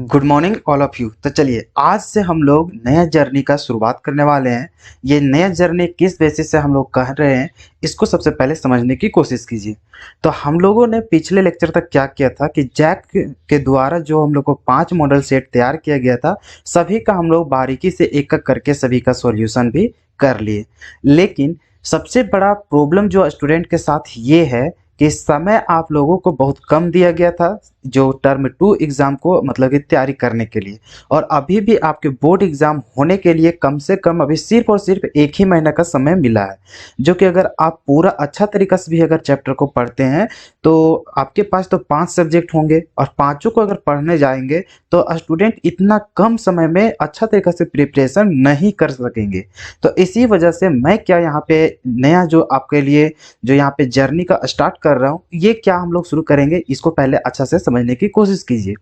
Good morning all of you. तो चलिए आज से हम लोग नया जर्नी का शुरुआत करने वाले हैं। ये नया जर्नी किस बेसिस से हम लोग कर रहे हैं इसको सबसे पहले समझने की कोशिश कीजिए। तो हम लोगों ने पिछले लेक्चर तक क्या किया था कि जैक के द्वारा जो हम लोग को 5 मॉडल सेट तैयार किया गया था, सभी का हम लोग बारीकी से एक एक करके सभी का सॉल्यूशन भी कर लिए। लेकिन सबसे बड़ा प्रॉब्लम जो स्टूडेंट के साथ ये है कि समय आप लोगों को बहुत कम दिया गया था जो टर्म 2 एग्ज़ाम को मतलब कि तैयारी करने के लिए, और अभी भी आपके बोर्ड एग्ज़ाम होने के लिए कम से कम अभी सिर्फ और सिर्फ 1 ही महीना का समय मिला है। जो कि अगर आप पूरा अच्छा तरीक़ा से भी अगर चैप्टर को पढ़ते हैं तो आपके पास तो 5 सब्जेक्ट होंगे और पाँचों को अगर पढ़ने जाएंगे तो स्टूडेंट इतना कम समय में अच्छा तरीक़ा से प्रिपरेशन नहीं कर सकेंगे। तो इसी वजह से मैं क्या यहाँ पे नया जो आपके लिए जो यहाँ पे जर्नी का स्टार्ट कर रहा हूँ, ये क्या हम लोग शुरू करेंगे इसको पहले अच्छा से समझने की कोशिश कीजिए।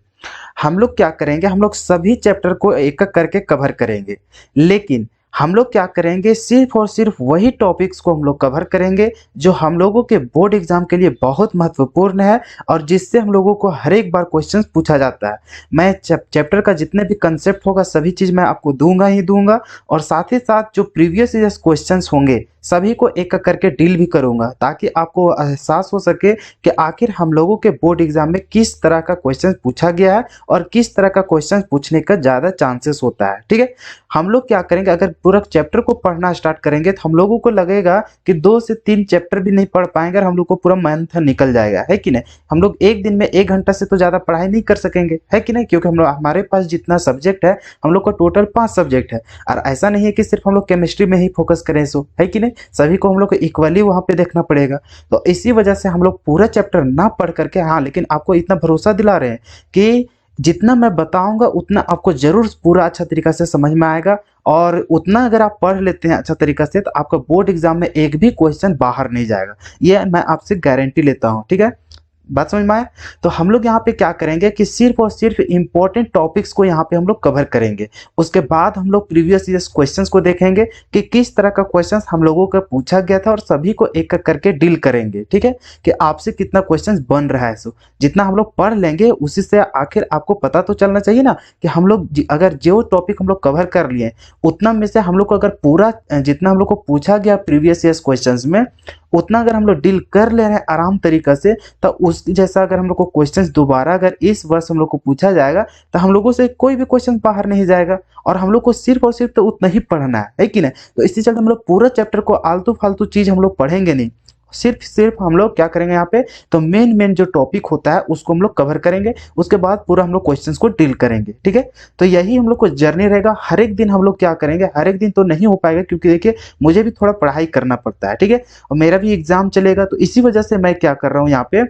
हम लोग क्या करेंगे, हम लोग सभी चैप्टर को एक एक करके कवर करेंगे, लेकिन हम लोग क्या करेंगे सिर्फ और सिर्फ वही टॉपिक्स को हम लोग कवर करेंगे जो हम लोगों के बोर्ड एग्जाम के लिए बहुत महत्वपूर्ण है और जिससे हम लोगों को हर एक बार क्वेश्चन पूछा जाता है। मैं चैप्टर का जितने भी कंसेप्ट होगा सभी चीज़ मैं आपको दूंगा ही दूंगा, और साथ ही साथ जो प्रीवियस ईयर्स क्वेश्चंस होंगे सभी को एक एक करके डील भी करूंगा, ताकि आपको एहसास हो सके कि आखिर हम लोगों के बोर्ड एग्जाम में किस तरह का क्वेश्चन पूछा गया है और किस तरह का क्वेश्चन पूछने का ज़्यादा चांसेस होता है। ठीक है, हम लोग क्या करेंगे, अगर पूरा चैप्टर को पढ़ना स्टार्ट करेंगे तो हम लोगों को लगेगा कि 2 से 3 चैप्टर भी नहीं पढ़ पाएंगे और हम लोग को पूरा मंथ निकल जाएगा, है कि नहीं। हम लोग एक दिन में 1 घंटा से तो ज़्यादा पढ़ाई नहीं कर सकेंगे, है कि नहीं, क्योंकि हम लोग हमारे पास जितना सब्जेक्ट है हम लोग का टोटल 5 सब्जेक्ट है, और ऐसा नहीं है कि सिर्फ हम लोग केमिस्ट्री में ही फोकस करें, सो है कि नहीं, सभी को हम लोग को इक्वली वहाँ पे देखना पड़ेगा। तो इसी वजह से हम लोग पूरा चैप्टर ना पढ़ करके, हाँ लेकिन आपको इतना भरोसा दिला रहे हैं कि जितना मैं बताऊंगा उतना आपको जरूर पूरा अच्छा तरीका से समझ में आएगा, और उतना अगर आप पढ़ लेते हैं अच्छा तरीका से तो आपका बोर्ड एग्जाम में एक भी क्वेश्चन बाहर नहीं जाएगा, ये मैं आपसे गारंटी लेता हूँ। ठीक है, बात समझ में आया। तो हम लोग यहाँ पे क्या करेंगे कि सिर्फ और सिर्फ इंपॉर्टेंट टॉपिक्स को यहाँ पे हम लोग कवर करेंगे। उसके बाद हम लोग प्रीवियस ईयर्स क्वेश्चंस को देखेंगे कि किस तरह का क्वेश्चंस हम लोगों का पूछा गया था और सभी को एक एक करके डील करेंगे। ठीक है, कि आपसे कितना क्वेश्चंस बन रहा है। सो जितना हम लोग पढ़ लेंगे उसी से आखिर आपको पता तो चलना चाहिए ना कि हम लोग अगर जो टॉपिक हम लोग कवर कर लिए उतना में से हम लोग को अगर पूरा जितना हम लोग को पूछा गया प्रीवियस ईयर्स क्वेश्चंस में उतना अगर हम लोग डील कर ले रहे हैं आराम तरीका से, तो उस जैसा अगर हम लोग को क्वेश्चंस दोबारा अगर इस वर्ष हम लोग को पूछा जाएगा तो हम लोगों से कोई भी क्वेश्चन बाहर नहीं जाएगा, और हम लोग को सिर्फ और सिर्फ तो उतना ही पढ़ना है कि नहीं। तो इसी चलते हम लोग पूरा चैप्टर को आलतू फालतू चीज हम लोग पढ़ेंगे नहीं, सिर्फ हम लोग क्या करेंगे यहाँ पे, तो मेन जो टॉपिक होता है उसको हम लोग कवर करेंगे, उसके बाद पूरा हम लोग क्वेश्चंस को डील करेंगे। ठीक है, तो यही हम लोग को जर्नी रहेगा। हर एक दिन हम लोग क्या करेंगे, हर एक दिन तो नहीं हो पाएगा क्योंकि देखिए मुझे भी थोड़ा पढ़ाई करना पड़ता है, ठीक है, और मेरा भी एग्जाम चलेगा, तो इसी वजह से मैं क्या कर रहा हूँ यहाँ पे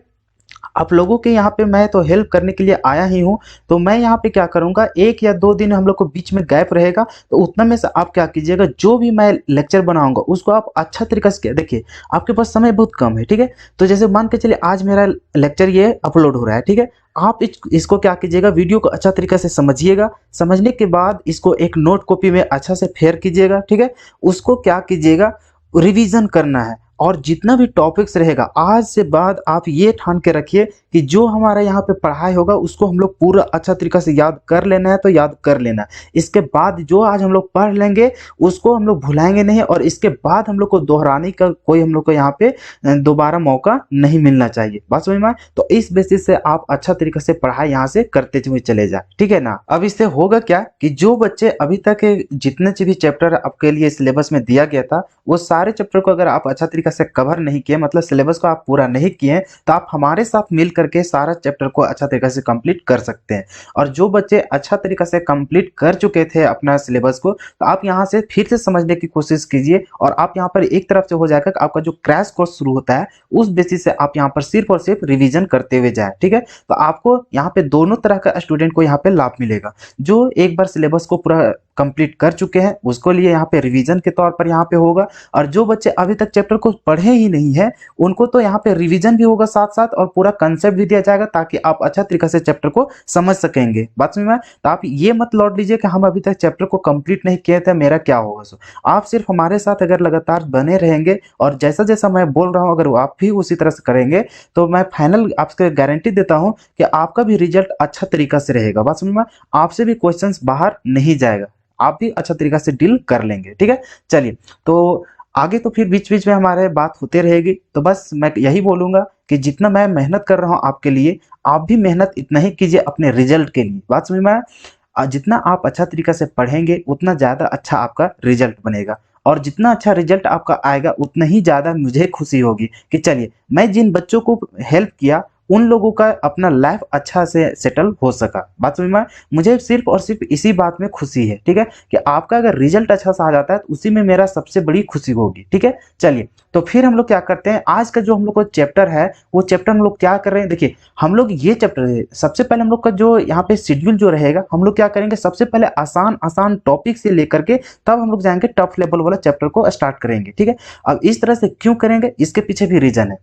आप लोगों के यहाँ पे मैं तो हेल्प करने के लिए आया ही हूँ। तो मैं यहाँ पे क्या करूँगा, 1 या 2 दिन हम लोग को बीच में गैप रहेगा, तो उतना में से आप क्या कीजिएगा, जो भी मैं लेक्चर बनाऊंगा उसको आप अच्छा तरीका से देखिए। आपके पास समय बहुत कम है, ठीक है, तो जैसे मान के चलिए आज मेरा लेक्चर ये अपलोड हो रहा है, ठीक है, आप इसको क्या कीजिएगा, वीडियो को अच्छा तरीके से समझिएगा। समझने के बाद इसको एक नोट कॉपी में अच्छा से फेयर कीजिएगा। ठीक है, उसको क्या कीजिएगा, रिवीजन करना है, और जितना भी टॉपिक्स रहेगा आज से बाद आप ये ठान के रखिए कि जो हमारा यहाँ पे पढ़ाई होगा उसको हम लोग पूरा अच्छा तरीका से याद कर लेना है, तो याद कर लेना है। इसके बाद जो आज हम लोग पढ़ लेंगे उसको हम लोग भुलाएंगे नहीं, और इसके बाद हम लोग को दोहराने का कोई हम लोग को यहाँ पे दोबारा मौका नहीं मिलना चाहिए। बात समझ में आए? तो इस बेसिस से आप अच्छा तरीके से पढ़ाई यहाँ से करते हुए चले जाए, ठीक है ना। अब इससे होगा क्या कि जो बच्चे अभी तक जितने भी चैप्टर आपके लिए सिलेबस में दिया गया था वो सारे चैप्टर को अगर आप अच्छा तरीका से कवर नहीं किए, मतलब सिलेबस को आप पूरा नहीं किए, तो आप हमारे साथ मिल करके सारा चैप्टर को अच्छा तरीका से कंप्लीट कर सकते हैं। और जो बच्चे अच्छा तरीका से कंप्लीट कर चुके थे अपना सिलेबस को, तो आप यहाँ से फिर से समझने की कोशिश कीजिए, और आप यहाँ पर एक तरफ से हो जाएगा कि आपका जो क्रैश कोर्स शुरू होता है उस बेसिस से आप यहाँ पर सिर्फ और सिर्फ रिविजन करते हुए जाए। ठीक है, तो आपको यहाँ पे दोनों तरह का स्टूडेंट को यहाँ पे लाभ मिलेगा। जो एक बार सिलेबस को पूरा कंप्लीट कर चुके हैं उसको लिए यहाँ पे रिवीजन के तौर पर यहाँ पे होगा, और जो बच्चे अभी तक चैप्टर को पढ़े ही नहीं है उनको तो यहाँ पे रिवीजन भी होगा साथ साथ, और पूरा कंसेप्ट भी दिया जाएगा ताकि आप अच्छा तरीके से चैप्टर को समझ सकेंगे। बात समझ में आया? तो आप ये मत लौट लीजिए कि हम अभी तक चैप्टर को कंप्लीट नहीं किए थे, मेरा क्या होगा। सो आप सिर्फ हमारे साथ अगर लगातार बने रहेंगे और जैसा जैसा मैं बोल रहा हूँ अगर आप भी उसी तरह से करेंगे तो मैं फाइनल आपसे गारंटी देता हूँ कि आपका भी रिजल्ट अच्छा तरीका से रहेगा। बात समझ में? आपसे भी क्वेश्चंस बाहर नहीं जाएगा, आप भी अच्छा तरीका से डील कर लेंगे। ठीक है, चलिए तो आगे तो फिर बीच बीच में हमारे बात होते रहेगी। तो बस मैं यही बोलूंगा कि जितना मैं मेहनत कर रहा हूँ आपके लिए, आप भी मेहनत इतना ही कीजिए अपने रिजल्ट के लिए। बात समझ में आया? जितना आप अच्छा तरीका से पढ़ेंगे उतना ज़्यादा अच्छा आपका रिजल्ट बनेगा, और जितना अच्छा रिजल्ट आपका आएगा उतना ही ज़्यादा मुझे खुशी होगी कि चलिए मैं जिन बच्चों को हेल्प किया उन लोगों का अपना लाइफ अच्छा से सेटल हो सका। बात समझ में आया? मुझे सिर्फ और सिर्फ इसी बात में खुशी है। ठीक है, कि आपका अगर रिजल्ट अच्छा सा आ जाता है तो उसी में मेरा सबसे बड़ी खुशी होगी। ठीक है, चलिए तो फिर हम लोग क्या करते हैं, आज का जो हम लोग का चैप्टर है वो चैप्टर हम लोग क्या कर रहे हैं। देखिए हम लोग ये चैप्टर सबसे पहले हम लोग का जो यहाँ पे शेड्यूल जो रहेगा, हम लोग क्या करेंगे, सबसे पहले आसान आसान टॉपिक से लेकर के तब हम लोग जाएंगे टफ लेवल वाला चैप्टर को स्टार्ट करेंगे। ठीक है, अब इस तरह से क्यों करेंगे, इसके पीछे भी रीजन है।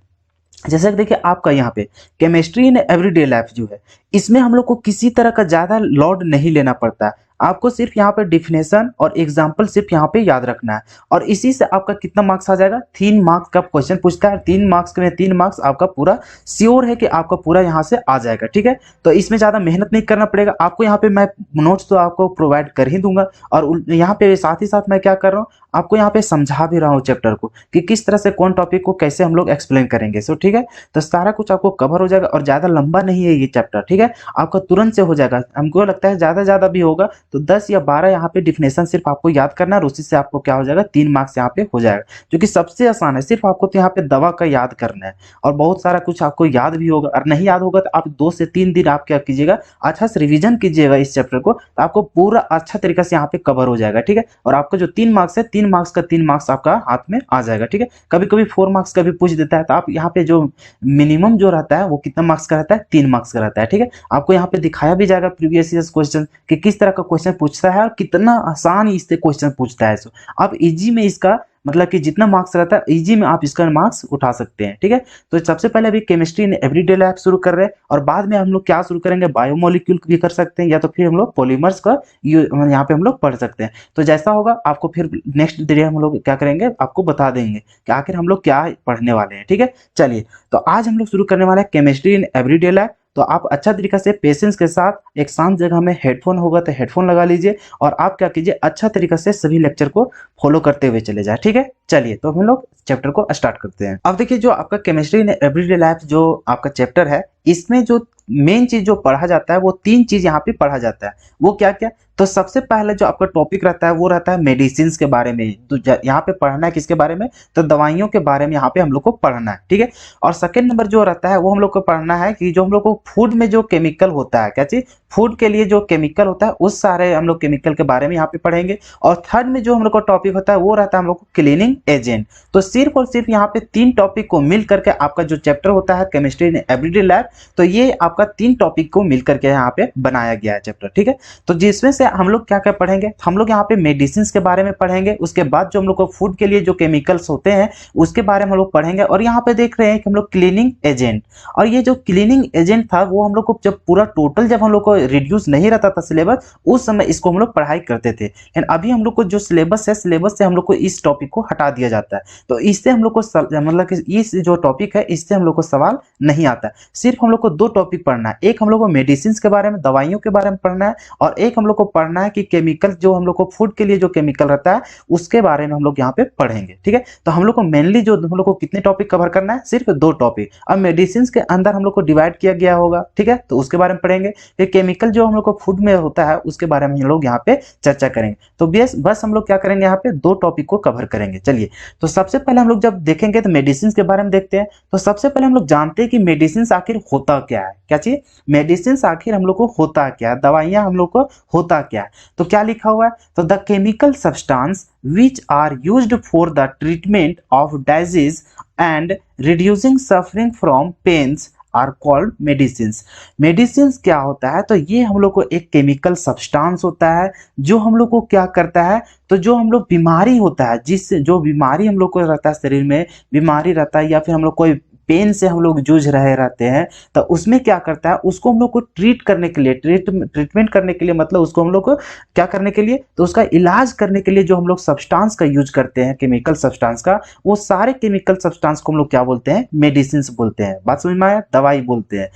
जैसे कि देखिए आपका यहाँ पे केमिस्ट्री इन एवरीडे लाइफ जो है, इसमें हम लोग को किसी तरह का ज्यादा लोड नहीं लेना पड़ता है। आपको सिर्फ यहाँ पे डिफिनेशन और एग्जाम्पल सिर्फ यहाँ पे याद रखना है, और इसी से आपका कितना मार्क्स आ जाएगा, 3 मार्क्स का क्वेश्चन पूछता है। 3 मार्क्स में 3 मार्क्स आपका पूरा श्योर है कि आपका पूरा यहाँ से आ जाएगा। ठीक है, तो इसमें ज्यादा मेहनत नहीं करना पड़ेगा आपको। यहाँ पे मैं नोट्स तो आपको प्रोवाइड कर ही दूंगा, और यहाँ पे साथ ही साथ मैं क्या कर रहा हूँ, आपको यहाँ पे समझा भी रहा हूँ चैप्टर को कि किस तरह से कौन टॉपिक को कैसे हम लोग एक्सप्लेन करेंगे। सो ठीक है, तो सारा कुछ आपको कवर हो जाएगा, और ज्यादा लंबा नहीं है ये चैप्टर। ठीक है, आपका तुरंत से हो जाएगा। हमको लगता है ज्यादा भी होगा तो 10 या 12 यहाँ पे डिफिनेशन सिर्फ आपको याद करना है, और उसी से आपको क्या हो जाएगा, 3 मार्क्स यहाँ पे हो जाएगा, जो कि सबसे आसान है। सिर्फ आपको तो यहाँ पे दवा का याद करना है, और बहुत सारा कुछ आपको याद भी होगा, और नहीं याद होगा तो आप 2 से 3 दिन आप क्या कीजिएगा, अच्छा से रिवीजन कीजिएगा इस चैप्टर को, तो आपको पूरा अच्छा तरीका से यहाँ पे कवर हो जाएगा। ठीक है, और आपका जो 3 मार्क्स है, 3 मार्क्स का 3 मार्क्स आपका हाथ में आ जाएगा। ठीक है, कभी कभी 4 मार्क्स का भी पूछ देता है, तो आप यहाँ पे जो मिनिमम जो रहता है वो कितना मार्क्स का रहता है, 3 मार्क्स का रहता है। ठीक है, आपको यहाँ पे दिखाया भी जाएगा प्रीवियस ईयर क्वेश्चन कि किस तरह का क्वेश्चन पूछता है और कितना आसान इससे क्वेश्चन पूछता है। सो आप इजी में इसका मतलब कि जितना मार्क्स रहता है इजी में आप इसका मार्क्स उठा सकते हैं। ठीक है, तो सबसे पहले अभी केमिस्ट्री इन एवरीडे लाइफ शुरू कर रहे हैं, और बाद में हम लोग क्या शुरू करेंगे, बायोमोलिक्यूल भी कर सकते हैं, या तो फिर हम लोग पॉलीमर्स का यहाँ पे हम लोग पढ़ सकते हैं। तो जैसा होगा आपको फिर नेक्स्ट डे हम लोग क्या करेंगे, आपको बता देंगे कि आखिर हम लोग क्या पढ़ने वाले हैं। ठीक है, चलिए तो आज हम लोग शुरू करने वाले हैं केमिस्ट्री इन एवरीडे लाइफ। तो आप अच्छा तरीका से पेशेंस के साथ एक शांत जगह में हेडफोन होगा तो हेडफोन लगा लीजिए, और आप क्या कीजिए, अच्छा तरीका से सभी लेक्चर को फॉलो करते हुए चले जाए। ठीक है, चलिए तो हम लोग चैप्टर को स्टार्ट करते हैं। अब देखिए जो आपका केमिस्ट्री इन एवरीडे लाइफ जो आपका चैप्टर है, इसमें जो मेन चीज जो पढ़ा जाता है वो 3 चीज यहाँ पे पढ़ा जाता है। वो क्या क्या, तो सबसे पहले जो आपका टॉपिक रहता है वो रहता है मेडिसिन के बारे में। तो यहाँ पे पढ़ना है किसके बारे में, तो दवाइयों के बारे में यहाँ पे हम लोग को पढ़ना है। ठीक है, और सेकंड नंबर जो रहता है वो हम लोग को पढ़ना है कि जो हम लोग को फूड में जो केमिकल होता है, क्या चीज, फूड के लिए जो केमिकल होता है उस सारे हम लोग केमिकल के बारे में यहाँ पे पढ़ेंगे। और थर्ड में जो हम लोग का टॉपिक होता है वो रहता है हम लोग को क्लीनिंग एजेंट। तो सिर्फ और सिर्फ यहाँ पे 3 टॉपिक को मिल करके आपका जो चैप्टर होता है केमिस्ट्री इन एवरीडे लाइफ, तो ये आपका 3 टॉपिक को मिल करके यहाँ पे बनाया गया है चैप्टर। ठीक है, तो जिसमें से हम लोग क्या क्या पढ़ेंगे, हम लोग यहाँ पे मेडिसिन के बारे में पढ़ेंगे, उसके बाद जो हम लोग को फूड के लिए जो केमिकल्स होते हैं उसके बारे में हम लोग पढ़ेंगे, और यहाँ पे देख रहे हैं कि हम लोग क्लीनिंग एजेंट, और ये जो क्लीनिंग एजेंट था वो हम लोग को जब पूरा टोटल जब हम लोग को रिड्यूस नहीं रहता था सिलेबस, उस समय इसको हम लोग पढ़ाई करते थे। लेकिन अभी हम लोग को जो सिलेबस है, सिलेबस से हम लोग को इस टॉपिक को हटा दिया जाता है, तो इससे हम लोग को मतलब कि इस जो टॉपिक है इससे हम लोग को सवाल नहीं आता है। सिर्फ हम लोग को 2 टॉपिक पढ़ना है, एक हम लोग को मेडिसिन के बारे में, दवाइयों के बारे में पढ़ना है, और एक हम लोग को पढ़ना है कि केमिकल जो हम लोग को फूड के लिए जो केमिकल रहता है उसके बारे में हम लोग यहाँ पे पढ़ेंगे। ठीक है, तो हम लोग को मेनली जो हम लोग को कितने टॉपिक कवर करना है, सिर्फ 2 टॉपिक। अब मेडिसिन के अंदर हम लोग को डिवाइड किया गया होगा, ठीक है, तो उसके बारे में पढ़ेंगे। फिर केमिकल जो हम लोग को फूड में होता है उसके बारे में हम लोग यहाँ पे चर्चा करेंगे। तो बस हम लोग क्या करेंगे, यहाँ पे 2 टॉपिक को कवर करेंगे। चलिए तो सबसे पहले हम लोग जब देखेंगे तो मेडिसिन के बारे में देखते हैं। तो सबसे पहले हम लोग जानते हैं कि मेडिसिन आखिर होता क्या है, क्या चाहिए, मेडिसिन आखिर हम लोग को होता क्या है, दवाइयां हम लोग को होता क्या है। तो क्या लिखा हुआ है, तो the chemical substance which are used for the treatment of disease and reducing suffering from pains are called medicines. Medicines क्या होता है, तो ये हम लोग को एक केमिकल सब्सटेंस होता है जो हम लोग को क्या करता है, तो जो हम लोग बीमारी होता है, जिससे जो बीमारी हम लोग को रहता है, शरीर में बीमारी रहता है या फिर हम लोग कोई पेन से हम लोग जूझ रहे रहते हैं, तो उसमें क्या करता है, उसको हम लोग को ट्रीट करने के लिए, ट्रीटमेंट करने के लिए, मतलब उसको हम लोग को क्या करने के लिए, तो उसका इलाज करने के लिए जो हम लोग सब्सटेंस का यूज करते हैं, केमिकल सब्सटेंस का, वो सारे केमिकल सब्सटेंस को हम लोग क्या बोलते हैं, मेडिसिन बोलते हैं। बात समझ में आया, दवाई बोलते हैं।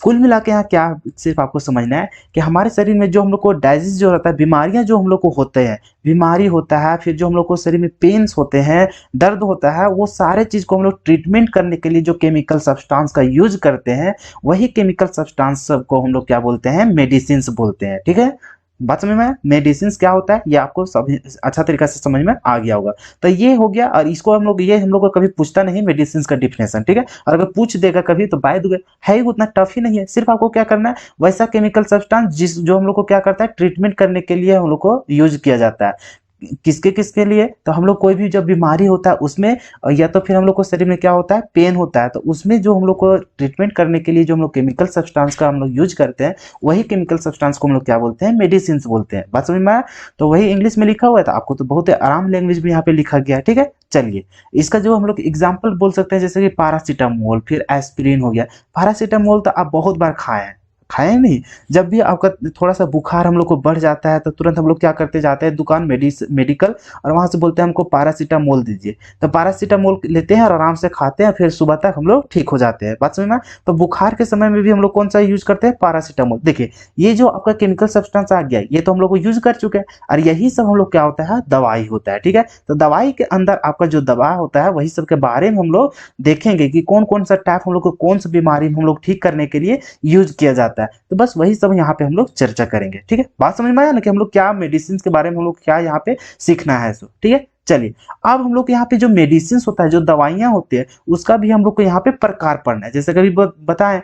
कुल मिला के यहाँ क्या सिर्फ आपको समझना है कि हमारे शरीर में जो हम लोग को डाइजेस्ट जो रहता है, बीमारियां जो हम लोग को होते हैं, बीमारी होता है, फिर जो हम लोग को शरीर में पेन्स होते हैं, दर्द होता है, वो सारे चीज को हम लोग ट्रीटमेंट करने के लिए जो केमिकल सब्सटेंस का यूज करते हैं, वही केमिकल सब्सटेंस को हम लोग क्या बोलते हैं, मेडिसिन बोलते हैं। ठीक है, बात समझ में आया? मेडिसिन क्या होता है ये आपको सब अच्छा तरीका से समझ में आ गया होगा। तो ये हो गया, और इसको हम लोग, ये हम लोग को कभी पूछता नहीं मेडिसिन का डिफिनेशन, ठीक है, और अगर पूछ देगा कभी तो बाय द वे है ही उतना टफ ही नहीं है, सिर्फ आपको क्या करना है, वैसा केमिकल सब्सटेंस जिस जो हम लोग को क्या करता है, ट्रीटमेंट करने के लिए हम लोग को यूज किया जाता है। किसके किसके लिए, तो हम लोग कोई भी जब बीमारी होता है उसमें, या तो फिर हम लोग को शरीर में क्या होता है, पेन होता है, तो उसमें जो हम लोग को ट्रीटमेंट करने के लिए जो हम लोग केमिकल सब्सटेंस का हम लोग यूज करते हैं, वही केमिकल सब्सटेंस को हम लोग क्या बोलते हैं, मेडिसिन बोलते हैं। बात समझ में आया? तो वही इंग्लिश में लिखा हुआ है, तो आपको तो बहुत ही आराम लैंग्वेज में यहाँ पे लिखा गया है। ठीक है, चलिए इसका जो हम लोग एग्जाम्पल बोल सकते हैं, जैसे कि पैरासीटामोल, फिर एस्पिरिन हो गया। पैरासीटामोल तो आप बहुत बार खाए हैं, खाए नहीं, जब भी आपका थोड़ा सा बुखार हम लोग को बढ़ जाता है तो तुरंत हम लोग क्या करते जाते हैं दुकान मेडिकल, और वहां से बोलते हैं हमको पैरासीटामोल दीजिए, तो पैरासीटामोल लेते हैं और आराम से खाते हैं, फिर सुबह तक हम लोग ठीक हो जाते हैं। बात समझ में? तो बुखार के समय में भी हम लोग कौन सा यूज करते हैं, पैरासीटामोल। देखिए ये जो आपका केमिकल सब्सटेंस आ गया, ये तो हम लोग को यूज कर चुके हैं, और यही सब हम लोग क्या होता है, दवाई होता है। ठीक है, तो दवाई के अंदर आपका जो दवा होता है, वही सब के बारे में हम लोग देखेंगे कि कौन कौन सा टाइप हम लोग को कौन सी बीमारी में हम लोग ठीक करने के लिए यूज किया जाता है। तो बस वही सब यहाँ पे हम लोग चर्चा करेंगे। ठीक है, बात समझ में आया ना कि हम लोग क्या मेडिसिन के बारे में हम लोग क्या यहाँ पे सीखना है। सो ठीक है, चलिए अब हम लोग यहाँ पे जो मेडिसिन होता है, जो दवाइयां होती है, उसका भी हम लोग को यहाँ पे प्रकार पढ़ना है। जैसे कभी बताएं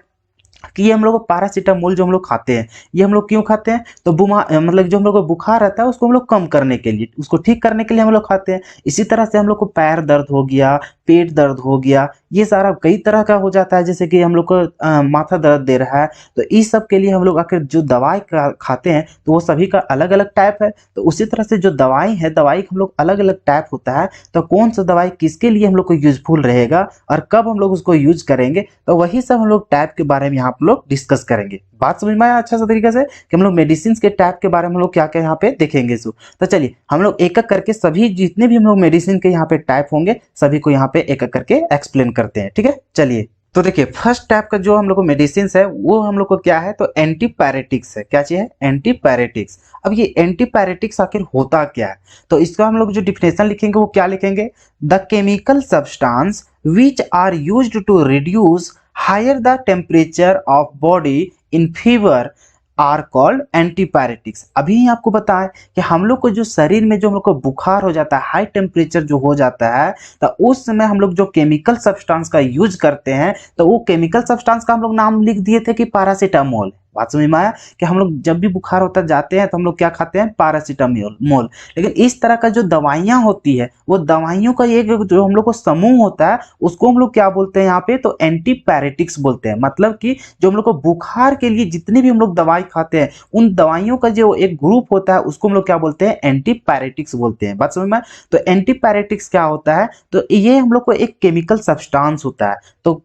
कि ये हम लोग पैरासीटामोल जो हम लोग खाते हैं, ये हम लोग क्यों खाते हैं, तो मतलब जो हम लोग को बुखार रहता है उसको हम लोग कम करने के लिए, उसको ठीक करने के लिए हम लोग खाते हैं। इसी तरह से हम लोग को पैर दर्द हो गया, पेट दर्द हो गया, ये सारा कई तरह का हो जाता है, जैसे कि हम लोग को माथा दर्द दे रहा है, तो इस सब के लिए हम लोग आखिर जो दवाई खाते हैं तो वो सभी का अलग अलग टाइप है। तो उसी तरह से जो दवाई है, दवाई का हम लोग अलग अलग टाइप होता है, तो कौन सा दवाई किसके लिए हम लोग को यूजफुल रहेगा और कब हम लोग उसको यूज करेंगे, तो वही सब हम लोग टाइप के बारे में यहाँ हम लोग डिस्कस करेंगे। बात समझ में आया अच्छा सा तरीके से कि हम लोग मेडिसिन के टाइप के बारे में हम लोग क्या क्या यहाँ पे देखेंगे। तो चलिए हम लोग एक एक करके सभी जितने भी हम लोग मेडिसिन के यहाँ पे टाइप होंगे सभी को यहाँ पे एक एक करके एक्सप्लेन करते हैं। ठीक है, चलिए तो देखिए फर्स्ट टाइप का जो हम लोग को मेडिसिन है वो हम लोग को क्या है, तो एंटीपायरेटिक्स है। क्या चीज है, एंटीपायरेटिक्स। अब ये एंटीपायरेटिक्स आखिर होता क्या है, तो इसका हम लोग जो डिफिनेशन लिखेंगे वो क्या लिखेंगे, the chemical substance which are used to reduce higher the temperature of body in fever are called antipyretics. अभी आपको बताएं कि हम लोग को जो शरीर में जो हम लोग को बुखार हो जाता है, हाई टेम्परेचर जो हो जाता है, तो उस समय हम लोग जो केमिकल सब्सटेंस का यूज करते हैं, तो वो केमिकल सब्सटेंस का हम लोग नाम लिख दिए थे कि पैरासीटामोल। बात समझ में आया कि हम लोग जब भी बुखार होता जाते हैं तो हम लोग क्या खाते हैं, पैरासीटामोल। लेकिन इस तरह का जो दवाइयां होती है, वो दवाइयों का एक जो हम लोग को समूह होता है, उसको हम लोग क्या बोलते हैं यहाँ पे, तो एंटीपायरेटिक्स बोलते हैं। मतलब कि जो हम लोग को बुखार के लिए जितनी भी हम लोग दवाई खाते हैं, उन दवाइयों का जो एक ग्रुप होता है उसको हम लोग क्या बोलते हैं, एंटीपायरेटिक्स बोलते हैं। बात समझ में? तो एंटीपायरेटिक्स क्या होता है, तो ये हम लोग को एक केमिकल सब्सटेंस होता है, तो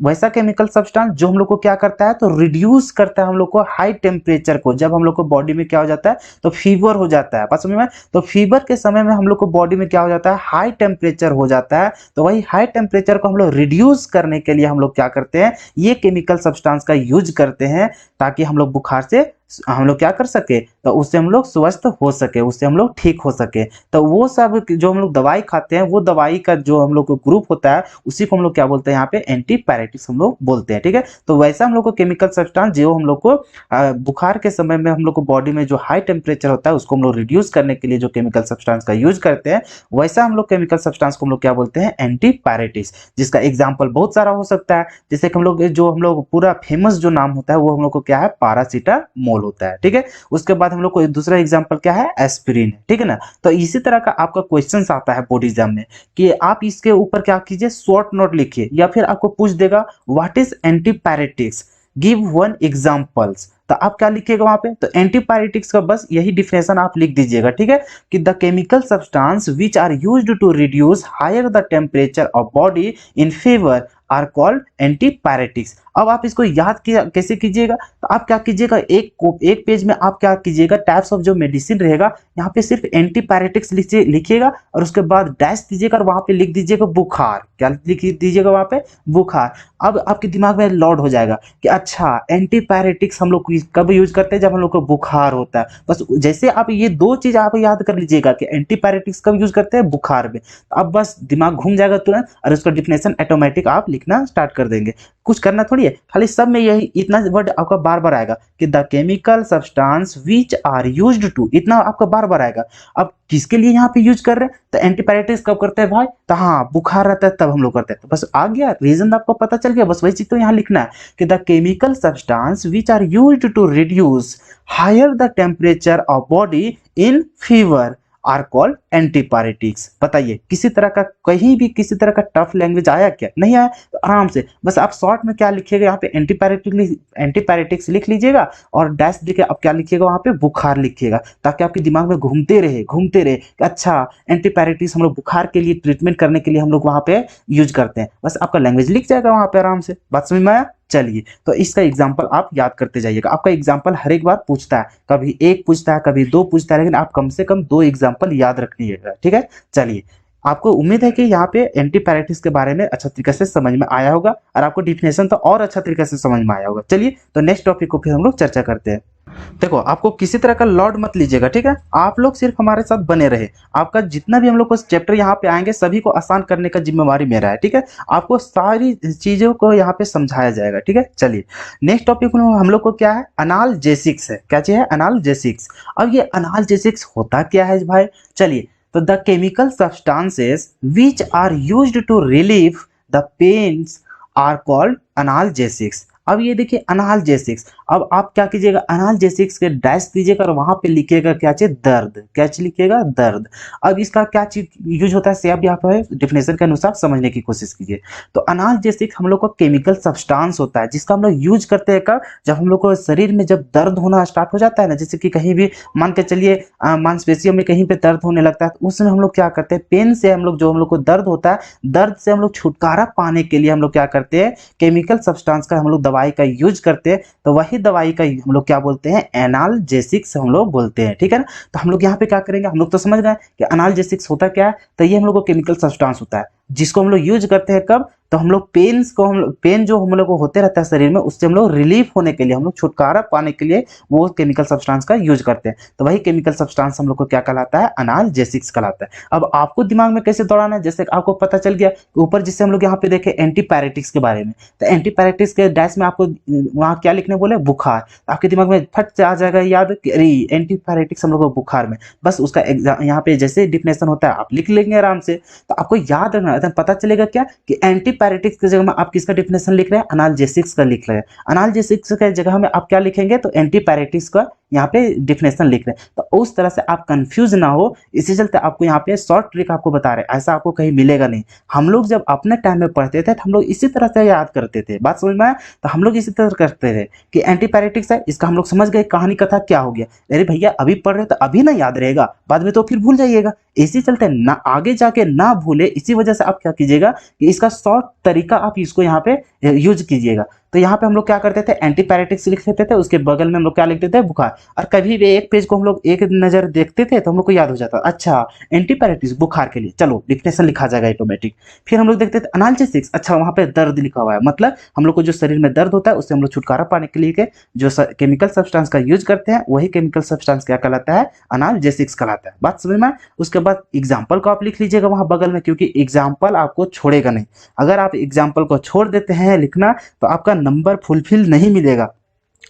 वैसा केमिकल सब्सटेंस जो हम लोग को क्या करता है, तो रिड्यूस करता है हम लोग को हाई टेम्परेचर को। जब हम लोग को बॉडी में क्या हो जाता है, तो फीवर हो जाता है। बात समझ में? तो फीवर के समय में हम लोग को बॉडी में क्या हो जाता है, हाई टेम्परेचर हो जाता है, तो वही हाई टेम्परेचर को हम लोग रिड्यूस करने के लिए हम लोग क्या करते हैं, ये केमिकल सब्सटेंस का यूज करते हैं, ताकि हम लोग बुखार से हम लोग क्या कर सके, तो उससे हम लोग स्वस्थ हो सके, उससे हम लोग ठीक हो सके। तो वो सब जो हम लोग दवाई खाते हैं, वो दवाई का जो हम लोग को ग्रुप होता है, उसी को हम लोग क्या बोलते हैं यहाँ पे, एंटीपायरेटिक्स हम लोग बोलते हैं। ठीक है, तो वैसा हम लोग को केमिकल सब्सटेंस जो हम लोग को बुखार के समय में हम लोग को बॉडी में जो हाई टेम्परेचर होता है उसको हम लोग रिड्यूस करने के लिए जो केमिकल सब्सटेंस का यूज करते हैं, वैसा हम लोग केमिकल सब्सटेंस को हम लोग क्या बोलते हैं, एंटीपायरेटिक्स। जिसका एग्जाम्पल बहुत सारा हो सकता है, जैसे कि हम लोग जो हम लोग पूरा फेमस जो नाम होता है वो हम लोग को क्या है, पैरासीटामोल पैरासीटामोल होता है, ठीक है। उसके बाद हम लोग को दूसरा एग्जांपल क्या है, एस्पिरिन, ठीक है ना। तो इसी तरह का आपका क्वेश्चन आता है बोर्ड एग्जाम में कि आप इसके ऊपर क्या कीजिए, शॉर्ट नोट लिखिए, या फिर आपको पूछ देगा what is antipyretics, give one examples. तो आप क्या लिखिएगा वहां पे, तो एंटीपायरेटिक्स का बस यही डिफिनेशन आप लिख दीजिएगा, ठीक है, कि the chemical substance which are used to reduce higher the temperature of body in fever are called antipyretics. अब आप इसको याद किया कैसे कीजिएगा, तो आप क्या कीजिएगा, एक पेज में आप क्या कीजिएगा, टाइप्स ऑफ जो मेडिसिन रहेगा यहाँ पे सिर्फ एंटीपायरेटिक्स लिखिएगा और उसके बाद डैश दीजिएगा और वहां पे लिख दीजिएगा बुखार। क्या लिख दीजिएगा वहां पे, बुखार। अब आपके दिमाग में लॉड हो जाएगा कि अच्छा एंटीपायरेटिक्स हम लोग कब यूज करते हैं, जब हम लोग को बुखार होता है। बस जैसे आप ये दो चीज आप याद कर लीजिएगा कि एंटीपायरेटिक्स कब यूज करते हैं, बुखार में, अब बस दिमाग घूम जाएगा तुरंत और उसका डिफिनेशन ऑटोमेटिक आप लिखना स्टार्ट कर देंगे। कुछ करना थोड़ी है, खाली सब में यही इतना वर्ड आपका बार बार आएगा कि the chemical substance which are used to, इतना आपका बार बार आएगा। अब किसके लिए यहाँ पे यूज कर रहे हैं, तो एंटीपायरेटिक्स कब करते हैं भाई, तो हाँ बुखार रहता है तब हम लोग करते हैं। तो बस आ गया रीजन, आपको पता चल गया, बस वही चीज तो यहाँ लिखना है कि the chemical substance which are used to reduce higher the temperature of body in fever are called antipyretics. बताइए किसी तरह का, कहीं भी किसी तरह का टफ लैंग्वेज आया क्या, नहीं आया। तो आराम से बस आप शॉर्ट में क्या लिखिएगा, यहाँ पे एंटीपायरेटिक्स लिख लीजिएगा और डैश देके आप क्या लिखिएगा, वहां पे बुखार लिखिएगा, ताकि आपके दिमाग में घूमते रहे कि अच्छा एंटीपायरेटिक्स हम लोग बुखार के लिए ट्रीटमेंट करने के लिए हम लोग वहां पे यूज करते हैं। बस आपका लैंग्वेज लिख जाएगा वहां पे आराम से। बात समझ में आया। चलिए तो इसका एग्जाम्पल आप याद करते जाइएगा। आपका एग्जाम्पल हर एक बार पूछता है, कभी एक पूछता है कभी दो पूछता है, लेकिन आप कम से कम दो एग्जाम्पल याद रखिएगा, ठीक है। चलिए आपको उम्मीद है कि यहाँ पे एंटीपायरेटिक्स के बारे में अच्छा तरीके से समझ में आया होगा और आपको डिफिनेशन तो और अच्छा तरीके से समझ में आया होगा। चलिए तो नेक्स्ट टॉपिक को फिर हम लोग चर्चा करते हैं। देखो आपको किसी तरह का लॉड मत लीजिएगा, ठीक है। आप लोग सिर्फ हमारे साथ बने रहे, आपका जितना भी हम लोग को चैप्टर यहाँ पे आएंगे सभी को आसान करने का जिम्मेवारी मेरा है, ठीक है। आपको सारी चीजों को यहाँ पे समझाया जाएगा, ठीक है। चलिए नेक्स्ट टॉपिक हम लोग को क्या है, अनाल्जेसिक्स है। क्या चीज है, अनाल्जेसिक्स। अब ये अनाल्जेसिक्स होता क्या है भाई, चलिए तो the chemical substances which are used to relieve the pains are called analgesics. अब ये देखिए अनाल्जेसिक्स, अब आप क्या कीजिएगा, अनाल्जेसिक्स के डैश दीजिएगा और वहां पे लिखिएगा क्या चीज, दर्द। क्या चीज लिखिएगा, दर्द। अब इसका क्या चीज यूज होता है, से आप यहाँ पे डिफिनेशन के अनुसार समझने की कोशिश कीजिए। तो अनाल्जेसिक्स हम लोग का केमिकल सब्सटेंस होता है जिसका हम लोग यूज करते हैं कब, जब हम लोग को शरीर में जब दर्द होना स्टार्ट हो जाता है ना, जैसे कि कहीं भी मान के चलिए मांसपेशियों में कहीं पे दर्द होने लगता है, तो उसमें हम लोग क्या करते हैं, पेन से हम लोग, जो हम लोग को दर्द होता है, दर्द से हम लोग छुटकारा पाने के लिए हम लोग क्या करते हैं, केमिकल सब्सटेंस का हम लोग दवाई का यूज करते हैं। तो वही दवाई का हम लोग क्या बोलते हैं, एनाल्जेसिक्स हम लोग बोलते हैं, ठीक है ना। तो हम लोग यहाँ पे क्या करेंगे, हम लोग तो समझ गए कि एनाल्जेसिक्स होता क्या है, तो ये हम लोग को केमिकल सब्सटेंस होता है जिसको हम लोग यूज करते हैं कब, तो हम लोग पेन्स को, हम लोग पेन जो हम लोग को होते रहता है शरीर में, उससे हम लोग रिलीफ होने के लिए, हम लोग छुटकारा पाने के लिए वो केमिकल सब्सटेंस का यूज करते हैं। तो वही केमिकल सब्सटेंस हम लोग को क्या कहलाता है, अनाल्जेसिक्स कहलाता है। अब आपको दिमाग में कैसे दौड़ाना है, जैसे आपको पता चल गया ऊपर जिससे हम लोग यहाँ पे देखे एंटीपायरेटिक्स के बारे में, तो एंटीपायरेटिक्स के डैश में आपको वहाँ क्या लिखने बोले, बुखार। आपके दिमाग में फट से आ जाएगा याद कि अरे एंटीपायरेटिक्स हम लोग को बुखार में, बस उसका एग्जाम यहाँ पे जैसे डिफिनेशन होता है आप लिख लेंगे आराम से। तो आपको याद रखना, पता चलेगा क्या कि एंटीपायरेटिक्स की जगह में आप किसका डिफिनेशन लिख रहे हैं, अनाल्जेसिक्स का लिख रहे हैं। अनाल्जेसिक्स की जगह में आप क्या लिखेंगे, तो एंटीपायरेटिक्स का यहाँ पे डिफिनेशन लिख रहे हैं। तो उस तरह से आप कंफ्यूज ना हो, इसी चलते आपको यहाँ पे शॉर्ट ट्रिक आपको बता रहे हैं, ऐसा आपको कहीं मिलेगा नहीं। हम लोग जब अपने टाइम में पढ़ते थे तो हम लोग इसी तरह से याद करते थे। बात समझ में आया, तो हम लोग इसी तरह करते थे कि एंटीपायरेटिक्स है, इसका हम लोग समझ गए कहानी कथा क्या हो गया। अरे भैया अभी पढ़ रहे तो अभी ना याद रहेगा, बाद में तो फिर भूल जाइएगा। इसी चलते ना आगे जाके ना भूले, इसी वजह से आप क्या कीजिएगा कि इसका शॉर्ट तरीका आप इसको यहाँ पे यूज कीजिएगा। तो यहाँ पे हम लोग क्या करते थे, एंटीपायरेटिक्स लिख लेते थे, उसके बगल में हम लोग क्या लिखते थे, बुखार। और कभी भी एक पेज को हम लोग एक नजर देखते थे तो हम लोग को याद हो जाता, अच्छा एंटीपायरेटिक्स बुखार के लिए, चलो डिफिनेशन लिखा जाएगा ऑटोमेटिक। फिर हम लोग देखते थे अनाल्जेसिक्स, अच्छा वहां पे दर्द लिखा हुआ है, मतलब हम लोग को जो शरीर में दर्द होता है उससे हम लोग छुटकारा पाने के लिए के जो केमिकल सब्सटेंस का यूज करते हैं, वही केमिकल सब्सटेंस क्या कहलाता है, अनाल्जेसिक्स कहलाता है। बात समझ में। उसके बाद एग्जाम्पल को आप लिख लीजिएगा वहां बगल में, क्योंकि एग्जाम्पल आपको छोड़ेगा नहीं। अगर आप एग्जाम्पल को छोड़ देते हैं लिखना तो आपका नंबर फुलफिल नहीं मिलेगा।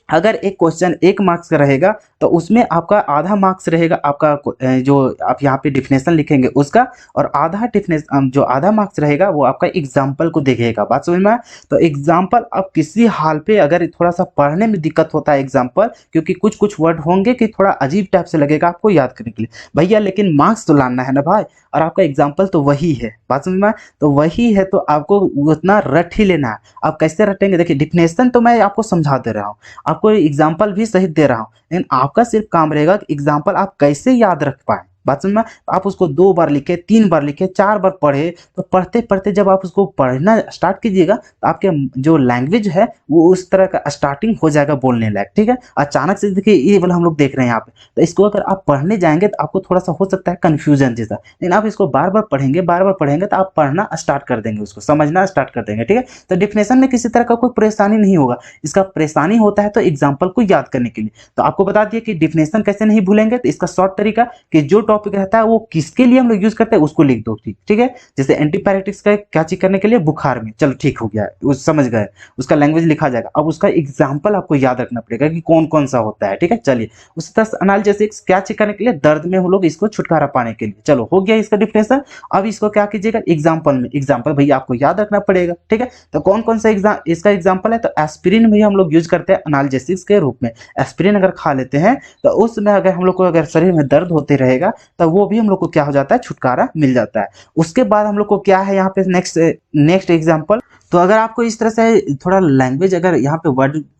अगर एक क्वेश्चन 1 मार्क्स का रहेगा तो उसमें आपका आधा मार्क्स रहेगा आपका जो आप यहाँ पे डिफिनेशन लिखेंगे उसका, और आधा डिफिनेशन जो आधा मार्क्स रहेगा वो आपका एग्जाम्पल को देखेगा। बात समझ में आया? तो एग्जाम्पल आप किसी हाल पे अगर थोड़ा सा पढ़ने में दिक्कत होता है एग्जाम्पल, क्योंकि कुछ कुछ वर्ड होंगे कि थोड़ा अजीब टाइप से लगेगा आपको याद करने के लिए भैया, लेकिन मार्क्स तो लाना है ना भाई, और आपका एग्जाम्पल तो वही है। बात समझ में आया? तो वही है तो आपको उतना रट ही लेना है। आप कैसे रटेंगे? देखिए डिफिनेशन तो मैं आपको समझा दे रहा हूँ, आपको एग्जाम्पल भी सही दे रहा हूँ, लेकिन आपका सिर्फ काम रहेगा कि एग्जाम्पल आप कैसे याद रख पाए। बात समझ में? आप उसको 2 बार लिखे, 3 बार लिखे, 4 बार पढ़े, तो पढ़ते पढ़ते जब आप उसको पढ़ना स्टार्ट कीजिएगा तो आपके जो लैंग्वेज है वो उस तरह का स्टार्टिंग हो जाएगा बोलने लायक। ठीक है, अचानक से देखिए ये वाला हम लोग देख रहे हैं यहाँ पे, तो इसको अगर आप पढ़ने जाएंगे तो आपको थोड़ा सा हो सकता है कंफ्यूजन जैसा, लेकिन आप इसको बार बार पढ़ेंगे, बार बार पढ़ेंगे तो आप पढ़ना स्टार्ट कर देंगे, उसको समझना स्टार्ट कर देंगे। ठीक है, तो डिफिनेशन में किसी तरह का कोई परेशानी नहीं होगा। इसका परेशानी होता है तो एग्जाम्पल को याद करने के लिए। तो आपको बता दिया कि डिफिनेशन कैसे नहीं भूलेंगे, तो इसका शॉर्ट तरीका कि जो टॉपिक रहता है वो किसके लिए हम लोग यूज करते हैं उसको लिख दो। ठीक है, जैसे एंटीपायरेटिक्स का क्या चीज करने के लिए, बुखार में, चलो ठीक हो गया, उस समझ गए, उसका लैंग्वेज लिखा जाएगा। अब उसका एग्जाम्पल आपको याद रखना पड़ेगा कि कौन कौन सा होता है। ठीक है, चलिए उसी तरह एनालिसिस क्या चीज करने के लिए, दर्द में हम लोग इसको छुटकारा पाने के लिए। चलो हो गया इसका डिफिनेशन। अब इसको क्या कीजिएगा एग्जाम्पल में, एग्जाम्पल भैया आपको याद रखना पड़ेगा। ठीक है, तो कौन कौन सा इसका एग्जाम्पल है, तो एस्पिरिन भी हम लोग यूज करते हैं एनालिसिस के रूप में। एस्पिरिन अगर खा लेते हैं तो उसमें अगर हम लोग को अगर शरीर में दर्द होते रहेगा तो वो भी हम लोग को क्या हो जाता है, छुटकारा मिल जाता है। उसके बाद हम लोग को क्या है यहाँ पे नेक्स्ट एग्जाम्पल, तो अगर आपको इस तरह से थोड़ा लैंग्वेज अगर यहाँ पे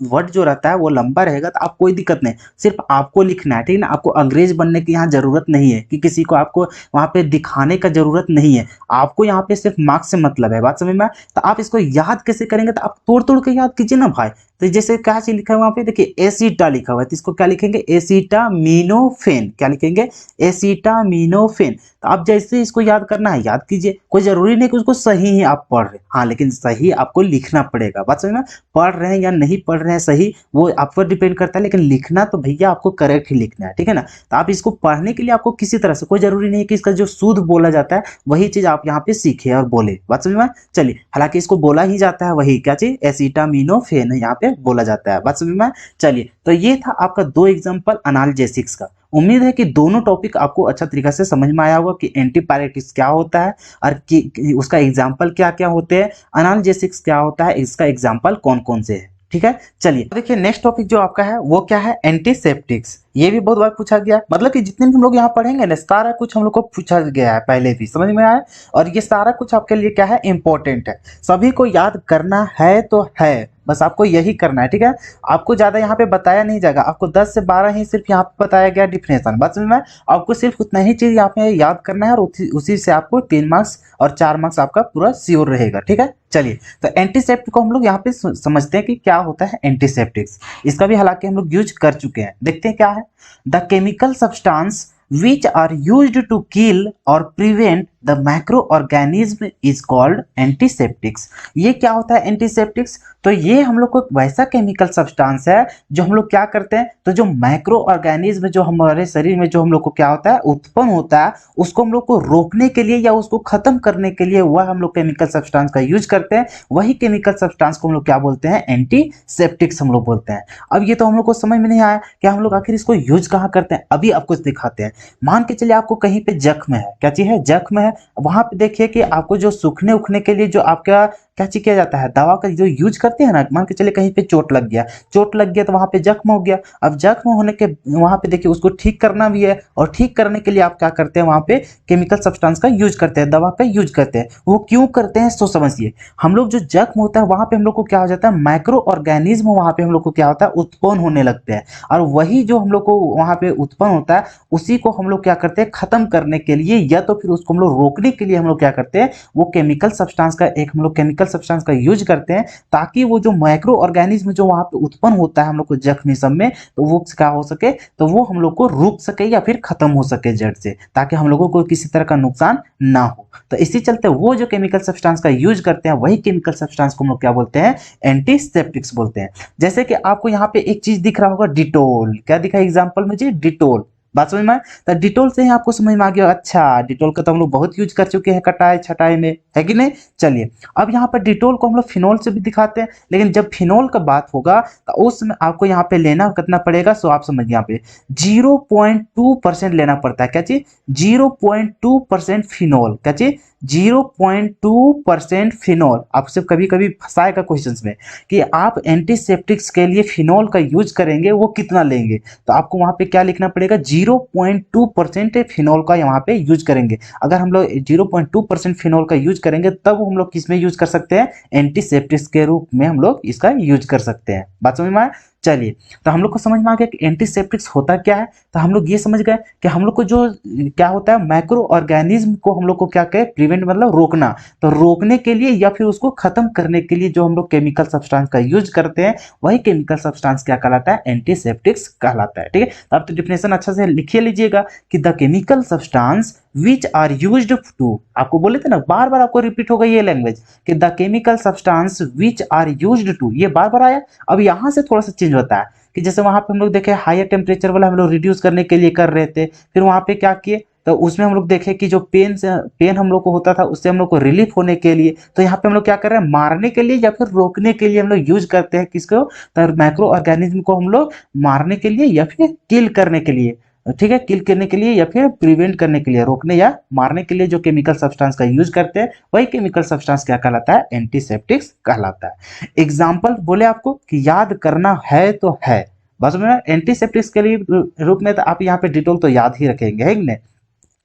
वर्ड जो रहता है वो लंबा रहेगा तो आप कोई दिक्कत नहीं, सिर्फ आपको लिखना है। ठीक है ना, आपको अंग्रेज बनने की यहाँ जरूरत नहीं है कि किसी को आपको वहाँ पे दिखाने का जरूरत नहीं है, आपको यहाँ पे सिर्फ मार्क्स से मतलब है। बात समझ में? तो आप इसको याद कैसे करेंगे, तो आप तोड़ तोड़ के याद कीजिए ना भाई। तो जैसे क्या चीज लिखा है वहां पे, देखिए एसीटा लिखा हुआ है, तो इसको क्या लिखेंगे, एसीटामिनोफेन। क्या लिखेंगे, एसीटामिनोफेन। तो आप जैसे इसको याद करना है याद कीजिए, कोई जरूरी नहीं कि उसको सही ही आप पढ़ रहे, हाँ लेकिन सही आपको लिखना पड़ेगा। बात समझ में? पढ़ रहे हैं या नहीं पढ़ रहे हैं सही वो आप पर डिपेंड करता है, लेकिन लिखना तो भैया आपको करेक्ट ही लिखना है। ठीक है ना, तो आप इसको पढ़ने के लिए आपको किसी तरह से कोई जरूरी नहीं कि इसका जो शुद्ध बोला जाता है वही चीज आप यहाँ पे सीखे और बोले। बात समझ में? चलिए, हालांकि इसको बोला ही जाता है वही क्या चीज, एसीटामिनोफेन यहाँ पे बोला जाता है। बात समझ में? चलिए, तो ये था आपका 2 एग्जांपल एनाल्जेसिक्स का। उम्मीद है कि दोनों टॉपिक आपको अच्छा तरीके से समझ में आया होगा कि एंटीपायरेटिक्स क्या होता है और कि उसका एग्जांपल क्या क्या होते हैं, एनाल्जेसिक्स क्या होता है, इसका एग्जांपल कौन कौन से है। ठीक है, चलिए देखिए नेक्स्ट टॉपिक जो आपका है वो क्या है, एंटीसेप्टिक्स। ये भी बहुत बार पूछा गया, मतलब कि जितने भी हम लोग यहाँ पढ़ेंगे ना सारा कुछ हम लोग को पूछा गया है पहले भी, समझ में आया, और ये सारा कुछ आपके लिए क्या है, इंपॉर्टेंट है, सभी को याद करना है तो है, बस आपको यही करना है। ठीक है, आपको ज्यादा यहाँ पे बताया नहीं जाएगा, आपको 10 से 12 ही सिर्फ यहाँ पे बताया गया डिफिनेशन। बात समझ में? आपको सिर्फ उतना ही चीज यहाँ पे याद करना है और उसी से आपको 3 मार्क्स और 4 मार्क्स आपका पूरा श्योर रहेगा। ठीक है, चलिए तो एंटीसेप्टिक को हम लोग यहाँ पे समझते हैं कि क्या होता है एंटीसेप्टिक्स। इसका भी हालांकि हम लोग यूज कर चुके हैं, देखते हैं क्या है। The chemical substance which are used to kill or prevent the microorganism is called antiseptics। ये क्या होता है एंटीसेप्टिक्स, तो ये हम लोग को वैसा केमिकल सब्सटेंस है जो हम लोग क्या करते हैं, तो जो माइक्रो ऑर्गेनिज्म जो हमारे शरीर में जो हम लोग को क्या होता है उत्पन्न होता है उसको हम लोग को रोकने के लिए या उसको खत्म करने के लिए वह हम लोग केमिकल सब्सटेंस का यूज करते हैं। वही केमिकल सब्सटेंस को हम लोग क्या बोलते हैं, एंटीसेप्टिक्स हम लोग बोलते हैं। अब ये तो हम लोग को समझ में नहीं आया कि हम लोग आखिर इसको यूज कहाँ करते हैं, अभी आपको दिखाते हैं। मान के चलिए आपको कहीं पे जख्म है, क्या चीज है, जख्म है, वहां पे देखिए कि आपको जो सूखने उखने के लिए जो आपका क्या चीज किया जाता है, दवा का जो यूज करते हैं ना, मान के चलिए कहीं पे चोट लग गया तो वहां पे जख्म हो गया। अब जख्म होने के वहां पे देखिए उसको ठीक करना भी है, और ठीक करने के लिए आप क्या करते हैं, वहां पे केमिकल सब्सटेंस का यूज करते हैं, दवा का यूज करते हैं। वो क्यों करते हैं सो समझिए, हम लोग जो जख्म होता है वहां पे हम लोग को क्या हो जाता है, माइक्रो ऑर्गेनिज्म वहां पे हम लोग को क्या होता है उत्पन्न होने लगते हैं, और वही जो हम लोग को वहां पे उत्पन्न होता है उसी को हम लोग क्या करते हैं खत्म करने के लिए या तो फिर उसको हम लोग रोकने के लिए हम लोग क्या करते हैं, वो केमिकल सब्सटेंस का एक हम लोग केमिकल सब्सटेंस का यूज करते हैं, ताकि वो जो माइक्रो ऑर्गेनिज्म जो वहां पे उत्पन्न होता है हम लोग को जख्म सब में, तो वो क्या हो सके, तो वो हम लोग को रुक सके या फिर खत्म हो सके जड़ से, ताकि हम लोगों को किसी तरह का नुकसान ना हो। तो इसी चलते वो जो केमिकल सब्सटेंस का यूज करते हैं वही केमिकल सब्सटेंस को हम लोग क्या बोलते हैं, एंटीसेप्टिक्स बोलते हैं। जैसे कि आपको यहाँ पे एक चीज दिख रहा होगा, डिटोल, क्या दिखा एग्जाम्पल में जी, डिटोल, बात समझ में आए? तो डिटोल से ही आपको समझ में आ गया, अच्छा डिटोल का तो हम लोग बहुत यूज कर चुके हैं कटाई छटाई में, है कि नहीं। चलिए अब यहाँ पर डिटोल को हम लोग फिनोल से भी दिखाते हैं, लेकिन जब फिनोल का बात होगा तो उसमें आपको यहाँ पे लेना कितना पड़ेगा, सो आप समझ यहाँ पे 0.2% लेना पड़ता है। क्या चीज? 0.2% फिनोल। क्या चीज? 0.2% फिनोल। आपसे कभी कभी फंसाएगा क्वेश्चंस में कि आप एंटीसेप्टिक्स के लिए फिनोल का यूज करेंगे, वो कितना लेंगे, तो आपको वहां पे क्या लिखना पड़ेगा, 0.2% फिनोल का यहाँ पे यूज करेंगे। अगर हम लोग 0.2% फिनोल का यूज करेंगे तब हम लोग किस में यूज कर सकते हैं, एंटीसेप्टिक्स के रूप में हम लोग इसका यूज कर सकते हैं। बात समझ में आया? चलिए तो हम लोग को समझ में आ गया कि एंटीसेप्टिक्स होता क्या है। तो हम लोग ये समझ गए कि हम लोग को जो क्या होता है, माइक्रो ऑर्गेनिज्म को हम लोग को क्या कहे, प्रिवेंट मतलब रोकना। तो रोकने के लिए या फिर उसको खत्म करने के लिए जो हम लोग केमिकल सब्सटेंस का यूज करते हैं, वही केमिकल सब्सटेंस क्या कहलाता है, एंटीसेप्टिक्स कहलाता है। ठीक है, तो आप तो डिफिनेशन अच्छा से लिखिए लीजिएगा कि the chemical substance which are used to, आपको बोले थे ना, बार बार आपको रिपीट होगा ये लैंग्वेज कि the chemical substance which are used to, ये बार बार आया। अब यहां से थोड़ा सा चेंज होता है कि जैसे वहां पे हम लोग देखे हायर टेम्परेचर वाला हम लोग रिड्यूस करने के लिए कर रहे थे, फिर वहां पे क्या किए, तो उसमें हम लोग देखे कि जो पेन हम लोग को होता था उससे हम लोग को रिलीफ होने के लिए, तो यहाँ पे हम लोग क्या कर रहे हैं, मारने के लिए या फिर रोकने के लिए हम लोग यूज करते हैं किसको, तो माइक्रो ऑर्गेनिज्म को हम लोग मारने के लिए या फिर किल करने के लिए। ठीक है, किल करने के लिए या फिर प्रिवेंट करने के लिए, रोकने या मारने के लिए जो केमिकल सब्सटेंस का यूज करते हैं, वही केमिकल सब्सटेंस क्या कहलाता है, एंटीसेप्टिक्स कहलाता है। एग्जाम्पल बोले आपको कि याद करना है तो है, बस में एंटीसेप्टिक्स के लिए रूप में तो आप यहाँ पे डिटोल तो याद ही रखेंगे, है कि नहीं।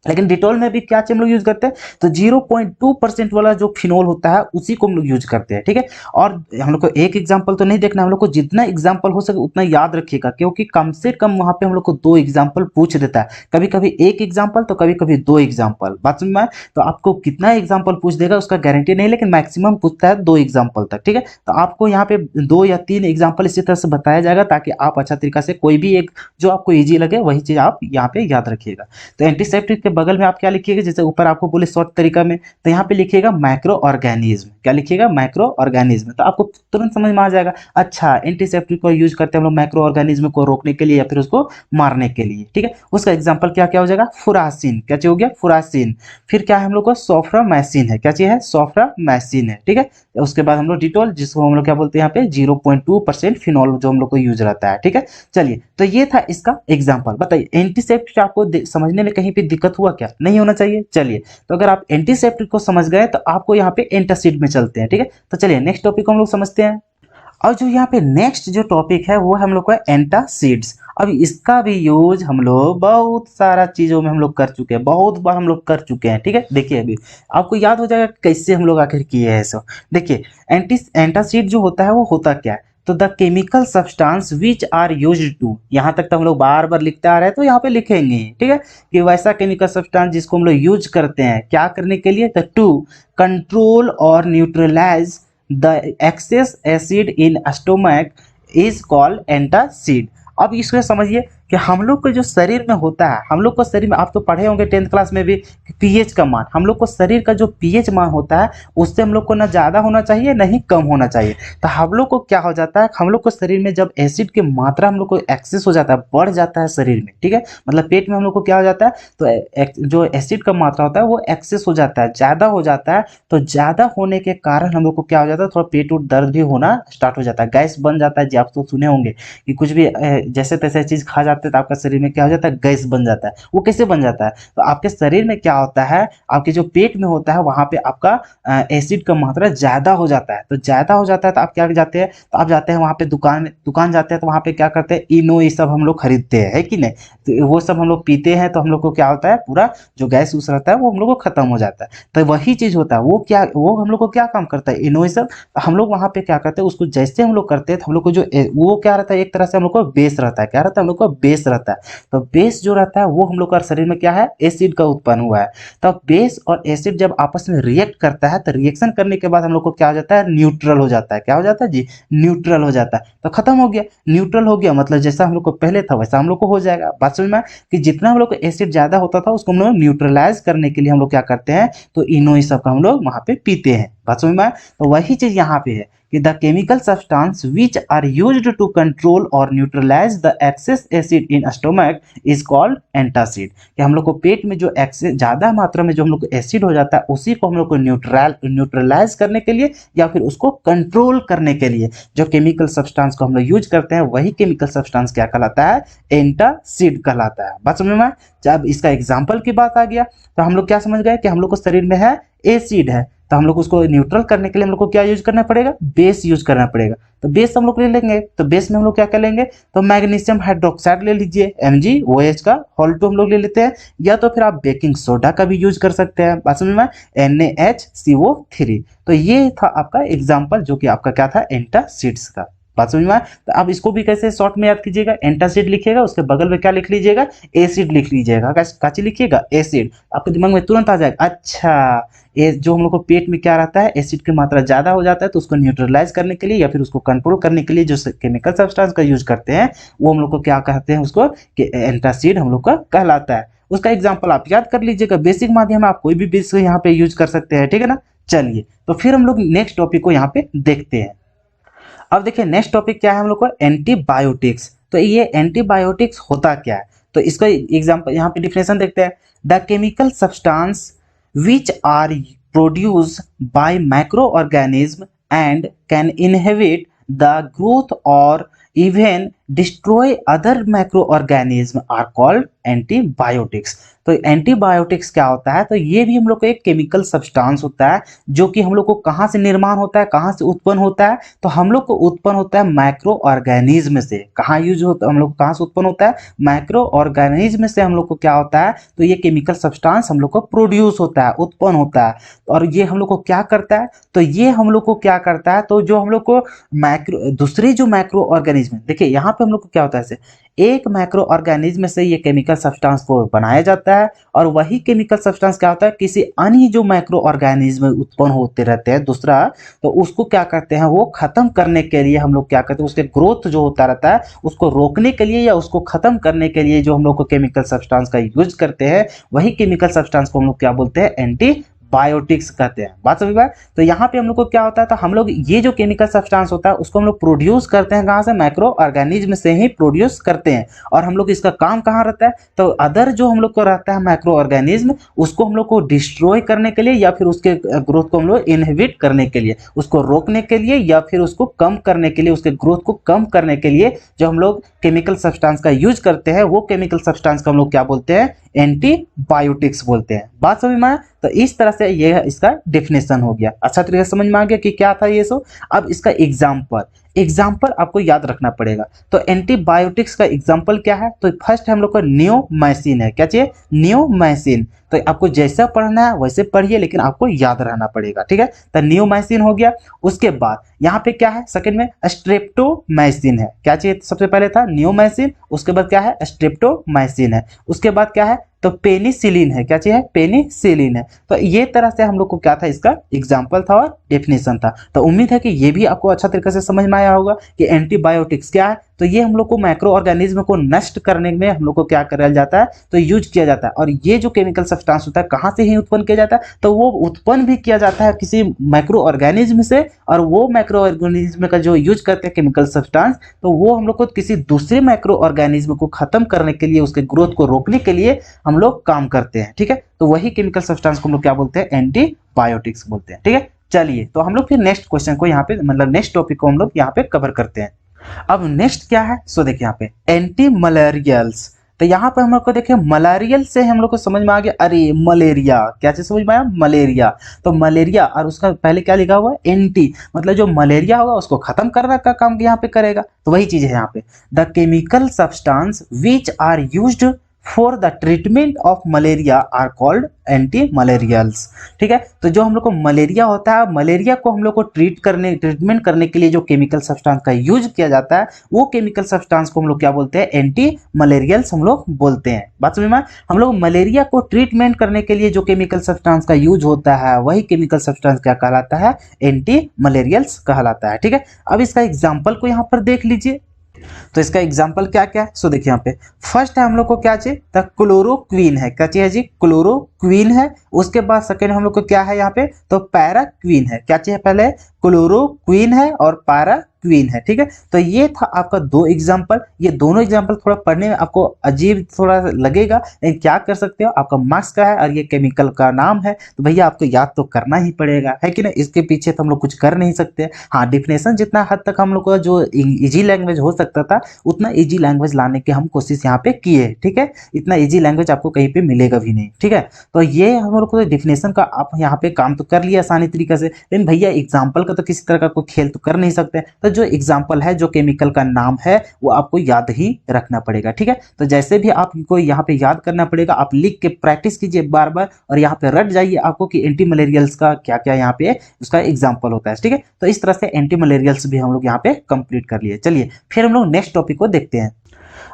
लेकिन डिटोल में भी क्या चीज हम लोग यूज करते हैं, तो 0.2% वाला जो फिनोल होता है उसी को हम लोग यूज करते हैं। ठीक है, और हम लोग को एक एग्जांपल तो नहीं देखना, हम लोग को जितना एग्जांपल हो सके उतना याद रखिएगा, क्योंकि कम से कम वहां पे हम लोग को 2 एग्जांपल पूछ देता है, कभी कभी 1 एग्जांपल तो कभी कभी 2 एग्जांपल। बात समझ में आए? तो आपको कितना एग्जाम्पल पूछ देगा उसका गारंटी नहीं, लेकिन मैक्सिमम पूछता है 2 एग्जाम्पल तक। ठीक है, तो आपको यहाँ पे 2 या 3 एग्जाम्पल इसी तरह से बताया जाएगा ताकि आप अच्छा तरीका से कोई भी एक जो आपको ईजी लगे वही चीज आप यहाँ पे याद रखिएगा। तो एंटीसेप्टिक के बगल में आप क्या लिखिएगा, जैसे ऊपर आपको बोले शॉर्ट तरीका में, तो यहाँ पे लिखिएगा माइक्रो ऑर्गेनिज्म। क्या लिखिएगा, माइक्रो ऑर्गेनिज्म, तो आपको तुरंत समझ में आ जाएगा, अच्छा एंटीसेप्टिक को यूज करते हैं हम लोग माइक्रो ऑर्गेनिज्म को रोकने के लिए या फिर उसको मारने के लिए। ठीक है, उसका एग्जाम्पल क्या क्या हो जाएगा, फुरासिन। क्या चीज हो गया, फुरासिन। फिर क्या है हम लोग को, सोफ्रामैसिन है। क्या चीज है, सोफ्रामैसिन है। ठीक है, उसके बाद हम लोग डिटोल, जिसको हम लोग क्या बोलते हैं यहाँ पे 0.2% फिनोल जो हम लोग को यूज रहता है। ठीक है, चलिए तो ये था इसका एग्जाम्पल। बताइए एंटीसेप्टिक आपको समझने में कहीं पे दिक्कत हुआ क्या, नहीं होना चाहिए। चलिए तो अगर आप एंटीसेप्टिक को समझ गए तो आपको यहाँ पे एंटासिड में चलते हैं। ठीक है, तो चलिए नेक्स्ट टॉपिक को हम लोग समझते हैं। और जो यहाँ पे नेक्स्ट जो टॉपिक है वो हम लोग का एंटासिड्स। अब इसका भी यूज हम लोग बहुत सारा चीजों में हम लोग कर चुके हैं, बहुत बार हम लोग कर चुके हैं। ठीक है, देखिए अभी आपको याद हो जाएगा कैसे हम लोग आखिर किए हैं सब। देखिए एंटासिड जो होता है वो होता क्या है, तो the chemical substance which are used to, यहाँ तक तो हम लोग बार बार लिखते आ रहे हैं तो यहाँ पे लिखेंगे। ठीक है, कि वैसा केमिकल सब्सटेंस जिसको हम लोग यूज करते हैं क्या करने के लिए, तो टू कंट्रोल और neutralise the excess acid in stomach is called antacid. अब इसको समझिए कि हम लोग के जो शरीर में होता है, हम लोग को शरीर में, आप तो पढ़े होंगे 10th क्लास में भी पीएच का मान, हम लोग को शरीर का जो पीएच मान होता है उससे हम लोग को ना ज़्यादा होना चाहिए ना ही कम होना चाहिए। तो हम लोग को क्या हो जाता है, हम लोग को शरीर में जब एसिड की मात्रा हम लोग को एक्सेस हो जाता है, बढ़ जाता है शरीर में, ठीक है, मतलब पेट में हम लोग को क्या हो जाता है, तो जो एसिड का मात्रा होता है वो एक्सेस हो जाता है, ज़्यादा हो जाता है। तो ज़्यादा होने के कारण हम लोग को क्या हो जाता है, थोड़ा पेट उट दर्द भी होना स्टार्ट हो जाता है, गैस बन जाता है। जी आप तो सुने होंगे कि कुछ भी जैसे तैसे चीज़ खा जाते हैं तो आपका शरीर में क्या हो जाता है, गैस बन जाता है। वो कैसे बन जाता है, तो आपके शरीर में क्या होता है, आपके जो पेट में होता है वहां पे आपका एसिड का मात्रा ज्यादा हो जाता है। तो ज्यादा हो जाता है तो आप क्या जाते हैं, तो आप जाते हैं वहां पे दुकान जाते हैं, तो वहां पे क्या करते हैं, इनो ये सब हम लोग खरीदते हैं, है कि नहीं, तो वो सब हम लोग पीते हैं, तो हम लोग को क्या होता है, पूरा जो गैस उस रहता है वो हम लोग को खत्म हो जाता है। तो वही चीज होता है, वो हम लोग को क्या काम करता है, इनो ये सब। हम लोग वहां पे क्या करते हैं, उसको जैसे हम लोग करते हैं तो हम लोग को जो वो क्या रहता है, एक तरह से हम लोग को बेस रहता है, क्या रहता है, हम लोग को बेस रहता है। तो बेस जो रहता है वो हम लोग का शरीर में क्या है, एसिड का उत्पन्न हुआ है। तो बेस और एसिड जब आपस में रिएक्ट करता है तो रिएक्शन करने के बाद हम लोग को क्या हो जाता है, न्यूट्रल हो जाता है। क्या हो जाता है जी, न्यूट्रल हो जाता है। तो खत्म हो गया, न्यूट्रल हो गया, मतलब जैसा हम लोग को पहले था वैसा हम लोग को हो जाएगा। बात समझ में कि जितना हम लोग को एसिड ज्यादा होता था उसको हम लोग न्यूट्रलाइज करने के लिए हम लोग क्या करते हैं, तो इनो इस सब का हम लोग वहां पे पीते हैं। बात समझ में आया? तो वही चीज यहाँ पे है कि the chemical substance which are used to control और neutralise the excess acid in stomach is called antacid. कि हम लोग को पेट में जो एक्सेस ज्यादा मात्रा में जो हम लोग को एसिड हो जाता है उसी को हम लोग को न्यूट्रलाइज करने के लिए या फिर उसको कंट्रोल करने के लिए जो केमिकल सब्सटेंस को हम लोग यूज करते हैं वही केमिकल सब्सटेंस क्या कहलाता है? एंटासिड कहलाता है। बात समझ में आया? जब इसका एग्जाम्पल की बात आ गया तो हम लोग क्या समझ गए कि हम लोग को शरीर में है एसिड है, तो हम लोग उसको न्यूट्रल करने के लिए हम लोग को क्या यूज करना पड़ेगा? बेस यूज करना पड़ेगा। तो बेस हम लोग ले लेंगे, तो बेस में हम लोग क्या कर लेंगे? तो मैग्नीशियम हाइड्रोक्साइड ले लीजिए MgOH का होल 2 हम लोग ले लेते हैं, या तो फिर आप बेकिंग सोडा का भी यूज कर सकते हैं। बात समझ में? NaHCO3। तो ये था आपका एग्जाम्पल जो कि आपका क्या था? एंटासिड्स का। बात समझ में आया? तो अब इसको भी कैसे शॉर्ट में याद कीजिएगा, एंटासिड लिखिएगा उसके बगल में क्या लिख लीजिएगा? एसिड लिख लीजिएगा। काची लिखिएगा? एसिड। आपके दिमाग में तुरंत आ जाएगा, अच्छा ये जो हम लोग को पेट में क्या रहता है, एसिड की मात्रा ज्यादा हो जाता है, तो उसको न्यूट्रलाइज करने के लिए या फिर उसको कंट्रोल करने के लिए जो केमिकल सब्सटेंस का यूज करते हैं वो हम लोग को क्या कहते हैं? उसको कि एंटासिड हम लोग का कहलाता है। उसका एग्जाम्पल आप याद कर लीजिएगा, बेसिक माध्यम आप कोई भी बेसिक यहाँ पे यूज कर सकते हैं, ठीक है ना। चलिए तो फिर हम लोग नेक्स्ट टॉपिक को यहाँ पे देखते हैं। अब देखिए नेक्स्ट टॉपिक क्या है हम लोग को? एंटीबायोटिक्स। तो ये एंटीबायोटिक्स होता क्या है? तो इसका एग्जांपल यहाँ पे डिफिनेशन देखते हैं। The chemical substance which are produce by micro organism and can inhibit the growth और even destroy other micro organism are called antibiotics. तो एंटीबायोटिक्स क्या होता है? तो ये भी हम लोग को एक केमिकल सब्सटेंस होता है जो कि हम लोग को कहाँ से निर्माण होता है, कहाँ से उत्पन्न होता है? तो हम लोग को उत्पन्न होता है माइक्रो ऑर्गेनिज्म से। कहाँ यूज होता है हम लोग, कहाँ से उत्पन्न होता है? माइक्रो ऑर्गेनिज्म से हम लोग को क्या होता है? तो ये केमिकल सब्सटेंस हम लोग को प्रोड्यूस होता है, उत्पन्न होता है। और ये हम लोग को क्या करता है? तो ये हम लोग को क्या करता है? तो जो हम लोग को दूसरी जो माइक्रो ऑर्गेनिज्म, देखिए यहाँ पे हम लोग को क्या होता है? एक माइक्रो ऑर्गेनिज्म से ये केमिकल सब्सटेंस को बनाया जाता है और वही केमिकल सब्सटेंस क्या होता है? किसी अन्य जो माइक्रो ऑर्गेनिज्म उत्पन्न होते रहते हैं दूसरा, तो उसको क्या करते हैं? वो खत्म करने के लिए हम लोग क्या करते हैं? उसके ग्रोथ जो होता रहता है उसको रोकने के लिए या उसको खत्म करने के लिए जो हम लोग को केमिकल सब्सटेंस का यूज करते हैं वही केमिकल सब्सटेंस को हम लोग क्या बोलते हैं? एंटीबायोटिक्स कहते हैं। बात समझ में? तो यहाँ पे हम लोग को क्या होता है? तो हम लोग ये जो केमिकल सब्सटेंस होता है उसको हम लोग प्रोड्यूस करते हैं कहाँ से? माइक्रो ऑर्गेनिज्म से ही प्रोड्यूस करते हैं। और हम लोग इसका काम कहाँ रहता है? तो अदर जो हम लोग को रहता है माइक्रो ऑर्गेनिज्म उसको हम लोग को डिस्ट्रॉय करने के लिए या फिर उसके ग्रोथ को हम लोग इनहिबिट करने के लिए, उसको रोकने के लिए या फिर उसको कम करने के लिए, उसके ग्रोथ को कम करने के लिए जो हम लोग केमिकल सब्सटेंस का यूज करते हैं वो केमिकल सब्सटेंस को हम लोग क्या बोलते हैं? एंटीबायोटिक्स बोलते हैं। बात समझ में आया? तो इस तरह से ये इसका डेफिनेशन हो गया। अच्छा तरीके से समझ में आ गया कि क्या था ये सो। अब इसका एग्जाम्पल आपको याद रखना पड़ेगा। तो एंटीबायोटिक्स का एग्जाम्पल क्या है? तो फर्स्ट हम लोग को नियोमाइसिन है। क्या चाहिए? नियोमाइसिन। तो आपको जैसा पढ़ना है वैसे पढ़िए लेकिन आपको याद रहना पड़ेगा, ठीक है। तो नियोमाइसिन हो गया। उसके बाद यहाँ पे क्या है? सेकंड में स्ट्रेप्टोमाइसिन है। क्या चाहिए? सबसे पहले था नियोमाइसिन, उसके बाद क्या है? स्ट्रेप्टोमाइसिन है। उसके बाद क्या है? तो पेनिसिलिन है। क्या चाहिए? पेनिसिलिन है। तो ये तरह से हम लोग को क्या था? इसका एग्जाम्पल था और डेफिनेशन था। तो उम्मीद है कि ये भी आपको अच्छा तरीके से समझ में आया होगा कि एंटीबायोटिक्स क्या है। तो ये हम लोग को माइक्रो ऑर्गेनिज्म को नष्ट करने में हम लोग को क्या कराया जाता है? तो यूज किया जाता है। और ये जो केमिकल सब्सटेंस होता है कहाँ से ही उत्पन्न किया जाता है? तो वो उत्पन्न भी किया जाता है किसी माइक्रो ऑर्गेनिज्म से, और वो माइक्रो ऑर्गेनिज्म का जो यूज करते हैं केमिकल सब्सटेंस, तो वो हम लोग को किसी दूसरे माइक्रो ऑर्गेनिज्म को खत्म करने के लिए, उसके ग्रोथ को रोकने के लिए हम लोग काम करते हैं, ठीक है। तो वही केमिकल सब्सटेंस को हम लोग क्या बोलते हैं? एंटीबायोटिक्स बोलते हैं, ठीक है। चलिए तो हम लोग फिर नेक्स्ट क्वेश्चन को यहाँ पे मतलब नेक्स्ट टॉपिक को हम लोग यहाँ पे कवर करते हैं। अब नेक्स्ट क्या है? सो देखिए यहाँ पे एंटी मलेरियल्स। तो यहाँ पे हम लोग को देखिए मलेरियल से हम लोग को समझ में आ गया, अरे मलेरिया, क्या चीज समझ में आया? मलेरिया। तो मलेरिया और उसका पहले क्या लिखा हुआ है? एंटी, मतलब जो मलेरिया होगा उसको खत्म करने का काम यहाँ पे करेगा। तो वही चीज है यहाँ पे, the chemical substance which are used for the treatment of malaria are called anti malarials, ठीक है। तो जो हम लोग को मलेरिया होता है, मलेरिया को हम लोग को ट्रीटमेंट करने के लिए जो केमिकल सब्सटेंस का यूज किया जाता है वो केमिकल सब्सटेंस को हम लोग क्या बोलते हैं? एंटी मलेरियल्स हम लोग बोलते हैं। बात समझ में? हम लोग मलेरिया को ट्रीटमेंट करने के लिए जो केमिकल सब्सटेंस का यूज होता है वही केमिकल सब्सटेंस क्या कहलाता है? एंटी मलेरियल्स कहलाता है, ठीक है। अब इसका एग्जाम्पल को यहाँ पर देख लीजिए। तो इसका एग्जाम्पल क्या क्या है, सो देखिए यहाँ पे फर्स्ट है हम लोग को क्या चाहिए, द क्लोरोक्वीन है, क्या चाहिए जी, क्लोरोक्वीन है। उसके बाद सेकेंड हम लोग को क्या है यहाँ पे, तो पैराक्वीन है। क्या चाहिए, पहले क्लोरोक्वीन है और पैराक्वीन है, ठीक है। तो ये था आपका दो एग्जाम्पल। ये दोनों एग्जाम्पल थोड़ा पढ़ने में आपको अजीब थोड़ा लगेगा, लेकिन क्या कर सकते हो, आपका मार्क्स का है और ये केमिकल का नाम है, तो भैया आपको याद तो करना ही पड़ेगा, है कि ना। इसके पीछे तो हम लोग कुछ कर नहीं सकते। हाँ, डिफिनेशन जितना हद तक हम लोग का जो इजी लैंग्वेज हो सकता था उतना इजी लैंग्वेज लाने की हम कोशिश यहाँ पे किए, ठीक है। इतना इजी लैंग्वेज आपको कहीं पे मिलेगा भी नहीं, ठीक है। तो ये हम लोग को डिफिनेशन का आप यहाँ पे काम तो कर लिया आसानी तरीके से, लेकिन भैया एग्जाम्पल का तो किसी तरह का कोई खेल तो कर नहीं सकते। तो जो एग्जाम्पल है, जो केमिकल का नाम है, वो आपको याद ही रखना पड़ेगा, ठीक है। तो जैसे भी आपको यहाँ पे याद करना पड़ेगा, आप लिख के प्रैक्टिस कीजिए बार बार, और यहाँ पे रट जाइए आपको कि एंटी मलेरियल्स का क्या क्या यहाँ पे उसका एग्जाम्पल होता है, ठीक है। तो इस तरह से एंटी मलेरियल्स भी हम लोग यहाँ पे कंप्लीट कर लिए। चलिए फिर हम लोग नेक्स्ट टॉपिक को देखते हैं।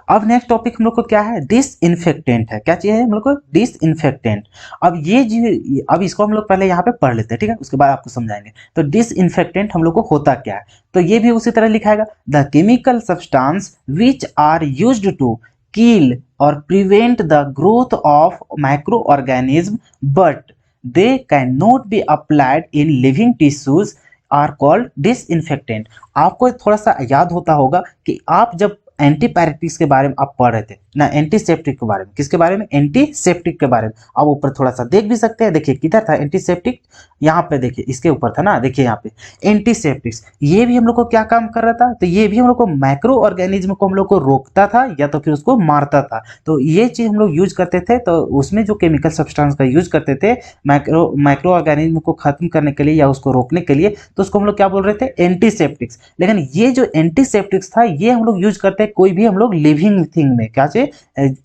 अब नेक्स्ट टॉपिक हम लोग को क्या है, डिसइंफेक्टेंट है। क्या चाहिए हम लोग को, डिसइंफेक्टेंट। अब इसको हम लोग पहले यहाँ पे पढ़ लेते हैं, ठीक है, उसके बाद आपको समझाएंगे। तो डिसइंफेक्टेंट हम लोग को होता क्या है, तो ये भी उसी तरह लिखाएगा, the chemical substance which are used to kill और prevent the growth of micro organism but they can not be applied in living tissues are called disinfectant. आपको थोड़ा सा याद होता होगा कि आप जब एंटीपायरेटिक्स के बारे में आप पढ़ रहे थे ना, एंटीसेप्टिक के बारे में, किसके बारे में, एंटीसेप्टिक के बारे में। आप ऊपर थोड़ा सा देख भी सकते हैं, देखिए किधर था एंटीसेप्टिक, यहाँ पे देखिए इसके ऊपर था ना, देखिए यहाँ पे एंटीसेप्टिक्स। ये भी हम लोग को क्या काम कर रहा था, तो ये भी हम लोग को माइक्रो ऑर्गेनिज्म को हम लोग को रोकता था या तो फिर उसको मारता था। तो ये चीज हम लोग यूज करते थे, तो उसमें जो केमिकल सब्सटेंस का यूज करते थे माइक्रो ऑर्गेनिज्म को खत्म करने के लिए या उसको रोकने के लिए, तो उसको हम लोग क्या बोल रहे थे, एंटीसेप्टिक्स। लेकिन ये जो एंटीसेप्टिक्स था, ये हम लोग यूज करते हैं कोई भी हम लोग लिविंग थिंग में, क्या चाहिए,